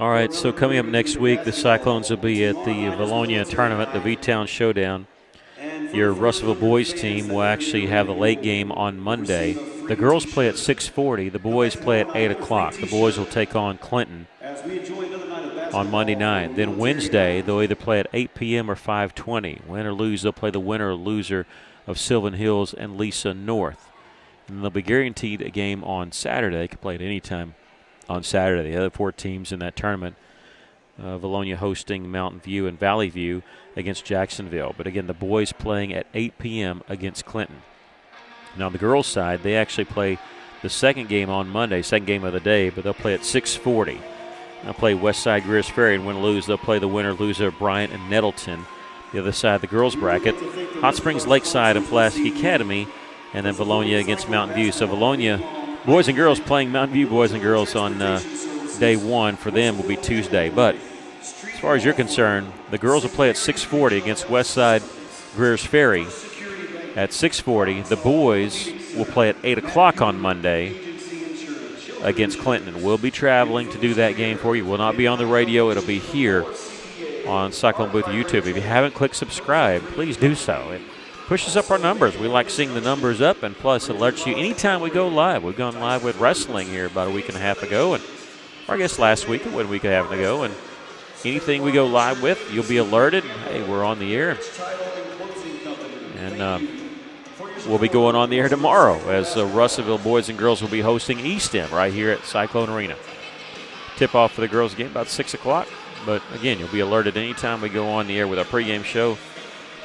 All right, so coming up next week, the Cyclones will be at the Bologna tournament, the V-Town Showdown. Your Russellville boys team will actually have a late game on Monday. The girls play at 6:40. The boys play at 8 o'clock. The boys will take on Clinton on Monday night. Then Wednesday, they'll either play at 8 p.m. or 5:20. Win or lose, they'll play the winner or loser of Sylvan Hills and Lisa North. And they'll be guaranteed a game on Saturday. They can play at any time on Saturday. The other 4 teams in that tournament, Valonia hosting Mountain View and Valley View against Jacksonville. But again, the boys playing at 8 p.m. against Clinton. Now, on the girls' side, they actually play the second game on Monday, second game of the day, but they'll play at 6:40. They'll play Westside Greers Ferry, and win or lose, they'll play the winner-loser Bryant and Nettleton. The other side of the girls' bracket, Hot Springs Lakeside and Pulaski Academy, and then Valonia against Mountain View. So Valonia boys and girls playing Mountain View boys and girls on day 1 for them will be Tuesday. But as far as you're concerned, the girls will play at 6:40 against Westside Greers Ferry. At 6:40, the boys will play at 8 o'clock on Monday against Clinton. And we'll be traveling to do that game for you. We'll not be on the radio. It'll be here on Cyclone Booth YouTube. If you haven't clicked subscribe, please do so. It pushes up our numbers. We like seeing the numbers up, and plus it alerts you anytime we go live. We've gone live with wrestling here about a week and a half ago, and or I guess last week, a week and a half ago, and anything we go live with, you'll be alerted. Hey, we're on the air. And we'll be going on the air tomorrow as Russellville boys and girls will be hosting East End right here at Cyclone Arena. Tip-off for the girls' game about 6 o'clock. But, again, you'll be alerted anytime we go on the air with our pregame show.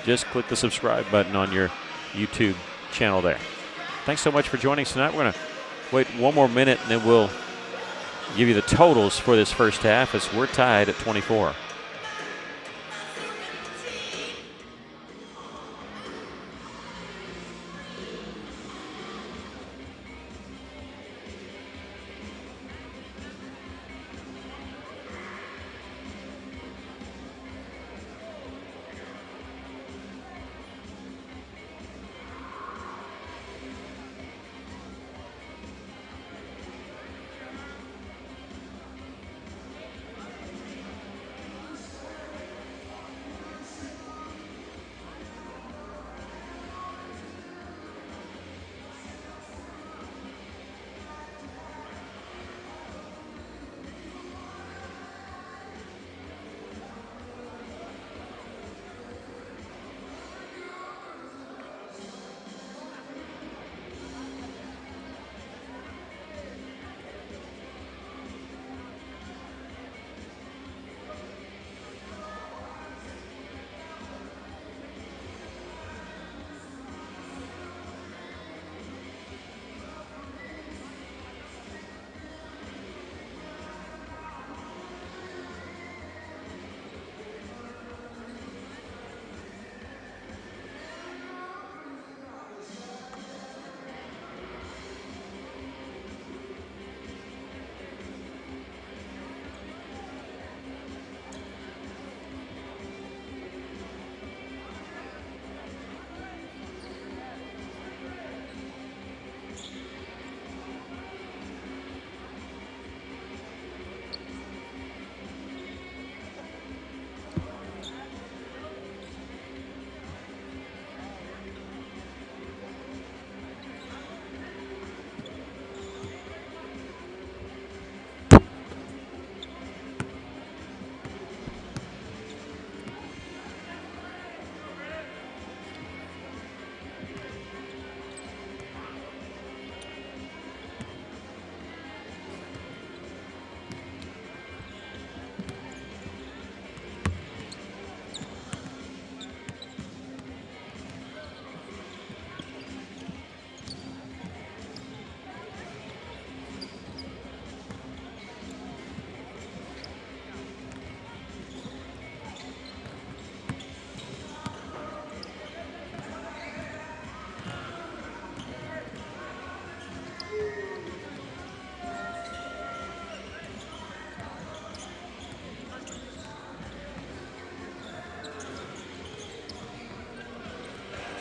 Just click the subscribe button on your YouTube channel there. Thanks so much for joining us tonight. We're going to wait one more minute, and then we'll give you the totals for this first half as we're tied at 24.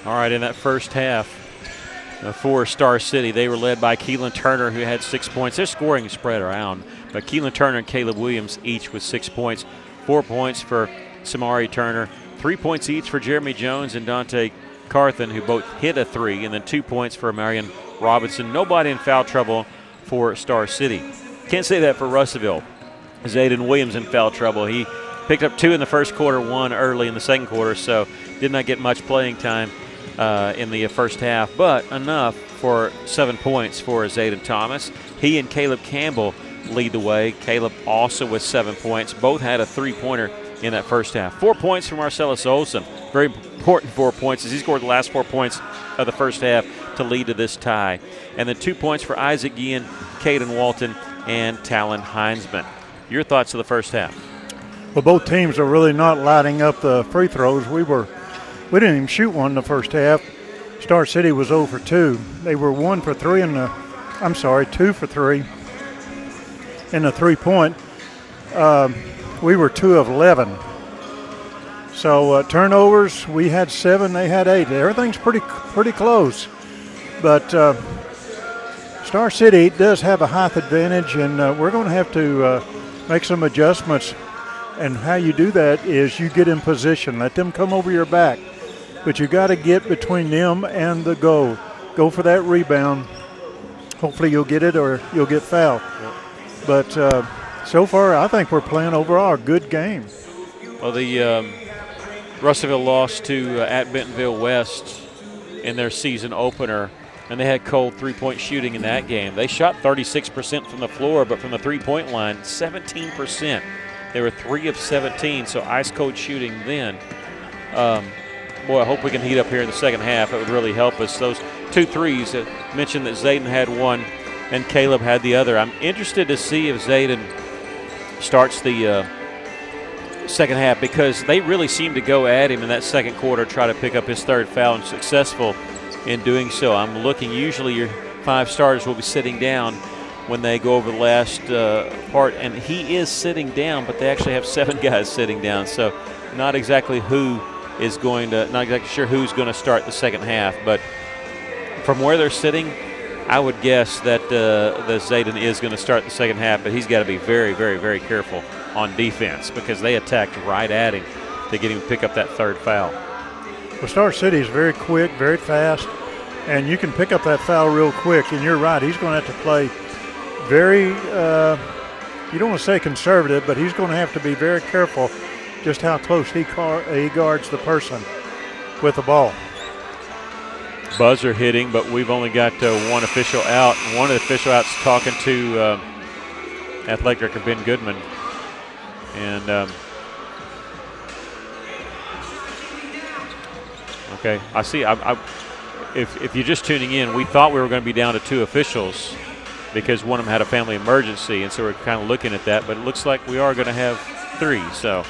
All right, in that first half for Star City, they were led by Keelan Turner, who had 6 points. Their scoring spread around, but Keelan Turner and Caleb Williams each with 6 points. 4 points for Samari Turner, 3 points each for Jeremy Jones and Dante Carthen, who both hit a 3, and then 2 points for Marion Robinson. Nobody in foul trouble for Star City. Can't say that for Russellville. Zayden Williams in foul trouble. He picked up 2 in the first quarter, 1 early in the second quarter, so did not get much playing time. in the first half, but enough for 7 points for Zayden Thomas. He and Caleb Campbell lead the way. Caleb also with 7 points. Both had a three-pointer in that first half. 4 points from Marcellus Olson. Very important 4 points as he scored the last 4 points of the first half to lead to this tie. And then 2 points for Isaac Guillen, Caden Walton, and Talon Heinzman. Your thoughts of the first half? Well, both teams are really not lighting up the free throws. We didn't even shoot one in the first half. Star City was 0 for 2. They were 2 for 3 in the three-point. We were 2 of 11. So turnovers, we had 7, they had 8. Everything's pretty close. But Star City does have a height advantage, and we're going to have to make some adjustments. And how you do that is you get in position. Let them come over your back. But you got to get between them and the goal. Go for that rebound. Hopefully you'll get it or you'll get fouled. Yep. But so far, I think we're playing overall a good game. Well, the Russellville lost to at Bentonville West in their season opener, and they had cold three-point shooting in that game. They shot 36% from the floor, but from the three-point line, 17%. They were 3 of 17, so ice-cold shooting then. Boy, I hope we can heat up here in the second half. It would really help us. Those 2 threes, mentioned that Zayden had one and Caleb had the other. I'm interested to see if Zayden starts the second half, because they really seem to go at him in that second quarter, try to pick up his third foul, and successful in doing so. I'm looking, usually your 5 starters will be sitting down when they go over the last part, and he is sitting down, but they actually have 7 guys sitting down, so not exactly not exactly sure who's going to start the second half. But from where they're sitting, I would guess that Zayden is going to start the second half, but he's got to be very, very, very careful on defense, because they attacked right at him to get him to pick up that third foul. Well, Star City is very quick, very fast, and you can pick up that foul real quick. And you're right, he's going to have to play very, you don't want to say conservative, but he's going to have to be very careful just how close he guards the person with the ball. Buzzer hitting, but we've only got one official out. One of the official outs talking to athletic director Ben Goodman. And okay, I see. If you're just tuning in, we thought we were going to be down to 2 officials because one of them had a family emergency, and so we're kind of looking at that. But it looks like we are going to have 3. So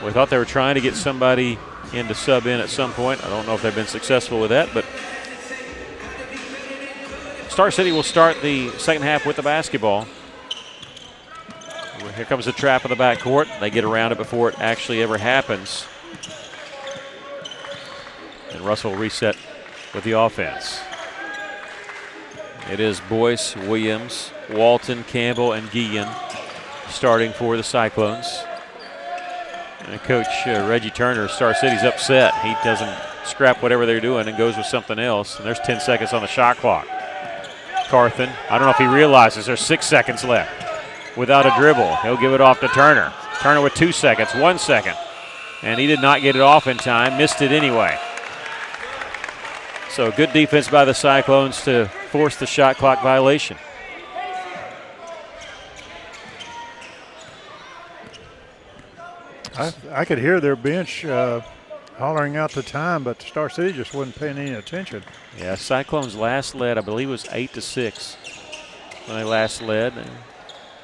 we thought they were trying to get somebody in to sub in at some point. I don't know if they've been successful with that, but Star City will start the second half with the basketball. Here comes the trap in the backcourt. They get around it before it actually ever happens. And Russell will reset with the offense. It is Boyce, Williams, Walton, Campbell, and Guillen starting for the Cyclones. And Coach Reggie Turner, Star City's upset. He doesn't scrap whatever they're doing and goes with something else. And there's 10 seconds on the shot clock. Carthen, I don't know if he realizes there's 6 seconds left. Without a dribble, he'll give it off to Turner. Turner with 2 seconds, 1 second. And he did not get it off in time, missed it anyway. So good defense by the Cyclones to force the shot clock violation. I could hear their bench hollering out the time, but Star City just wasn't paying any attention. Yeah, Cyclones last led, I believe it was 8-6 when they last led. They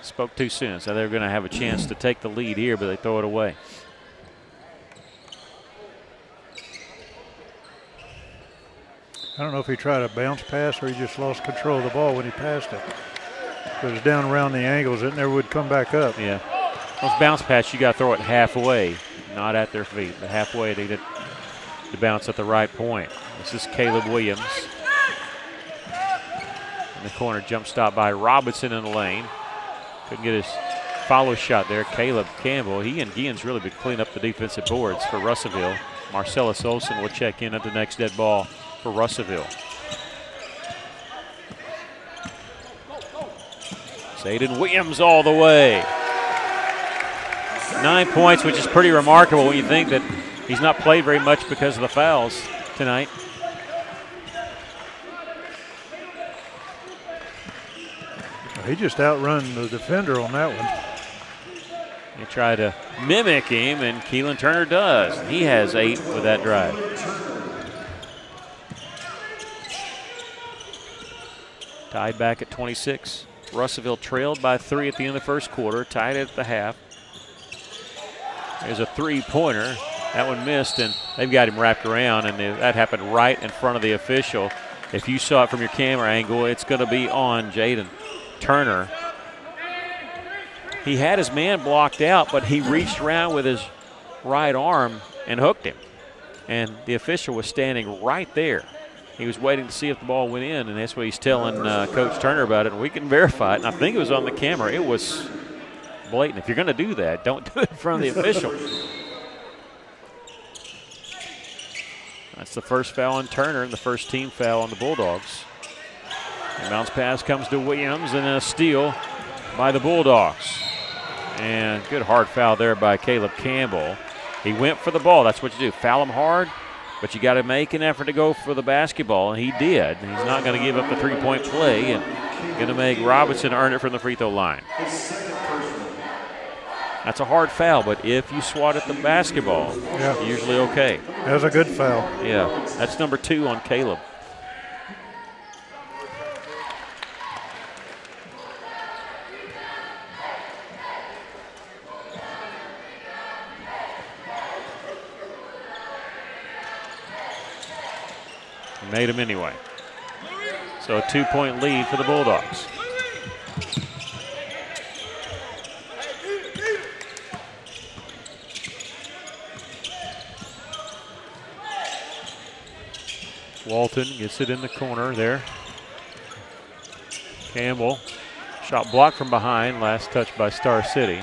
spoke too soon, so they were going to have a chance to take the lead here, but they throw it away. I don't know if he tried a bounce pass or he just lost control of the ball when he passed it. If it was down around the angles, it never would come back up. Yeah. Those bounce pass, you got to throw it halfway, not at their feet, but halfway to get the bounce at the right point. This is Caleb Williams. In the corner, jump stop by Robinson in the lane. Couldn't get his follow shot there. Caleb Campbell, he and Guillen's really been cleaning up the defensive boards for Russellville. Marcellus Olson will check in at the next dead ball for Russellville. Zayden Williams all the way. 9 points, which is pretty remarkable when you think that He's not played very much because of the fouls tonight. He just outrun the defender on that one. They try to mimic him, and Keelan Turner does. He has 8 with that drive. Tied back at 26. Russellville trailed by 3 at the end of the first quarter, tied at the half. There's a three-pointer. That one missed, and they've got him wrapped around, and that happened right in front of the official. If you saw it from your camera angle, it's going to be on Jaden Turner. He had his man blocked out, but he reached around with his right arm and hooked him. And the official was standing right there. He was waiting to see if the ball went in, and that's what he's telling Coach Turner about it. And we can verify it, and I think it was on the camera. It was blatant. If you're going to do that, don't do it in front of the official. That's the first foul on Turner and the first team foul on the Bulldogs. And bounce pass comes to Williams, and a steal by the Bulldogs. And good hard foul there by Caleb Campbell. He went for the ball. That's what you do. Foul him hard, but you got to make an effort to go for the basketball, and he did. He's not going to give up the three-point play, and going to make Robinson earn it from the free throw line. That's a hard foul, but if you swat at the basketball, yeah, you're usually okay. That was a good foul. Yeah, that's number 2 on Caleb. Made him anyway. So a 2-point lead for the Bulldogs. Walton gets it in the corner there. Campbell, shot blocked from behind, last touch by Star City.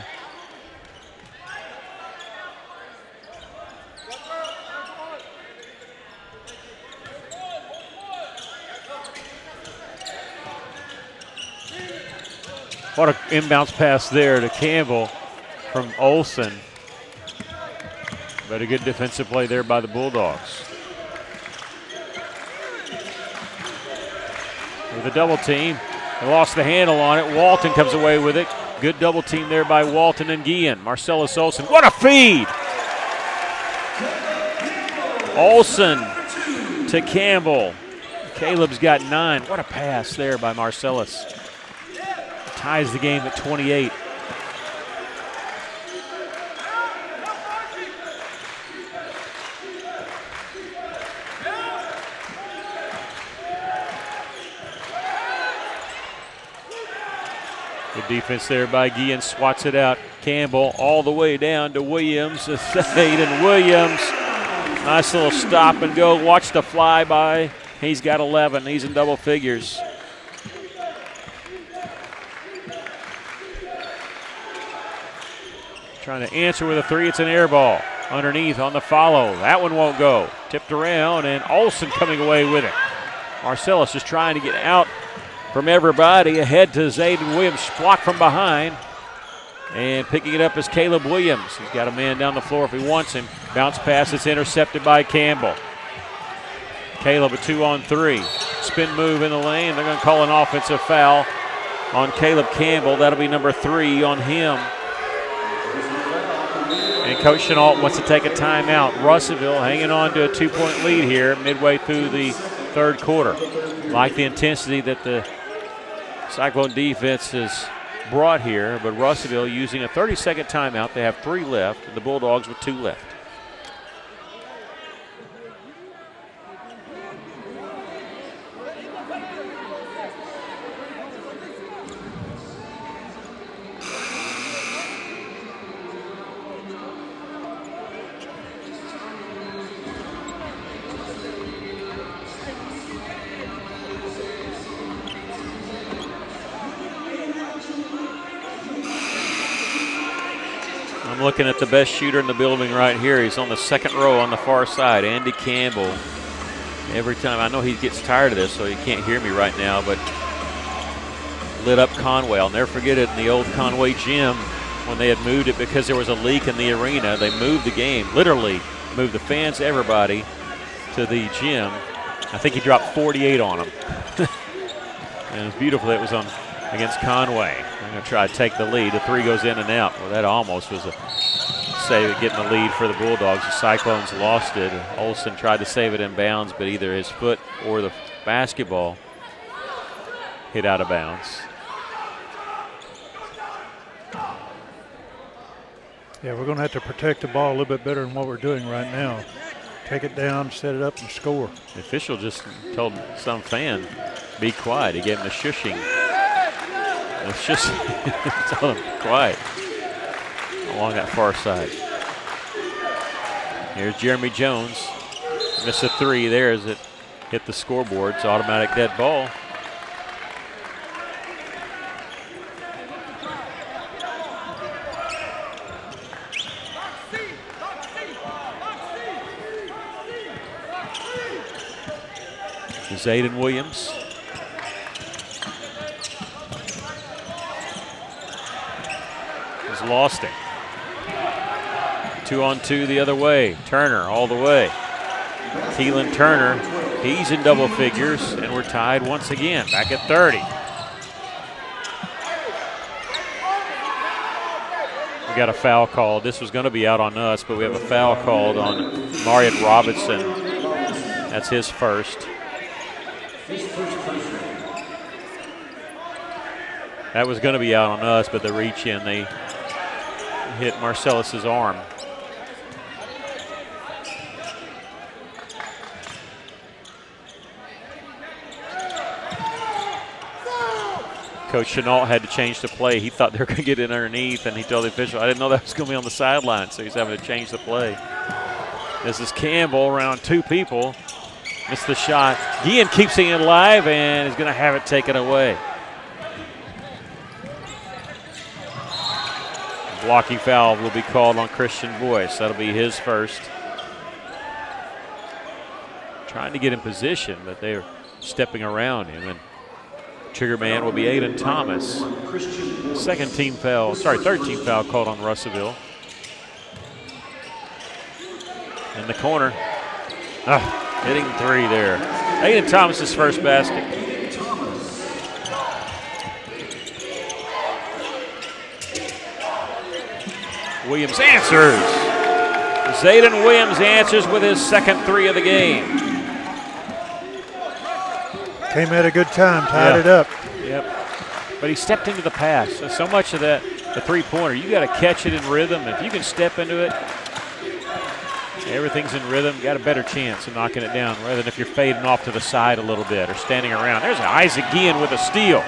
What an inbounds pass there to Campbell from Olsen. But a good defensive play there by the Bulldogs. With a double team, they lost the handle on it. Walton comes away with it. Good double team there by Walton and Guillen. Marcellus Olsen, what a feed! Olsen to Campbell. Caleb's got 9. What a pass there by Marcellus. Ties the game at 28. Good defense there by Guillen, swats it out. Campbell all the way down to Williams. And Williams, nice little stop and go. Watch the flyby. He's got 11. He's in double figures. Trying to answer with a 3. It's an air ball. Underneath on the follow. That one won't go. Tipped around, and Olsen coming away with it. Marcellus is trying to get out from everybody. Ahead to Zayden Williams. Blocked from behind. And picking it up is Caleb Williams. He's got a man down the floor if he wants him. Bounce pass. It's intercepted by Campbell. Caleb a 2-on-3. Spin move in the lane. They're going to call an offensive foul on Caleb Campbell. That'll be number 3 on him. And Coach Chenault wants to take a timeout. Russellville hanging on to a 2-point lead here midway through the third quarter. Like the intensity that the Cyclone defense has brought here, but Russellville using a 30-second timeout. They have 3 left, and the Bulldogs with 2 left. Looking at the best shooter in the building right here. He's on the second row on the far side, Andy Campbell. Every time, I know he gets tired of this, so he can't hear me right now, but lit up Conway. I'll never forget it in the old Conway gym when they had moved it because there was a leak in the arena. They moved the game, literally moved the fans, everybody, to the gym. I think he dropped 48 on them. And it was beautiful that it was on against Conway. I'm going to try to take the lead. The three goes in and out. Well, that almost was a save, getting the lead for the Bulldogs. The Cyclones lost it. Olsen tried to save it in bounds, but either his foot or the basketball hit out of bounds. Yeah, we're going to have to protect the ball a little bit better than what we're doing right now. Take it down, set it up, and score. The official just told some fan, be quiet. He gave him the shushing. It's just told him quiet along that far side. Here's Jeremy Jones. Missed a three there as it hit the scoreboard. It's automatic dead ball. Zayden Williams. Has lost it. 2-on-2 the other way. Turner all the way. Keelan Turner, he's in double figures, and we're tied once again, back at 30. We got a foul called. This was going to be out on us, but we have a foul called on Mariot Robinson. That's his first. That was going to be out on us, but the reach in, they hit Marcellus's arm. Coach Chenault had to change the play. He thought they were going to get in underneath, and he told the official, I didn't know that was going to be on the sideline, so he's having to change the play. This is Campbell around two people. Missed the shot. Guillen keeps it alive and is going to have it taken away. Blocking foul will be called on Christian Boyce. That'll be his first. Trying to get in position, but they're stepping around him. And trigger man will be Aiden Thomas. Third team foul called on Russellville. In the corner. Hitting three there. Aiden Thomas's first basket. Williams answers. Zayden Williams answers with his second three of the game. Came at a good time, tied it up. Yep. But he stepped into the pass. So much of that, the three-pointer, you got to catch it in rhythm. If you can step into it, everything's in rhythm, you got a better chance of knocking it down rather than if you're fading off to the side a little bit or standing around. There's Isaac Guillen with a steal.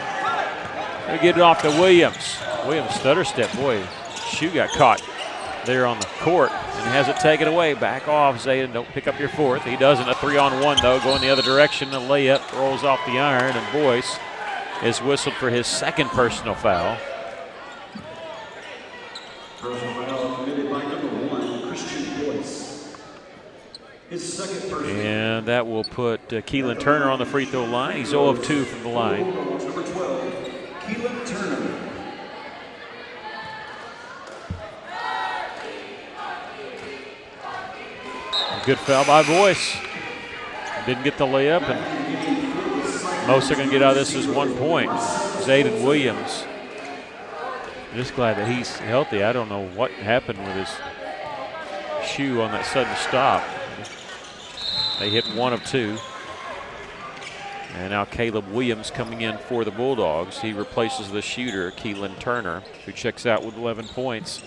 They get it off to Williams. Williams stutter step. Boy, shoe got caught there on the court and has it taken away. Back off, Zayden. Don't pick up your fourth. He doesn't. A 3-on-1, though, going the other direction. A layup rolls off the iron, and Boyce is whistled for his second personal foul. Personal foul committed by number 1, Christian Boyce. His second personal. And that will put Keelan Turner on the free throw line. He's 0 of 2 from the line. Number 12, Keelan Turner. Good foul by Boyce. Didn't get the layup, and most are going to get out of this is 1 point. Zayden Williams. Just glad that he's healthy. I don't know what happened with his shoe on that sudden stop. They hit 1 of 2. And now Caleb Williams coming in for the Bulldogs. He replaces the shooter, Keelan Turner, who checks out with 11 points.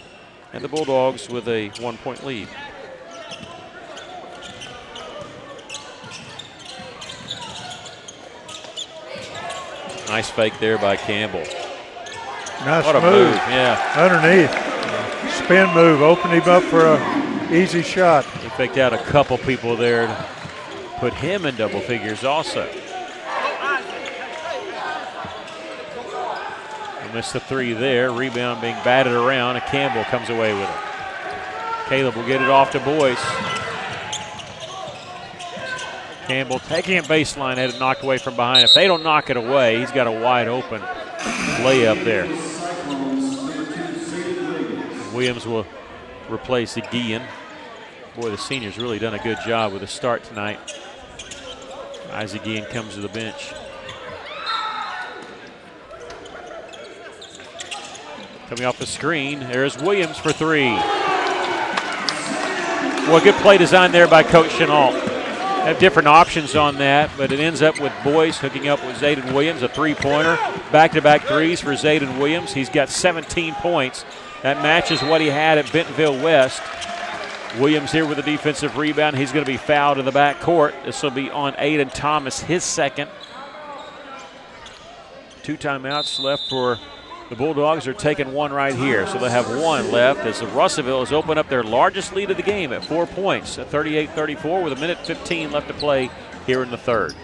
And the Bulldogs with a 1-point lead. Nice fake there by Campbell. Nice what a move. Yeah. Underneath. Spin move. Opened him up for an easy shot. He faked out a couple people there to put him in double figures also. He missed the three there. Rebound being batted around, and Campbell comes away with it. Caleb will get it off to Boyce. Campbell taking it baseline, had it knocked away from behind. If they don't knock it away, he's got a wide open layup there. Williams will replace Guillen. Boy, the senior's really done a good job with the start tonight. Isaac Guillen comes to the bench. Coming off the screen, there's Williams for three. Well, good play design there by Coach Chenault. Have different options on that, but it ends up with Boyce hooking up with Zayden Williams, a three-pointer. Back-to-back threes for Zayden Williams. He's got 17 points. That matches what he had at Bentonville West. Williams here with a defensive rebound. He's going to be fouled in the back court. This will be on Aiden Thomas, his second. 2 timeouts left for the Bulldogs. Are taking one right here, so they'll have one left as Russellville has opened up their largest lead of the game at 4 points at 38-34 with 1:15 left to play here in the third.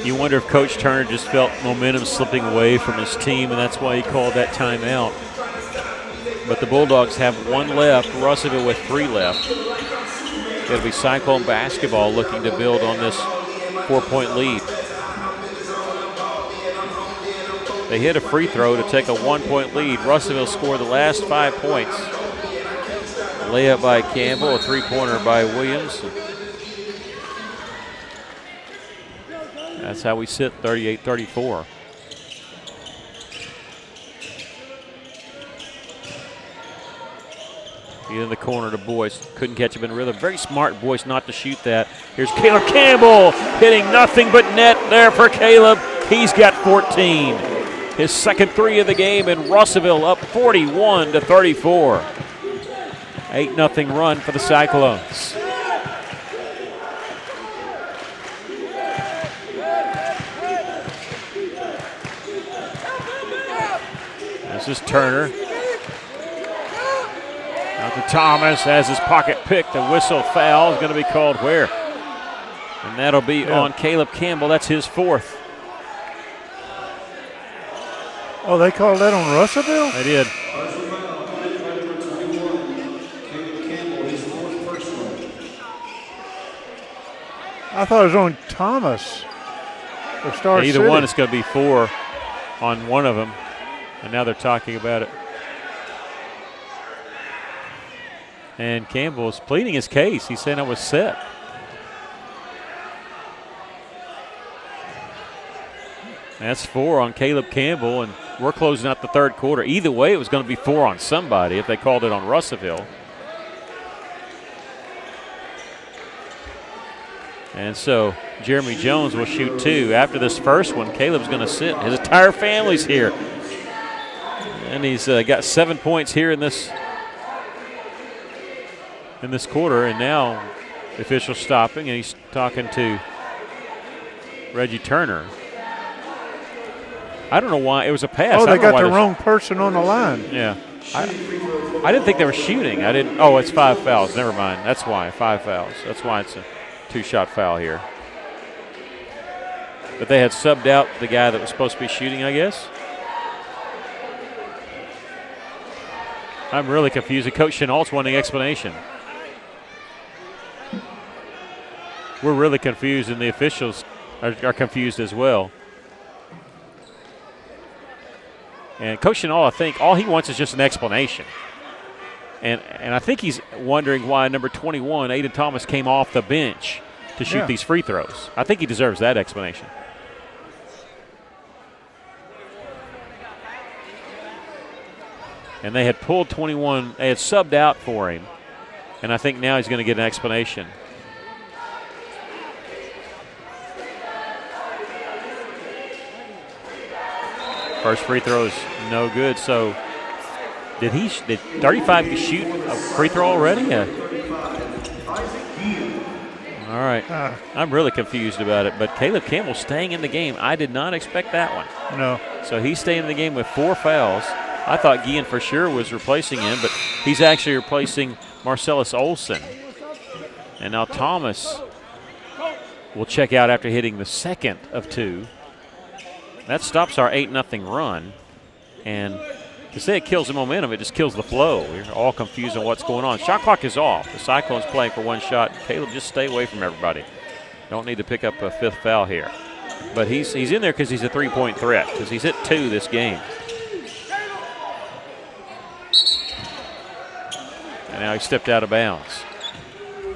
You wonder if Coach Turner just felt momentum slipping away from his team, and that's why he called that timeout. But the Bulldogs have one left, Russellville with 3 left. Got to be Cyclone basketball looking to build on this 4-point lead. They hit a free throw to take a 1-point lead. Russellville scored the last 5 points. Layup by Campbell, a 3-pointer by Williams. That's how we sit, 38-34. In the corner to Boyce. Couldn't catch him in rhythm. Very smart Boyce not to shoot that. Here's Caleb Campbell hitting nothing but net there for Caleb. He's got 14. His second 3 of the game, and Russellville up 41-34. 8-0 run for the Cyclones. This is Turner. Out to Thomas, has his pocket picked. The whistle foul is going to be called where? And that'll be on Caleb Campbell. That's his 4th. Oh, they called that on Russellville? They did. I thought it was on Thomas. Either one, it's going to be 4 on one of them. And now they're talking about it. And Campbell's pleading his case. He's saying I was set. That's 4 on Caleb Campbell, and we're closing out the third quarter. Either way, it was going to be 4 on somebody if they called it on Russellville. And so Jeremy Jones will shoot 2. After this first one, Caleb's going to sit. His entire family's here. And he's got 7 points here in this quarter, and now the official's stopping, and he's talking to Reggie Turner. I don't know why. It was a pass. Oh, they got the wrong person on the line. Yeah. I didn't think they were shooting. Oh, it's 5 fouls. Never mind. That's why. 5 fouls. That's why it's a 2-shot foul here. But they had subbed out the guy that was supposed to be shooting, I guess. I'm really confused. Coach Chenault's wanting explanation. We're really confused, and the officials are confused as well. And Coach Chenault, I think, all he wants is just an explanation. And I think he's wondering why number 21, Aiden Thomas, came off the bench to shoot these free throws. I think he deserves that explanation. And they had pulled 21, they had subbed out for him. And I think now he's going to get an explanation. First free throw is no good. So did 35 shoot a free throw already? Yeah. All right. I'm really confused about it. But Caleb Campbell staying in the game. I did not expect that one. No. So he's staying in the game with 4 fouls. I thought Guillen for sure was replacing him, but he's actually replacing Marcellus Olson. And now Thomas will check out after hitting the second of 2. That stops our 8-0 run. And to say it kills the momentum, it just kills the flow. We're all confused on what's going on. Shot clock is off. The Cyclones playing for 1 shot. Caleb, just stay away from everybody. Don't need to pick up a 5th foul here. But he's in there because he's a 3-point threat, because he's hit 2 this game. And now he stepped out of bounds.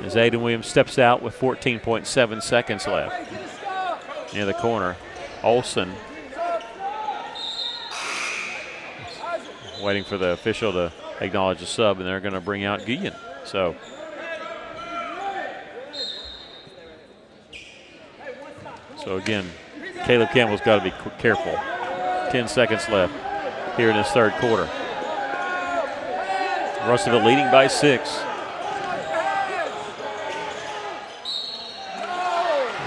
As Aiden Williams steps out with 14.7 seconds left. Near the corner. Olson waiting for the official to acknowledge the sub, and they're going to bring out Guillen. So again, Caleb Campbell's got to be careful. 10 seconds left here in this third quarter. Russellville leading by 6.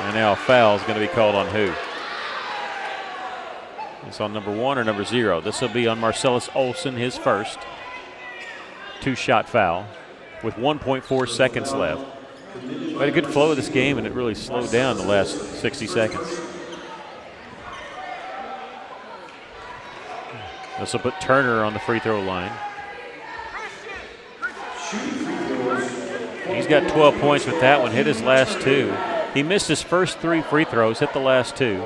And now a foul is going to be called on who? It's on number 1 or number 0. This will be on Marcellus Olson, his first 2-shot foul with 1.4 seconds left. We had a good flow of this game, and it really slowed down the last 60 seconds. This will put Turner on the free throw line. He's got 12 points with that one, hit his last 2. He missed his first 3 free throws, hit the last 2.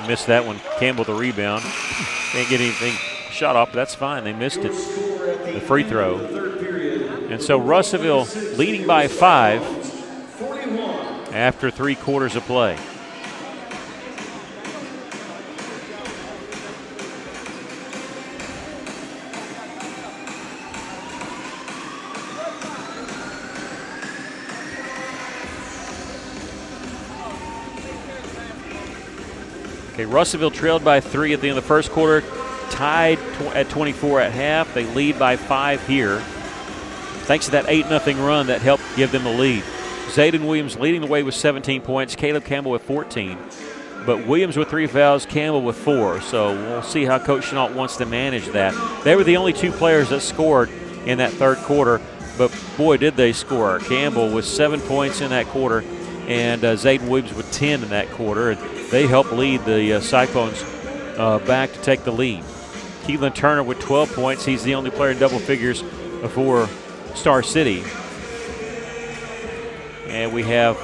Missed that one. Campbell the rebound. Can't get anything shot off, but that's fine. They missed it. The free throw. And so Russellville leading by 5 after 3 quarters of play. Okay, Russellville trailed by 3 at the end of the first quarter, tied at 24 at half. They lead by 5 here. Thanks to that 8-0 run that helped give them the lead. Zayden Williams leading the way with 17 points, Caleb Campbell with 14. But Williams with 3 fouls, Campbell with 4. So we'll see how Coach Chenault wants to manage that. They were the only 2 players that scored in that third quarter, but boy, did they score. Campbell with 7 points in that quarter, and Zayden Williams with 10 in that quarter. And they helped lead the Cyclones back to take the lead. Keelan Turner with 12 points. He's the only player in double figures for Star City. And we have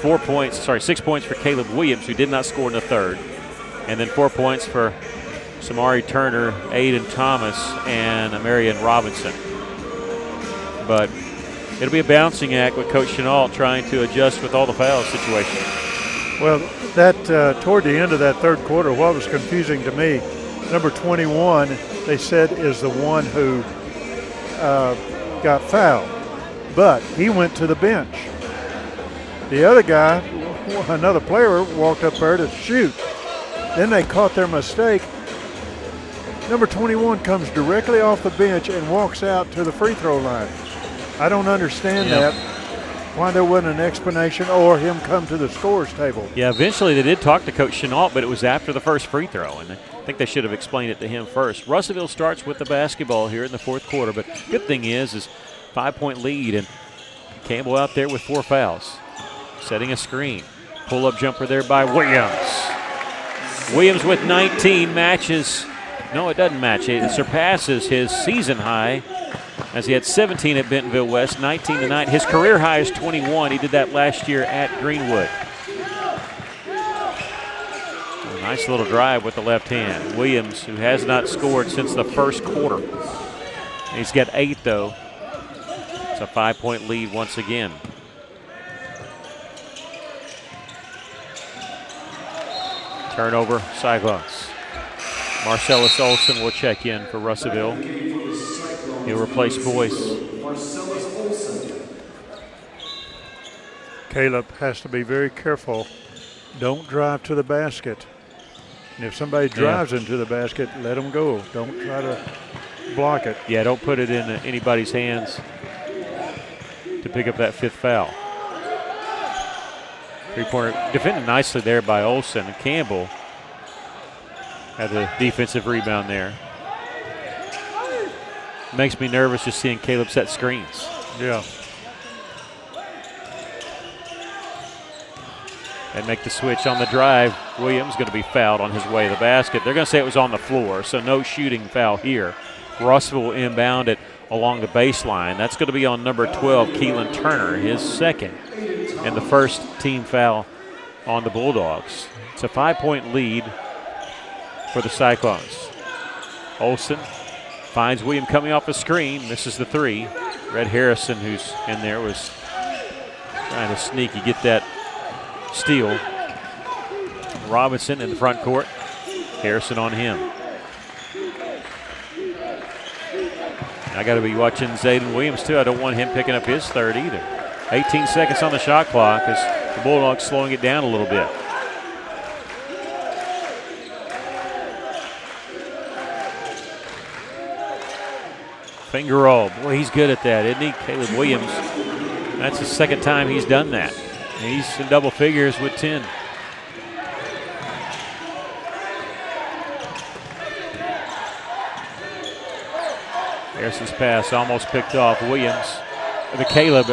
6 points for Caleb Williams, who did not score in the third. And then 4 points for Samari Turner, Aiden Thomas, and Marion Robinson. But it'll be a bouncing act with Coach Chenault trying to adjust with all the foul situation. Well, that toward the end of that third quarter, what was confusing to me, number 21, they said is the one who got fouled, but he went to the bench. The other guy, another player, walked up there to shoot. Then they caught their mistake. Number 21 comes directly off the bench and walks out to the free throw line. I don't understand that. Why there wasn't an explanation or him come to the scorer's table. Yeah, eventually they did talk to Coach Chenault, but it was after the first free throw, and I think they should have explained it to him first. Russellville starts with the basketball here in the fourth quarter, but good thing is 5-point lead, and Campbell out there with 4 fouls. Setting a screen. Pull-up jumper there by Williams. Williams with 19 matches. No, it doesn't match. It surpasses his season high, as he had 17 at Bentonville West, 19 tonight. His career high is 21. He did that last year at Greenwood. A nice little drive with the left hand. Williams, who has not scored since the first quarter. He's got 8, though. It's a 5-point lead once again. Turnover, Cyclones. Marcellus Olson will check in for Russellville. He'll replace Boyce. Caleb has to be very careful. Don't drive to the basket. And if somebody drives into the basket, let them go. Don't try to block it. Yeah, don't put it in anybody's hands to pick up that 5th foul. Three-pointer defended nicely there by Olson. And Campbell had the defensive rebound there. Makes me nervous just seeing Caleb set screens. Yeah. And make the switch on the drive. Williams going to be fouled on his way to the basket. They're going to say it was on the floor, so no shooting foul here. Russell will inbound it along the baseline. That's going to be on number 12, Keelan Turner, his 2nd, and the 1st team foul on the Bulldogs. It's a 5-point lead for the Cyclones. Olson finds William coming off the screen, misses the 3. Red Harrison, who's in there, was trying to sneaky get that steal. Robinson in the front court. Harrison on him. I got to be watching Zayden Williams too. I don't want him picking up his 3rd either. 18 seconds on the shot clock as the Bulldogs slowing it down a little bit. Finger roll. Boy, he's good at that, isn't he? Caleb Williams. That's the 2nd time he's done that. He's in double figures with 10. Harrison's pass almost picked off. Williams, Caleb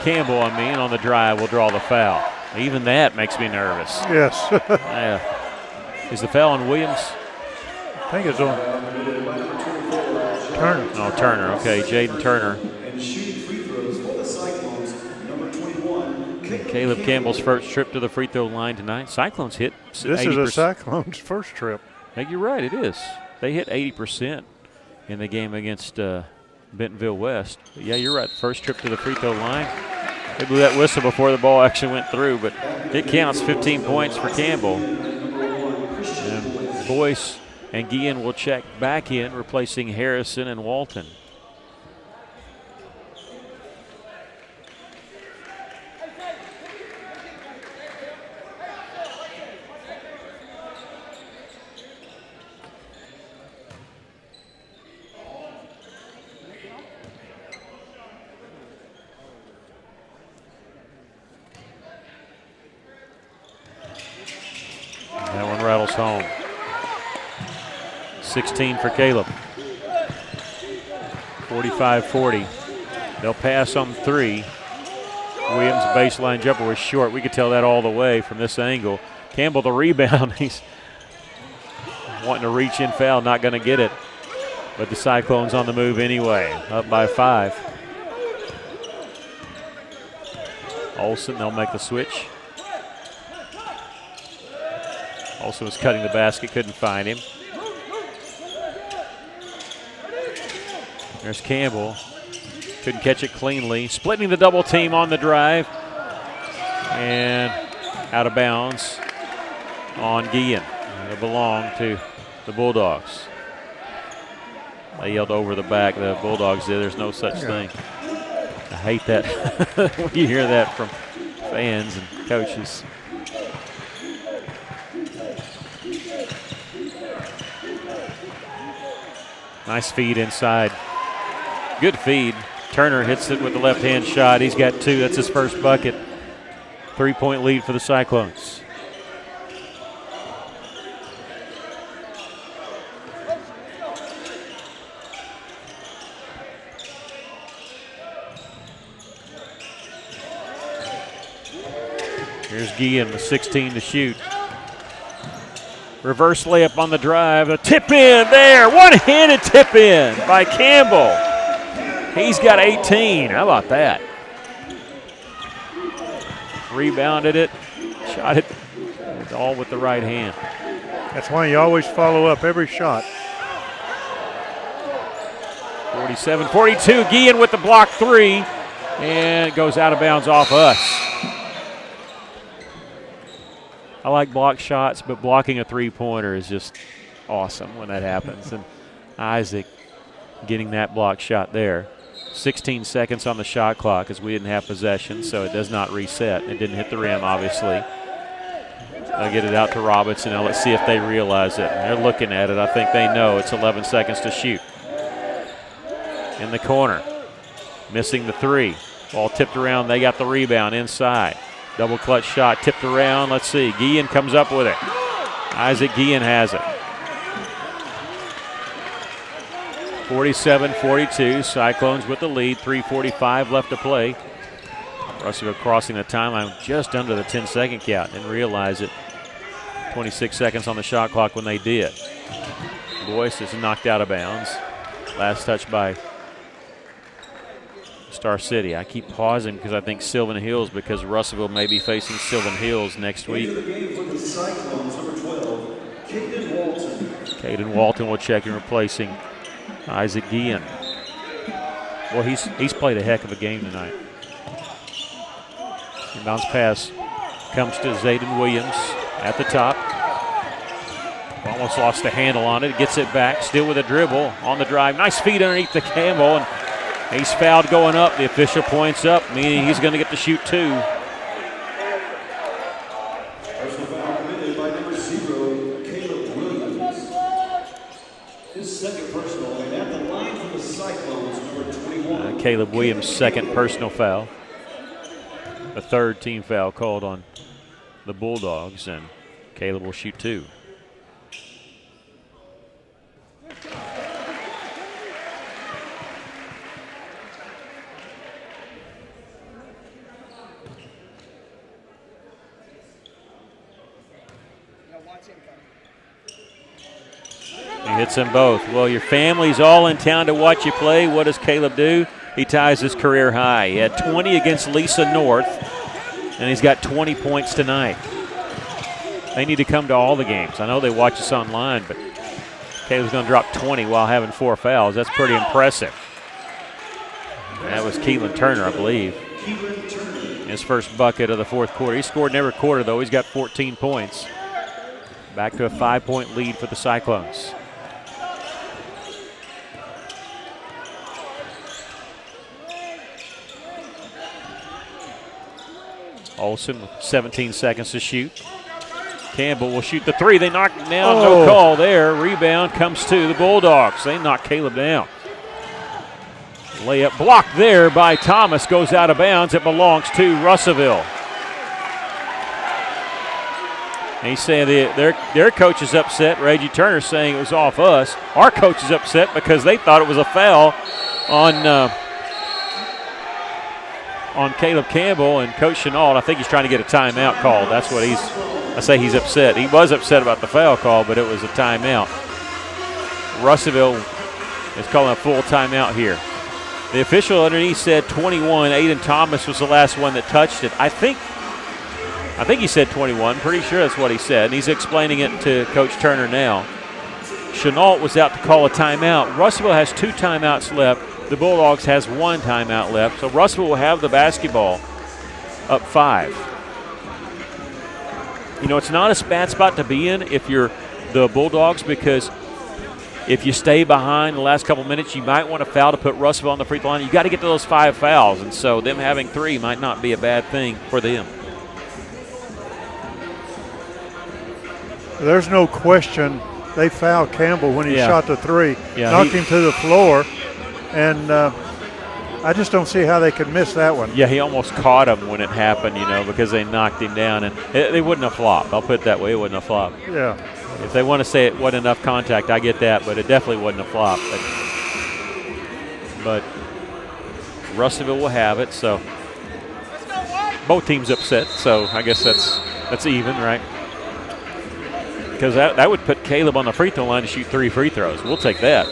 Campbell, on the drive will draw the foul. Even that makes me nervous. Yes. Is the foul on Williams? I think it's on Turner. Oh, Turner. Okay, Jaden Turner. Caleb Campbell's first trip to the free throw line tonight. Cyclones hit 80%. This is a Cyclones first trip. Hey, you're right, it is. They hit 80% in the game against Bentonville West. But yeah, you're right. First trip to the free throw line. They blew that whistle before the ball actually went through, but it counts. 15 points for Campbell. And Boyce and Guillen will check back in, replacing Harrison and Walton. That one rattles home. 16 for Caleb. 45-40. They'll pass on 3. Williams' baseline jumper was short. We could tell that all the way from this angle. Campbell the rebound. He's wanting to reach in foul, not going to get it. But the Cyclones on the move anyway, up by 5. Olson, they'll make the switch. Olson was cutting the basket, couldn't find him. There's Campbell. Couldn't catch it cleanly. Splitting the double team on the drive. And out of bounds on Guillen. It'll belong to the Bulldogs. They yelled over the back. The Bulldogs did. There's no such thing. I hate that when you hear that from fans and coaches. Nice feed inside. Good feed. Turner hits it with the left-hand shot. He's got 2. That's his first bucket. 3-point lead for the Cyclones. Here's Guillen with 16 to shoot. Reverse layup on the drive. A tip in there. One-handed tip in by Campbell. He's got 18. How about that? Rebounded it. Shot it all with the right hand. That's why you always follow up every shot. 47-42. Guillen with the block 3. And it goes out of bounds off us. I like block shots, but blocking a three-pointer is just awesome when that happens. And Isaac getting that block shot there. 16 seconds on the shot clock as we didn't have possession, so it does not reset. It didn't hit the rim, obviously. I'll get it out to Robinson. Now let's see if they realize it. They're looking at it. I think they know it's 11 seconds to shoot. In the corner, missing the three. Ball tipped around. They got the rebound inside. Double clutch shot tipped around. Let's see. Guillen comes up with it. Isaac Guillen has it. 47-42. Cyclones with the lead. 3:45 left to play. Russellville crossing the timeline just under the 10-second count. Didn't realize it. 26 seconds on the shot clock when they did. Boyce is knocked out of bounds. Last touch by Star City. I keep pausing because I think Sylvan Hills, because Russellville may be facing Sylvan Hills next week. Caden Walton will check in, replacing Isaac Guillen. Well, he's played a heck of a game tonight. Inbounds pass comes to Zayden Williams at the top. Almost lost the handle on it. Gets it back, still with a dribble on the drive. Nice feed underneath the Campbell, and he's fouled going up. The official points up, meaning he's going to get to shoot two. Personal foul committed by number 0, Caleb Williams. His second personal, and at the line for the Cyclones, number 21. Caleb Williams' second personal foul. The third team foul called on the Bulldogs, and Caleb will shoot two. He hits them both. Well, your family's all in town to watch you play. What does Caleb do? He ties his career high. He had 20 against Lisa North, and he's got 20 points tonight. They need to come to all the games. I know they watch us online, but Caleb's going to drop 20 while having 4 fouls. That's pretty impressive. And that was Keelan Turner, I believe. His first bucket of the fourth quarter. He scored in every quarter, though. He's got 14 points. Back to a 5-point lead for the Cyclones. Olsen with 17 seconds to shoot. Campbell will shoot the three. They knock it down. No call there. Rebound comes to the Bulldogs. They knock Caleb down. Layup blocked there by Thomas. Goes out of bounds. It belongs to Russellville. And he's saying their coach is upset. Reggie Turner saying it was off us. Our coach is upset because they thought it was a foul on Caleb Campbell and Coach Chenault. I think he's trying to get a timeout called. That's what I say he's upset. He was upset about the foul call, but it was a timeout. Russellville is calling a full timeout here. The official underneath said 21. Aiden Thomas was the last one that touched it. I think he said 21. Pretty sure that's what he said. And he's explaining it to Coach Turner now. Chenault was out to call a timeout. Russellville has 2 timeouts left. The Bulldogs has 1 timeout left. So Russellville will have the basketball up 5. You know, it's not a bad spot to be in if you're the Bulldogs, because if you stay behind the last couple minutes, you might want to foul to put Russellville on the free throw line. You got to get to those 5 fouls, and so them having 3 might not be a bad thing for them. There's no question they fouled Campbell when he shot the 3, knocked him to the floor, and I just don't see how they could miss that one. Yeah, he almost caught him when it happened, you know, because they knocked him down, and they wouldn't have flopped. I'll put it that way, it wouldn't have flopped. Yeah. If they want to say it wasn't enough contact, I get that, but it definitely wouldn't have flopped. But Russellville will have it, so both teams upset, so I guess that's even, right? Because that would put Caleb on the free throw line to shoot 3 free throws. We'll take that.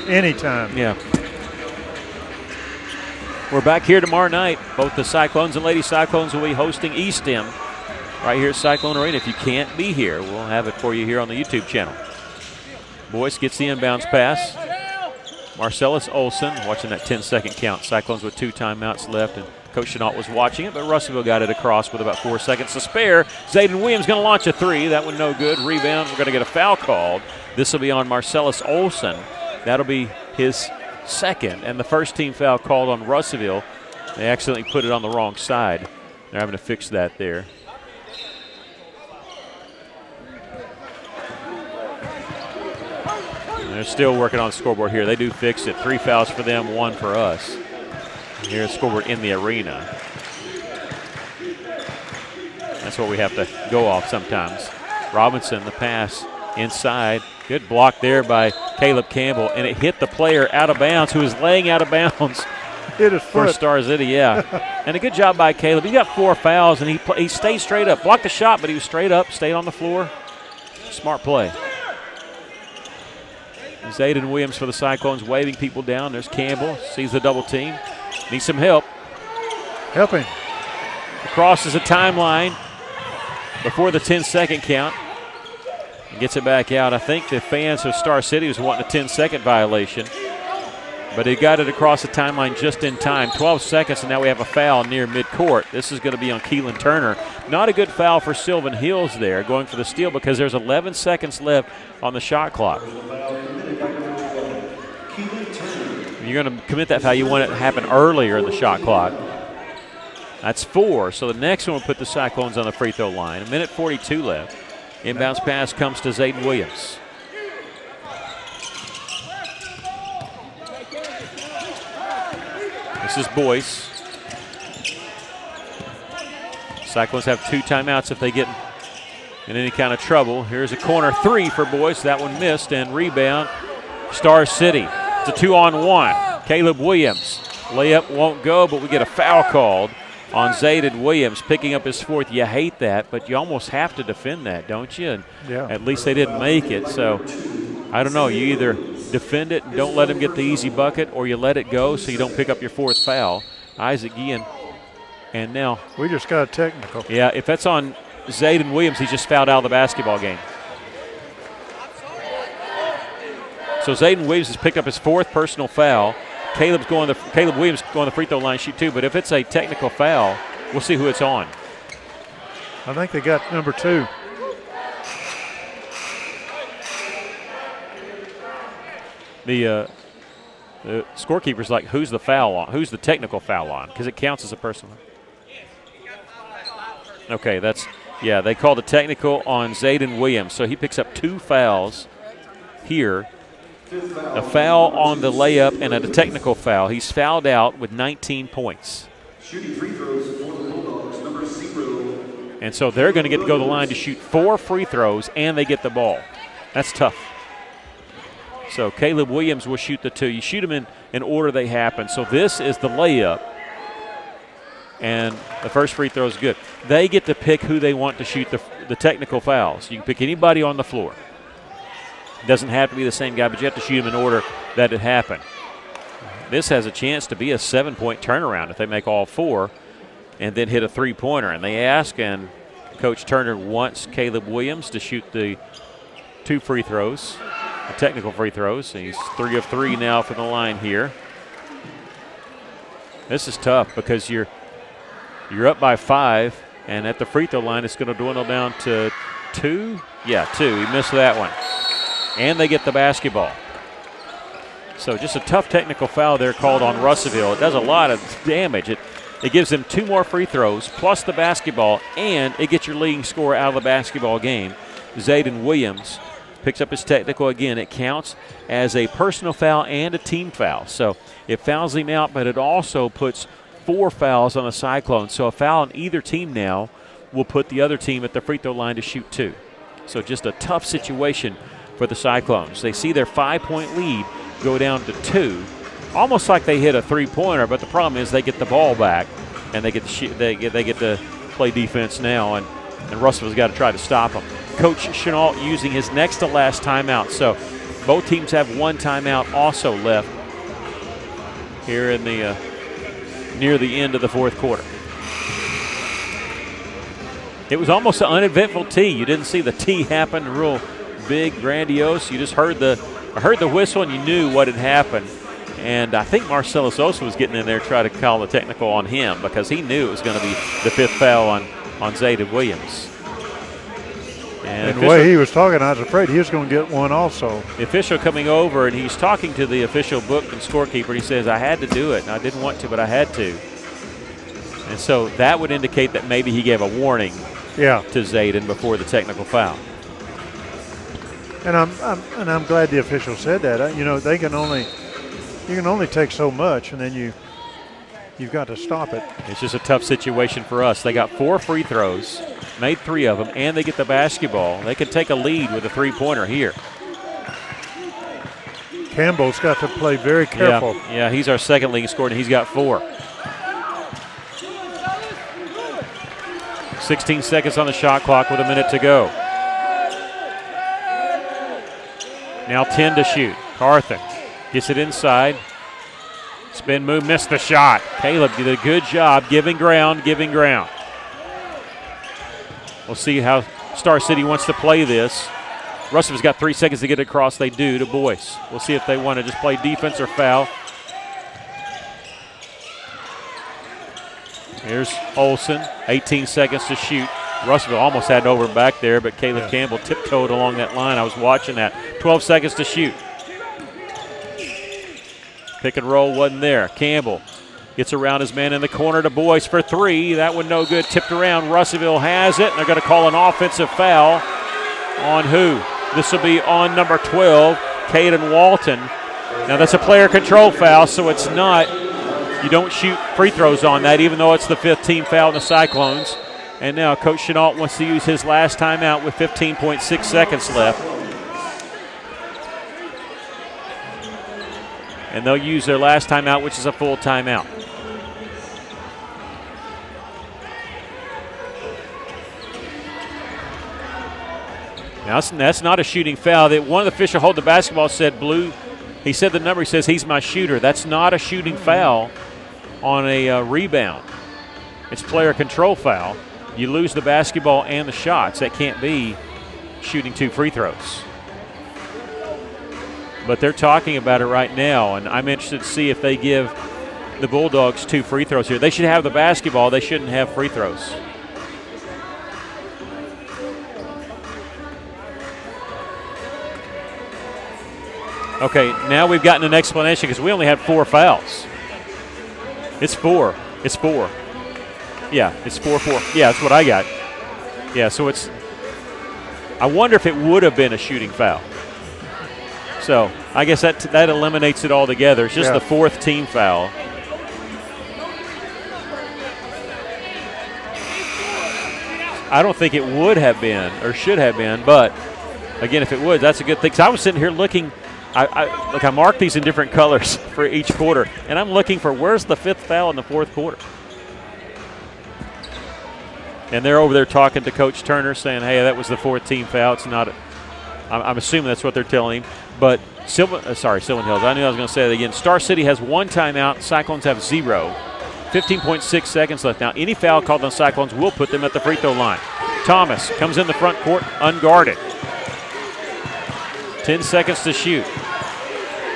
Anytime. Yeah. We're back here tomorrow night. Both the Cyclones and Lady Cyclones will be hosting East End right here at Cyclone Arena. If you can't be here, we'll have it for you here on the YouTube channel. Boyce gets the inbounds pass. Marcellus Olsen watching that 10-second count. Cyclones with 2 timeouts left, and Coach Chenault was watching it, but Russellville got it across with about 4 seconds to spare. Zayden Williams going to launch a three. That one no good. Rebound. We're going to get a foul called. This will be on Marcellus Olson. That'll be his second, and the first team foul called on Russellville. They accidentally put it on the wrong side. They're having to fix that there. And they're still working on the scoreboard here. They do fix it. 3 fouls for them, 1 for us. Here's scoreboard in the arena. That's what we have to go off sometimes. Robinson, the pass inside. Good block there by Caleb Campbell, and it hit the player out of bounds who was laying out of bounds. Hit his foot. For Star City, yeah. And a good job by Caleb. He got 4 fouls, and he stayed straight up. Blocked the shot, but he was straight up, stayed on the floor. Smart play. Zayden Williams for the Cyclones waving people down. There's Campbell, sees the double team. Needs some help. Helping. Crosses the timeline before the 10-second count. And gets it back out. I think the fans of Star City was wanting a 10-second violation. But he got it across the timeline just in time. 12 seconds, and now we have a foul near midcourt. This is going to be on Keelan Turner. Not a good foul for Sylvan Hills there, going for the steal because there's 11 seconds left on the shot clock. You're going to commit that foul. You want it to happen earlier in the shot clock. That's 4. So the next one will put the Cyclones on the free throw line. 1:42 left. Inbounds pass comes to Zayden Williams. This is Boyce. Cyclones have 2 timeouts if they get in any kind of trouble. Here's a corner 3 for Boyce. That one missed, and rebound, Star City. It's a 2-on-1. Caleb Williams. Layup won't go, but we get a foul called on Zayden Williams, picking up his 4th. You hate that, but you almost have to defend that, don't you? And yeah. At least they didn't make it, so I don't know. You either defend it and don't let him get the easy bucket, or you let it go so you don't pick up your 4th foul. Isaac Guillen. And now we just got a technical. Yeah, if that's on Zayden Williams, he's just fouled out of the basketball game. So Zayden Williams has picked up his 4th personal foul. Caleb Williams going to the free throw line, shoot 2. But if it's a technical foul, we'll see who it's on. I think they got number 2. The scorekeeper's like, who's the foul on? Who's the technical foul on? Because it counts as a personal. Okay, they called a technical on Zayden Williams. So he picks up 2 fouls here. A foul on the layup and a technical foul. He's fouled out with 19 points. Shooting free throws for the Bulldogs, number 0. And so they're going to get to go to the line to shoot 4 free throws, and they get the ball. That's tough. So Caleb Williams will shoot the 2. You shoot them in order they happen. So this is the layup, and the first free throw is good. They get to pick who they want to shoot the technical fouls. You can pick anybody on the floor. It doesn't have to be the same guy, but you have to shoot them in order that it happened. This has a chance to be a 7-point turnaround if they make all 4 and then hit a 3-pointer. And they ask, and Coach Turner wants Caleb Williams to shoot the 2 free throws, the technical free throws. He's 3 of 3 now from the line here. This is tough because you're up by 5, and at the free throw line it's going to dwindle down to 2. Yeah, 2. He missed that one. And they get the basketball. So just a tough technical foul there called on Russellville. It does a lot of damage. It gives them 2 more free throws plus the basketball, and it gets your leading scorer out of the basketball game. Zayden Williams picks up his technical again. It counts as a personal foul and a team foul. So it fouls him out, but it also puts 4 fouls on the Cyclones. So a foul on either team now will put the other team at the free throw line to shoot 2. So just a tough situation for the Cyclones. They see their 5-point lead go down to 2, almost like they hit a 3-pointer, but the problem is they get the ball back and they get to play defense now, and Russellville's got to try to stop them. Coach Chenault using his next to last timeout. So both teams have 1 timeout also left here in the near the end of the 4th quarter. It was almost an uneventful tee. You didn't see the tee happen real big, grandiose. You just heard the whistle and you knew what had happened. And I think Marcellus Osa was getting in there trying to call the technical on him because he knew it was going to be the 5th foul on Zayden Williams. And the way he was talking, I was afraid he was going to get one also. The official coming over, and he's talking to the official book and scorekeeper, and he says, I had to do it. And I didn't want to, but I had to. And so that would indicate that maybe he gave a warning to Zayden before the technical foul. And I'm glad the official said that. You know, you can only take so much, and then you've got to stop it. It's just a tough situation for us. They got 4 free throws, made 3 of them, and they get the basketball. They could take a lead with a 3-pointer here. Campbell's got to play very careful. Yeah, he's our second leading scorer, and he's got 4. 16 seconds on the shot clock with a minute to go. Now 10 to shoot. Carthen gets it inside. Spin move, missed the shot. Caleb did a good job giving ground. We'll see how Star City wants to play this. Russell's got 3 seconds to get it across. They do to Boyce. We'll see if they want to just play defense or foul. Here's Olsen, 18 seconds to shoot. Russellville almost had it over back there, but Caleb Campbell tiptoed along that line. I was watching that. 12 seconds to shoot. Pick and roll wasn't there. Campbell gets around his man in the corner to Boyce for 3. That one no good. Tipped around. Russellville has it, and they're going to call an offensive foul on who? This will be on number 12, Caden Walton. Now that's a player control foul, so it's not. You don't shoot free throws on that, even though it's the 5th team foul in the Cyclones. And now Coach Chenault wants to use his last timeout with 15.6 seconds left. And they'll use their last timeout, which is a full timeout. Now that's not a shooting foul. One of the officials holding the basketball said blue. He said the number. He says he's my shooter. That's not a shooting foul on a rebound. It's player control foul. You lose the basketball and the shots. That can't be shooting 2 free throws. But they're talking about it right now, and I'm interested to see if they give the Bulldogs 2 free throws here. They should have the basketball. They shouldn't have free throws. Okay, now we've gotten an explanation because we only had 4 fouls. It's 4. It's 4. Yeah, it's 4-4. Yeah, that's what I got. Yeah, so it's – I wonder if it would have been a shooting foul. So I guess that eliminates it altogether. It's just the 4th team foul. I don't think it would have been or should have been, but, again, if it would, that's a good thing. 'Cause I was sitting here looking – I marked these in different colors for each quarter, and I'm looking for where's the 5th foul in the 4th quarter. And they're over there talking to Coach Turner saying, hey, that was the 4th team foul. It's not I'm assuming that's what they're telling him. But Sylvan Hills, I knew I was going to say that again. Star City has 1 timeout. Cyclones have 0. 15.6 seconds left. Now, any foul called on Cyclones will put them at the free throw line. Thomas comes in the front court unguarded. 10 seconds to shoot.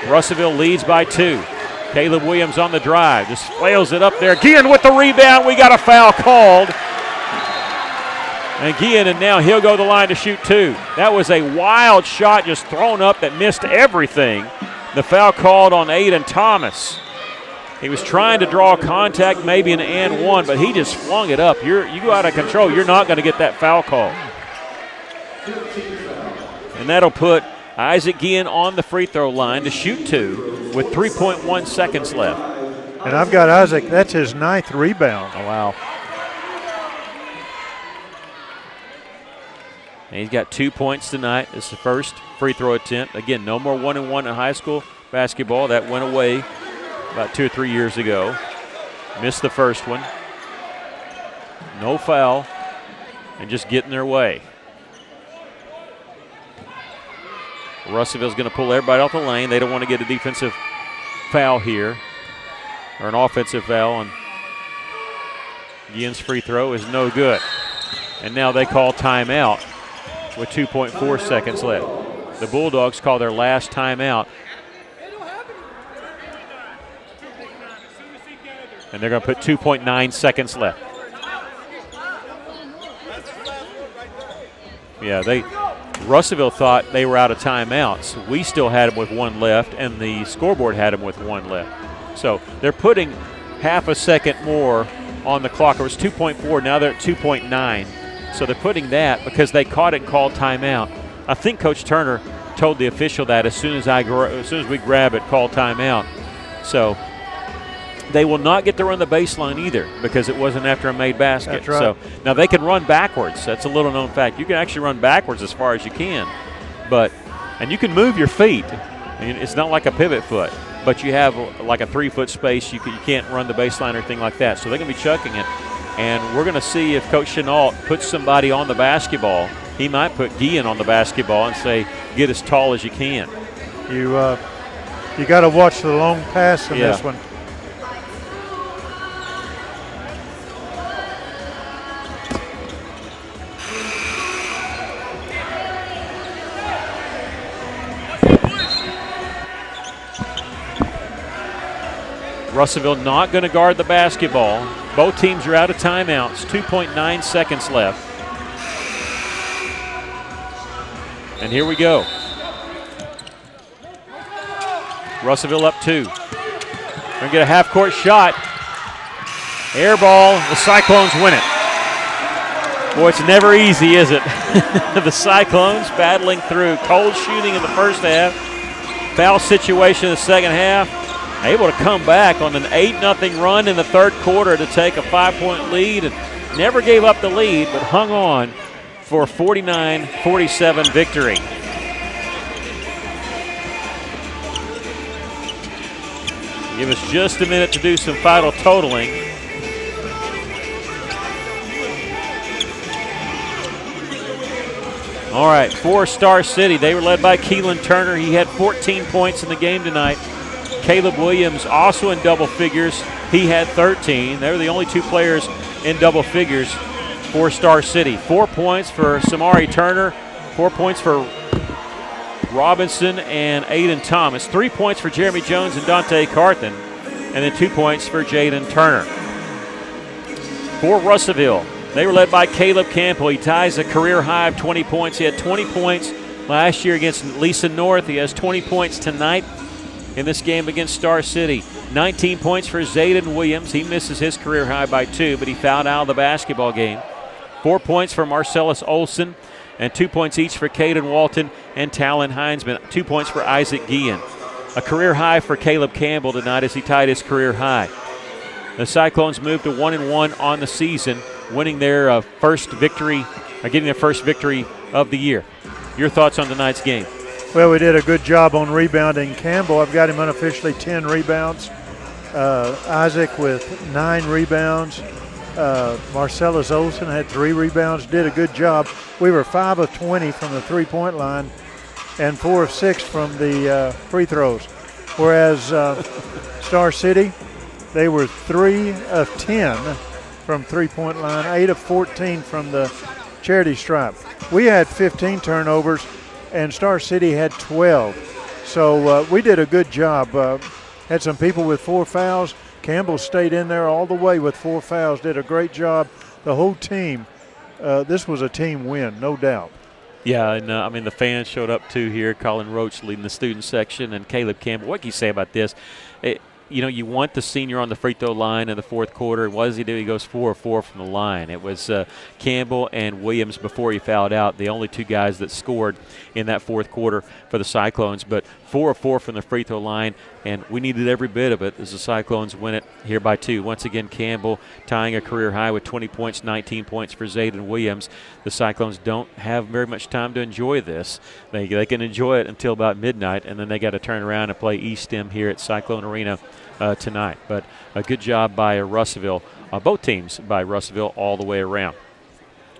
Russellville leads by 2. Caleb Williams on the drive. Just flails it up there. Again with the rebound. We got a foul called. Again, and now he'll go to the line to shoot 2. That was a wild shot just thrown up that missed everything. The foul called on Aiden Thomas. He was trying to draw contact, maybe an and one, but he just flung it up. You go out of control. You're not going to get that foul call. And that'll put Isaac Guillen on the free throw line to shoot 2 with 3.1 seconds left. And I've got Isaac. That's his 9th rebound. Oh, wow. And he's got 2 points tonight. It's the first free throw attempt. Again, no more 1-and-1 in high school basketball. That went away about 2 or 3 years ago. Missed the first one. No foul. And just get in their way. Russellville's going to pull everybody off the lane. They don't want to get a defensive foul here. Or an offensive foul. And Guillen's free throw is no good. And now they call timeout with 2.4 seconds left. The Bulldogs call their last timeout. And they're going to put 2.9 seconds left. Yeah, Russellville thought they were out of timeouts. We still had them with one left, and the scoreboard had them with one left. So they're putting half a second more on the clock. It was 2.4. Now they're at 2.9. So they're putting that because they caught it and called timeout. I think Coach Turner told the official that as soon as we grab it, call timeout. So they will not get to run the baseline either because it wasn't after a made basket. That's right. So now they can run backwards. That's a little known fact. You can actually run backwards as far as you can, and you can move your feet. I mean, it's not like a pivot foot, but you have like a 3-foot space. You can't run the baseline or anything like that. So they're going to be chucking it, and we're going to see if Coach Chenault puts somebody on the basketball. He might put Guillen on the basketball and say, get as tall as you can. You got to watch the long pass in this one. Russellville not going to guard the basketball. Both teams are out of timeouts. 2.9 seconds left. And here we go. Russellville up 2. Going to get a half-court shot. Air ball. The Cyclones win it. Boy, it's never easy, is it? The Cyclones battling through cold shooting in the first half. Foul situation in the second half. Able to come back on an 8-0 run in the third quarter to take a 5-point lead and never gave up the lead, but hung on for a 49-47 victory. Give us just a minute to do some final totaling. All right, for Star City, they were led by Keelan Turner. He had 14 points in the game tonight. Caleb Williams also in double figures. He had 13. They were the only two players in double figures for Star City. 4 points for Samari Turner, 4 points for Robinson and Aiden Thomas, 3 points for Jeremy Jones and Dante Carthen, and then 2 points for Jaden Turner. For Russellville, they were led by Caleb Campbell. He ties a career high of 20 points. He had 20 points last year against Lisa North. He has 20 points tonight in this game against Star City. 19 points for Zayden Williams. He misses his career high by 2, but he fouled out of the basketball game. 4 points for Marcellus Olson, and 2 points each for Caden Walton and Talon Heinzman. 2 points for Isaac Guillen. A career high for Caleb Campbell tonight as he tied his career high. The Cyclones moved to 1-1 on the season, winning their first victory, getting their first victory of the year. Your thoughts on tonight's game? Well, we did a good job on rebounding Campbell. I've got him unofficially 10 rebounds. Isaac with 9 rebounds. Marcellus Olsen had 3 rebounds, did a good job. We were 5 of 20 from the three-point line and 4 of 6 from the free throws. Whereas Star City, they were 3 of 10 from three-point line, 8 of 14 from the charity stripe. We had 15 turnovers, and Star City had 12. So we did a good job. Had some people with 4 fouls. Campbell stayed in there all the way with 4 fouls, did a great job. The whole team, this was a team win, no doubt. Yeah, and I mean the fans showed up too here. Colin Roach leading the student section, and Caleb Campbell. What can you say about this? You want the senior on the free throw line in the fourth quarter. What does he do? He goes 4 of 4 from the line. It was Campbell and Williams before he fouled out, the only 2 guys that scored in that fourth quarter for the Cyclones. But 4 of 4 from the free throw line, and we needed every bit of it as the Cyclones win it here by 2. Once again, Campbell tying a career high with 20 points, 19 points for Zayden Williams. The Cyclones don't have very much time to enjoy this. They can enjoy it until about midnight, and then they got to turn around and play East Stem here at Cyclone Arena tonight. But a good job by Russellville, both teams by Russellville all the way around.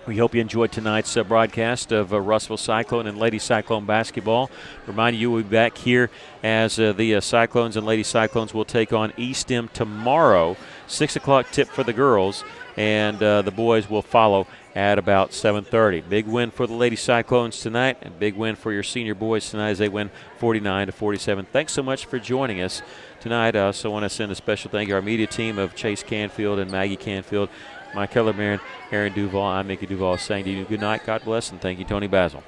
We hope you enjoyed tonight's broadcast of Russellville Cyclone and Lady Cyclone basketball. Reminding you we'll be back here as the Cyclones and Lady Cyclones will take on Eastham tomorrow. 6 o'clock tip for the girls, and the boys will follow at about 7:30. Big win for the Lady Cyclones tonight, and big win for your senior boys tonight as they win 49-47. Thanks so much for joining us tonight. I also want to send a special thank you to our media team of Chase Canfield and Maggie Canfield, Mike Kellerman, Aaron Duval. I'm Mickey Duval saying to you good night, God bless, and thank you, Tony Basil.